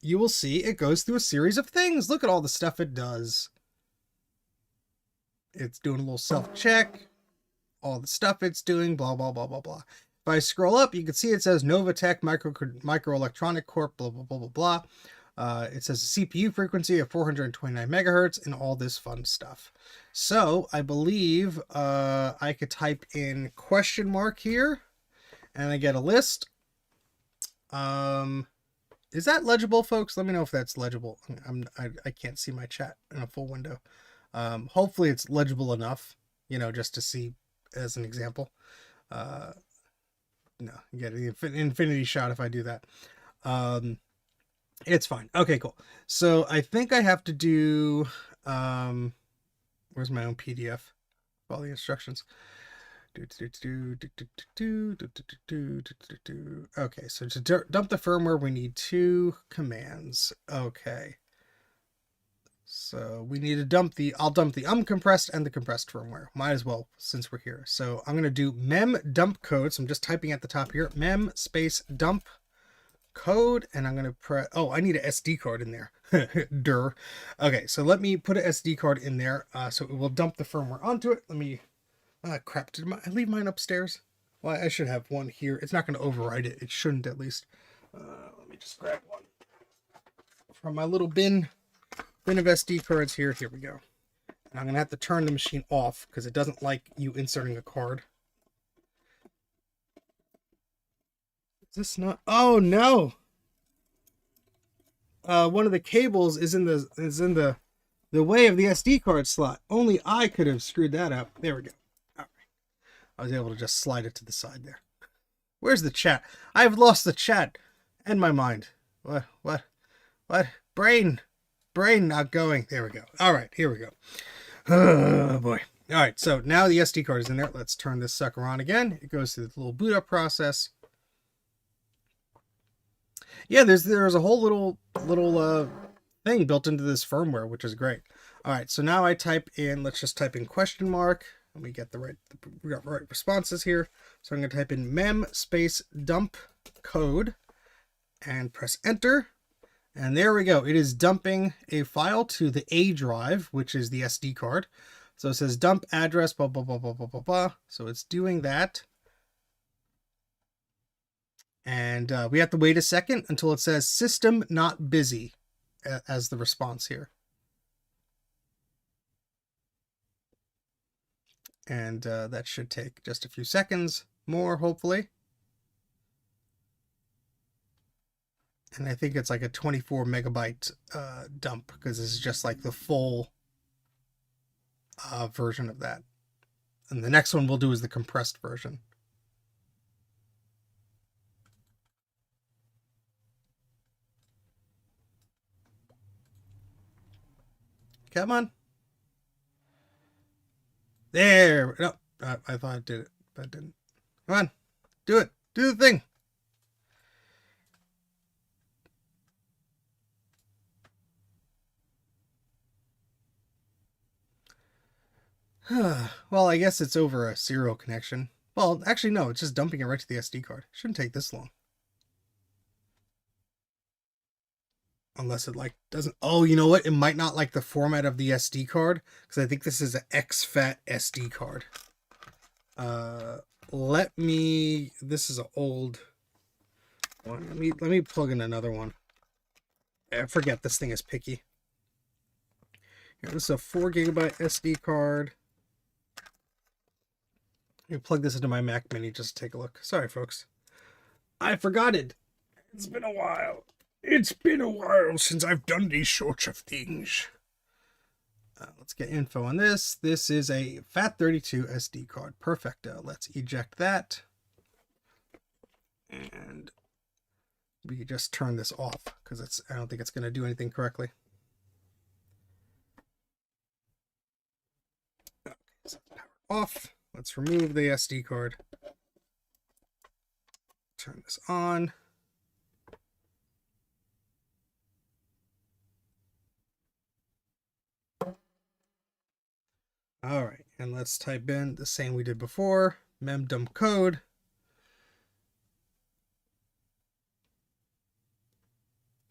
you will see it goes through a series of things. Look at all the stuff it does. It's doing a little self-check, all the stuff it's doing, blah, blah, blah, blah, blah. If I scroll up, you can see it says Novatech Microelectronic Corp, blah, blah, blah, blah, blah. It says a CPU frequency of 429 megahertz and all this fun stuff. So I believe I could type in question mark here and I get a list. Is that legible, folks? Let me know if that's legible. I can't see my chat in a full window. Hopefully it's legible enough, you know, just to see as an example. No, you get an infinity shot if I do that. It's fine. Okay, cool. So I think I have to do, where's my own PDF? All the instructions. Okay, so to dump the firmware, we need 2 commands. Okay. So we need to dump the, I'll dump the uncompressed and the compressed firmware. Might as well, since we're here. So I'm going to do mem dump code. So I'm just typing at the top here, mem space dump code. And I'm going to press, oh, I need an SD card in there. Durr. Okay, so let me put an SD card in there. So it will dump the firmware onto it. Let me, crap, did I leave mine upstairs? Well, I should have one here. It's not going to override it. It shouldn't, at least. Let me just grab one from my little bin of SD cards here. Here we go. And I'm going to have to turn the machine off because it doesn't like you inserting a card. Is this not? Oh no! One of the cables is in the way of the SD card slot. Only I could have screwed that up. There we go. All right. I was able to just slide it to the side there. Where's the chat? I've lost the chat and my mind. What? Brain not going. There we go. All right, here we go. Oh boy. All right, so now the SD card is in there. Let's turn this sucker on again. It goes through the little boot up process. Yeah, there's a whole little thing built into this firmware, which is great. All right, so now I type in, let's just type in question mark, and we got the right responses here. So I'm going to type in mem space dump code and press enter. And there we go. It is dumping a file to the A drive, which is the SD card. So it says dump address, blah, blah, blah, blah, blah, blah, blah. So it's doing that. And we have to wait a second until it says system not busy as the response here. And that should take just a few seconds more, hopefully. And I think it's like a 24 megabyte dump, because this is just like the full version of that. And the next one we'll do is the compressed version. Come on. There. No, I thought it did it, but it didn't. Come on. Do it. Do the thing. Well, I guess it's over a serial connection. Well, actually, no. It's just dumping it right to the SD card. Shouldn't take this long. Unless it like doesn't. Oh, you know what? It might not like the format of the SD card, because I think this is an exFAT SD card. Let me. This is an old one. Let me plug in another one. I forget this thing is picky. Here, this is a 4 gigabyte SD card. Let me plug this into my Mac Mini just to take a look. Sorry, folks. I forgot it. It's been a while. It's been a while since I've done these sorts of things. Let's get info on this. This is a FAT32 SD card. Perfecto. Let's eject that. And we can just turn this off, because I don't think it's going to do anything correctly. Okay, so power off. Let's remove the SD card. Turn this on. All right, and let's type in the same we did before, mem dump code.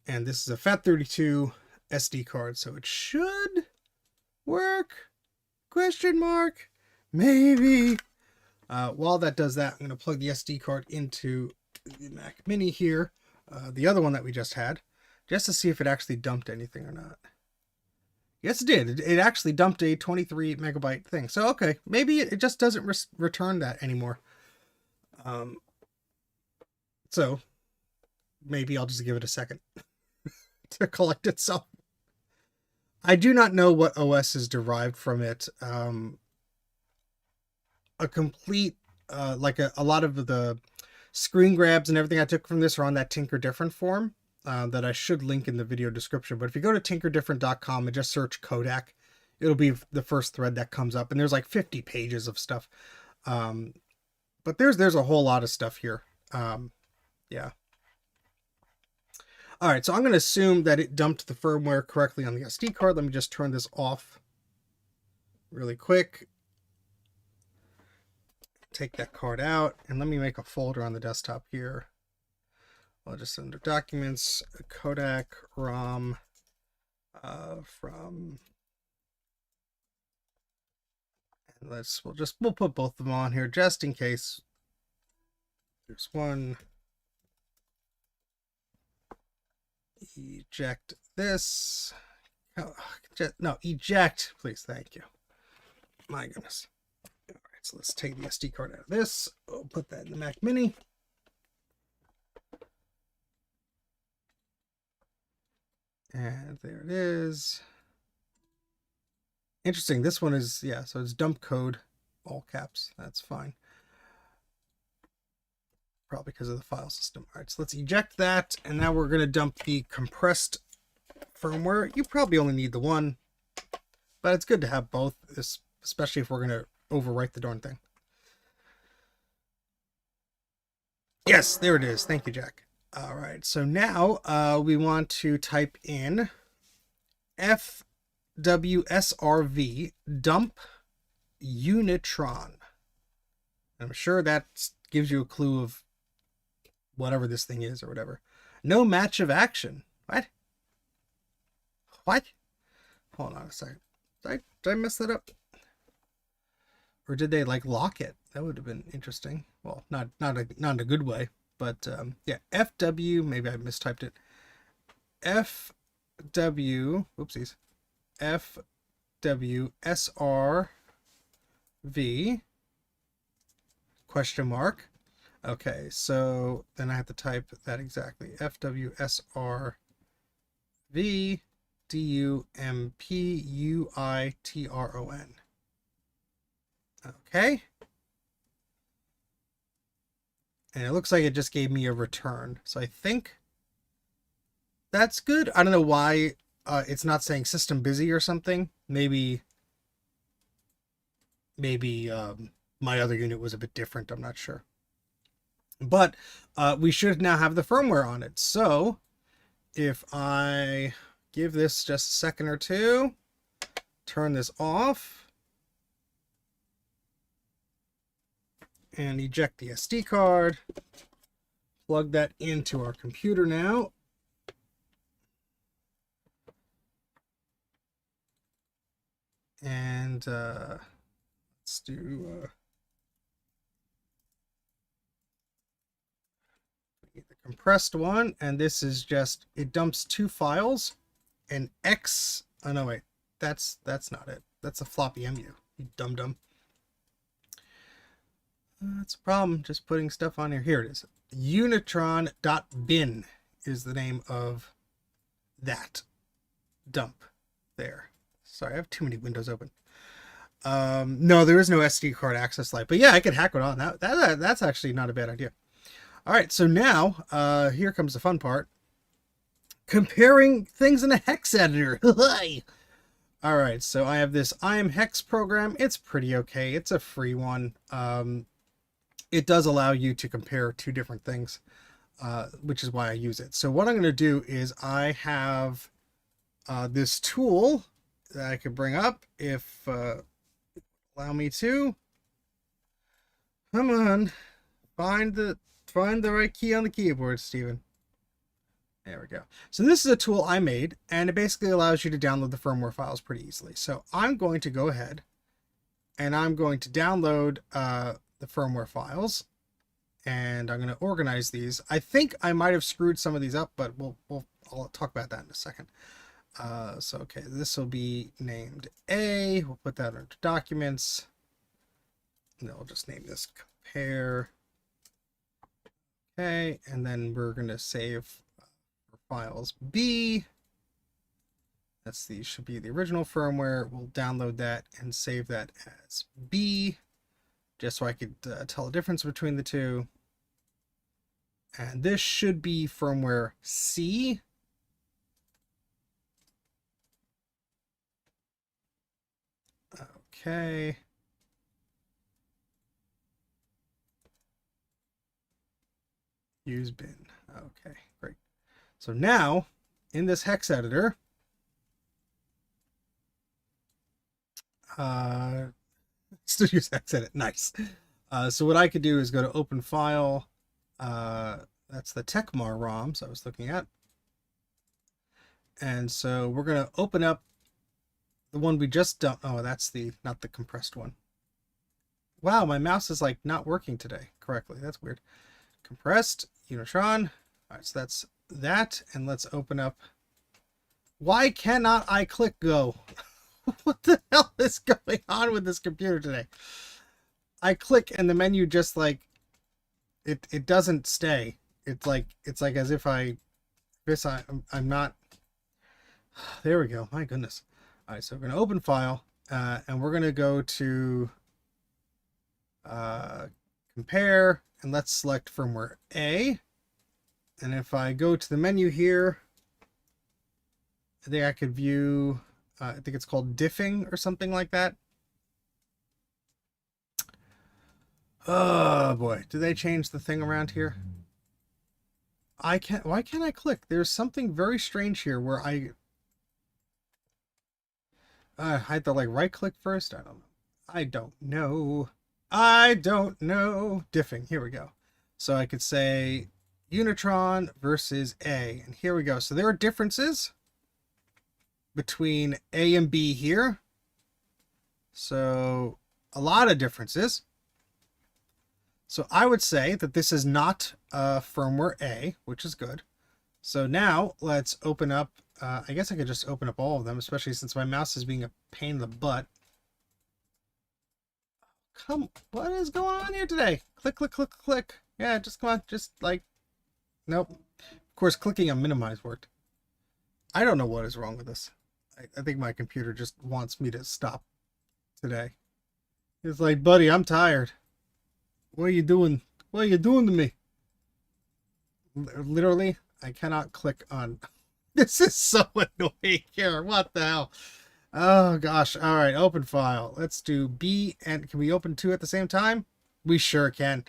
And this is a FAT32 SD card, so it should work? Question mark? Maybe. While that does that, I'm going to plug the SD card into the Mac Mini here, the other one that we just had, just to see if it actually dumped anything or not. Yes, it did. It actually dumped a 23 megabyte thing. So, okay, maybe it just doesn't return that anymore. So, maybe I'll just give it a second to collect itself. I do not know what OS is derived from it. A complete, like a lot of the screen grabs and everything I took from this are on that Tinker Different forum. That I should link in the video description. But if you go to tinkerdifferent.com and just search Kodak, it'll be the first thread that comes up. And there's like 50 pages of stuff. But there's a whole lot of stuff here. Yeah. All right, so I'm going to assume that it dumped the firmware correctly on the SD card. Let me just turn this off really quick. Take that card out. And let me make a folder on the desktop here. I'll just under documents, Kodak ROM from, and we'll put both of them on here just in case. There's one. Eject this. Oh, no, eject, please. Thank you. My goodness. All right, so let's take the SD card out of this. We'll put that in the Mac Mini. And there it is. Interesting. This one is, yeah, so it's dump code, all caps. That's fine. probably because of the file system. All right, so let's eject that, and now we're going to dump the compressed firmware. You probably only need the one, but it's good to have both, especially if we're going to overwrite the darn thing. Yes, there it is. Thank you, Jack. All right, so now we want to type in FWSRV dump Unitron. I'm sure that gives you a clue of whatever this thing is or whatever. No match of action. What? What? Hold on a second. Did I mess that up? Or did they like lock it? That would have been interesting. Well, not in a good way, but yeah, FW, maybe I mistyped it. FW, whoopsies. FWSRV question mark. Okay, so then I have to type that exactly. FWSRV DUMPUITRON. Okay. And it looks like it just gave me a return. So I think that's good. I don't know why it's not saying system busy or something. Maybe my other unit was a bit different. I'm not sure. But we should now have the firmware on it. So if I give this just a second or two, turn this off, and eject the SD card, plug that into our computer now. And let's do the compressed one, and this is just, it dumps two files, an X, oh no wait, that's not it, that's a floppy MU, you dum-dum. That's a problem, just putting stuff on here. It is. Unitron.bin is the name of that dump there. Sorry, I have too many windows open. No, there is no SD card access light, but yeah, I could hack it on. That's actually not a bad idea. All right, so now here comes the fun part. Comparing things in a hex editor. All right, so I have this IMHex program. It's pretty okay. It's a free one. It does allow you to compare two different things, which is why I use it. So what I'm going to do is I have this tool that I could bring up if allow me to. Come on, find the right key on the keyboard, Steven. There we go. So this is a tool I made, and it basically allows you to download the firmware files pretty easily. So I'm going to go ahead and I'm going to download the firmware files, and I'm going to organize these. I think I might have screwed some of these up, but I'll talk about that in a second. So okay, this will be named A. We'll put that under documents. And then we'll just name this compare. Okay, and then we're going to save files B. That's should be the original firmware. We'll download that and save that as B, just so I could tell the difference between the two. And this should be firmware C. Okay. Use bin. Okay, great. So now in this hex editor, still use hex edit. Nice. So what I could do is go to open file. That's the Tecmar ROMs I was looking at. And so we're going to open up the one we just dumped. Oh, that's not the compressed one. Wow, my mouse is like not working today correctly. That's weird. Compressed, Unitron. All right, so that's that. And let's open up. Why cannot I click go? What the hell is going on with this computer today? I click and the menu just like, it doesn't stay. It's like as if I'm not. There we go. My goodness. All right, so we're going to open file, and we're going to go to compare, and let's select firmware A. And if I go to the menu here, I think I could view, I think it's called diffing or something like that. Oh boy, do they change the thing around here? Why can't I click? There's something very strange here where I had to like right click first. I don't know. I don't know. Diffing. Here we go. So I could say Unitron versus A. And here we go. So there are differences between A and B here. So a lot of differences. So I would say that this is not firmware A, which is good. So now let's open up. I guess I could just open up all of them, especially since my mouse is being a pain in the butt. What is going on here today? Click, click, click, click. Yeah, just come on. Just like, nope. Of course, clicking on minimize worked. I don't know what is wrong with this. I think my computer just wants me to stop today. It's like, buddy, I'm tired. What are you doing? What are you doing to me? Literally, I cannot click on. This is so annoying here. What the hell? Oh gosh. All right, open file. Let's do B, and can we open two at the same time? We sure can.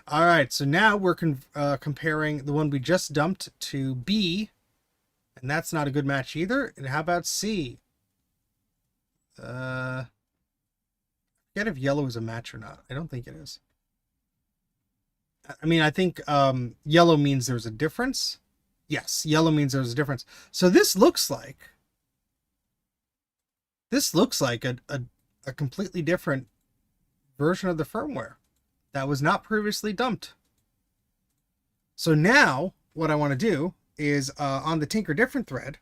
All right, so now we're comparing the one we just dumped to B, and that's not a good match either. And how about C? I forget if yellow is a match or not. I don't think it is. I mean, I think yellow means there's a difference. Yes, yellow means there's a difference. So this looks like a completely different version of the firmware that was not previously dumped. So now what I want to do is on the Tinker Different thread,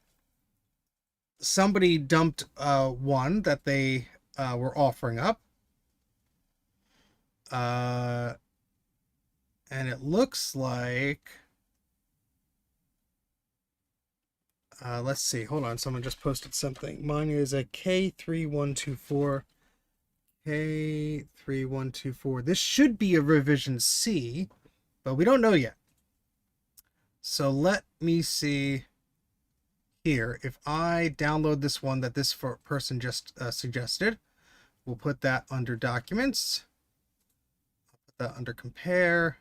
somebody dumped one that they were offering up. And it looks like, let's see, hold on, someone just posted something. Mine is a K3124. K3124. This should be a revision C, but we don't know yet. So let me see here. If I download this one that this person just suggested, we'll put that under documents. I'll put that under compare.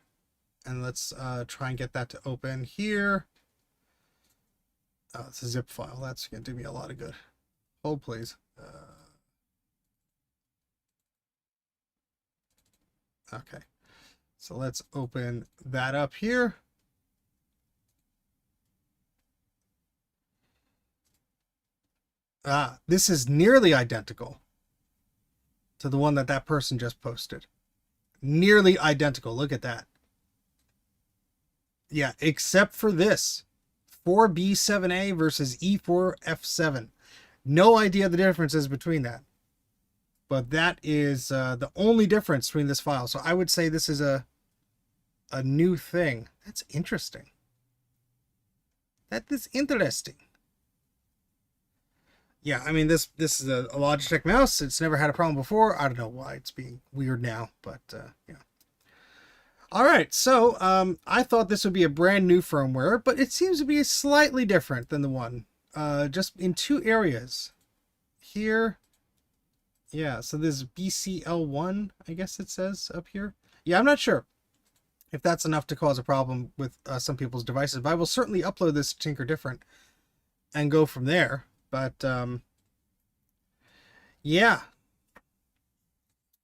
And let's try and get that to open here. Oh, it's a zip file. That's going to do me a lot of good. Hold, please. Okay. So let's open that up here. This is nearly identical to the one that that person just posted. Nearly identical. Look at that. Yeah, except for this. 4B7A versus E4F7. No idea the differences between that. But that is the only difference between this file. So I would say this is a new thing. That's interesting. That is interesting. Yeah, I mean, this is a Logitech mouse. It's never had a problem before. I don't know why it's being weird now, but yeah. All right, so I thought this would be a brand new firmware, but it seems to be slightly different than the one, just in two areas. Here, yeah, so this BCL1, I guess it says up here. Yeah, I'm not sure if that's enough to cause a problem with some people's devices, but I will certainly upload this to Tinker Different and go from there. But yeah,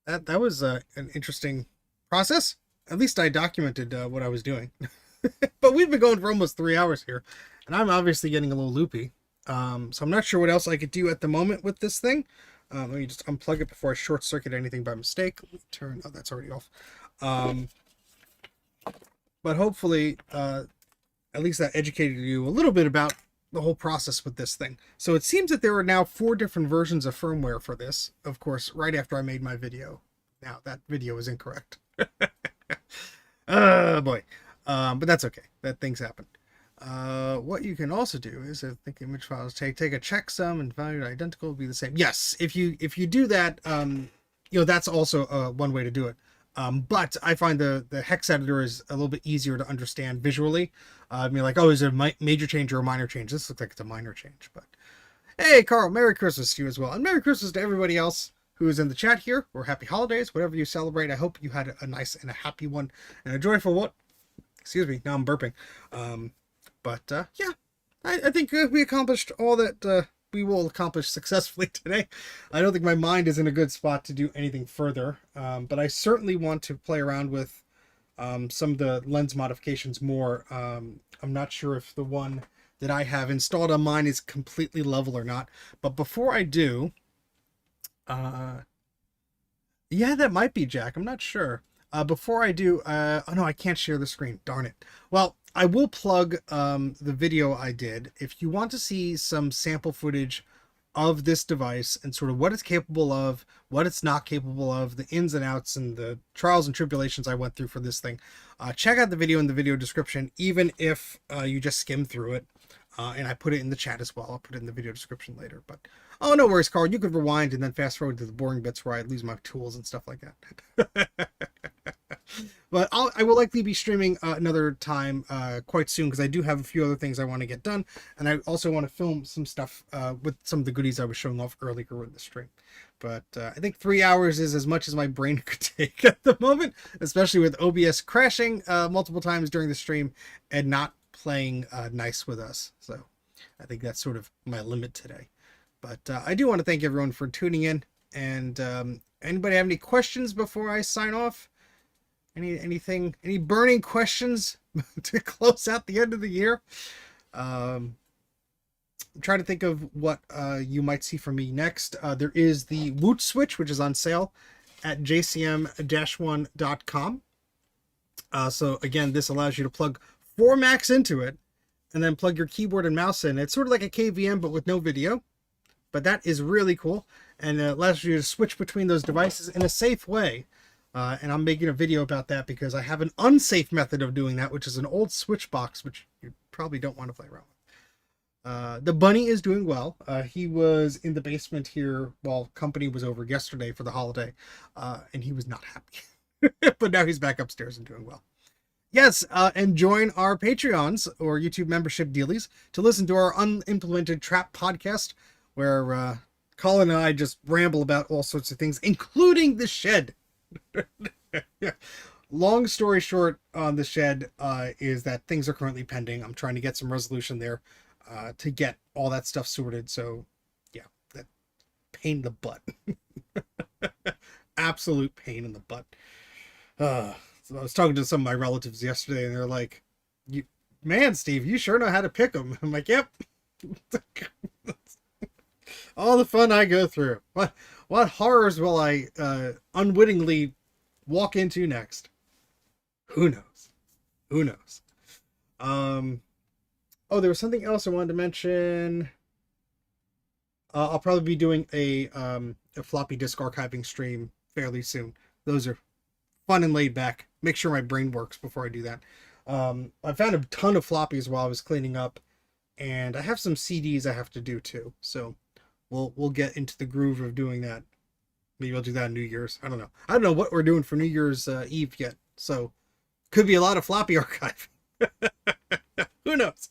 that was an interesting process. At least I documented what I was doing. But we've been going for almost 3 hours here, and I'm obviously getting a little loopy. So I'm not sure what else I could do at the moment with this thing. Let me just unplug it before I short circuit anything by mistake. Turn. Oh, that's already off. But hopefully, at least that educated you a little bit about the whole process with this thing. So it seems that there are now 4 different versions of firmware for this. Of course, right after I made my video. Now that video is incorrect. Oh boy. But that's okay. That things happen. What you can also do is I think image files take a checksum and value identical will be the same. Yes, if you do that, you know, that's also one way to do it. But I find the hex editor is a little bit easier to understand visually. I mean, like, oh, is it a major change or a minor change? This looks like it's a minor change. But hey, Carl, Merry Christmas to you as well. And Merry Christmas to everybody else who is in the chat here, or Happy Holidays, whatever you celebrate. I hope you had a nice and a happy one and a joyful one. Excuse me, now I'm burping. Yeah, I think we accomplished all that we will accomplish successfully today. I don't think my mind is in a good spot to do anything further, but I certainly want to play around with some of the lens modifications more. I'm not sure if the one that I have installed on mine is completely level or not, but before I do, yeah, that might be, Jack. I'm not sure. Before I do, oh no, I can't share the screen. Darn it. Well, I will plug the video I did. If you want to see some sample footage of this device and sort of what it's capable of, what it's not capable of, the ins and outs and the trials and tribulations I went through for this thing, check out the video in the video description, even if you just skim through it. And I put it in the chat as well. I'll put it in the video description later. But oh, no worries, Carl. You could rewind and then fast forward to the boring bits where I lose my tools and stuff like that. But I will likely be streaming another time quite soon, because I do have a few other things I want to get done, and I also want to film some stuff with some of the goodies I was showing off earlier in the stream. But I think 3 hours is as much as my brain could take at the moment, especially with OBS crashing multiple times during the stream and not playing nice with us. So I think that's sort of my limit today. But I do want to thank everyone for tuning in. And anybody have any questions before I sign off? Any burning questions to close out the end of the year? I'm trying to think of what you might see from me next. There is the Woot Switch, which is on sale at jcm-1.com. So again, this allows you to plug 4 Macs into it and then plug your keyboard and mouse in. It's sort of like a KVM, but with no video. But that is really cool, and it allows you to switch between those devices in a safe way. And I'm making a video about that because I have an unsafe method of doing that, which is an old switch box, which you probably don't want to play around with. The bunny is doing well. He was in the basement here while company was over yesterday for the holiday, and he was not happy. But now he's back upstairs and doing well. Yes, and join our Patreons or YouTube membership dealies to listen to our unimplemented trap podcast, where Colin and I just ramble about all sorts of things, including the shed. Yeah. Long story short on the shed is that things are currently pending. I'm trying to get some resolution there to get all that stuff sorted. So yeah, that pain in the butt. Absolute pain in the butt. So I was talking to some of my relatives yesterday, and they're like, man, Steve, you sure know how to pick them. I'm like, yep. All the fun I go through. What horrors will I unwittingly walk into next? Who knows? Who knows? Oh, there was something else I wanted to mention. I'll probably be doing a floppy disk archiving stream fairly soon. Those are fun and laid back. Make sure my brain works before I do that. I found a ton of floppies while I was cleaning up, and I have some CDs I have to do too. So we'll get into the groove of doing that. Maybe I'll do that on New Year's. I don't know. I don't know what we're doing for New Year's Eve yet. So could be a lot of floppy archive. Who knows?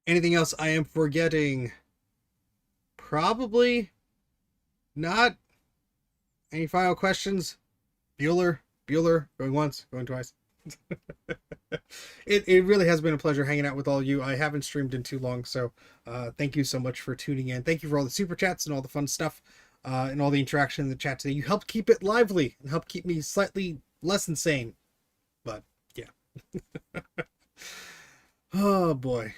Anything else I am forgetting? Probably not. Any final questions? Bueller, going once, going twice. It really has been a pleasure hanging out with all of you. I haven't streamed in too long, so thank you so much for tuning in. Thank you for all the super chats and all the fun stuff and all the interaction in the chat today. You helped keep it lively and helped keep me slightly less insane. But yeah. Oh boy.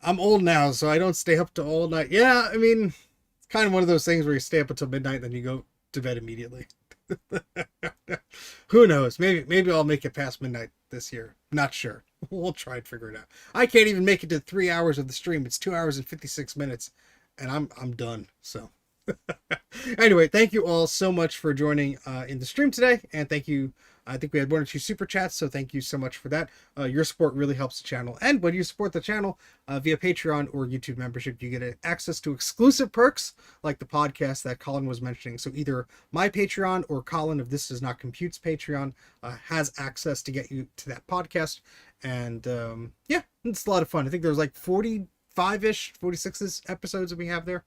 I'm old now, so I don't stay up to all night. Yeah, I mean, it's kind of one of those things where you stay up until midnight, then you go to bed immediately. Who knows? Maybe I'll make it past midnight this year. Not sure. We'll try and figure it out. I can't even make it to 3 hours of the stream. It's 2 hours and 56 minutes, and I'm done. So anyway, thank you all so much for joining in the stream today, and thank you I think we had 1 or 2 super chats, so thank you so much for that. Your support really helps the channel. And when you support the channel via Patreon or YouTube membership, you get access to exclusive perks like the podcast that Colin was mentioning. So either my Patreon or Colin, if this does not compute's Patreon, has access to get you to that podcast. And yeah, it's a lot of fun. I think there's like 45-ish, 46 episodes that we have there.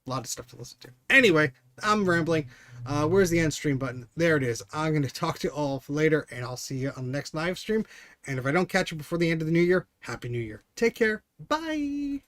A lot of stuff to listen to. Anyway, I'm rambling. Where's the end stream button? There it is. I'm going to talk to you all later, and I'll see you on the next live stream. And if I don't catch you before the end of the new year, Happy New Year. Take care. Bye.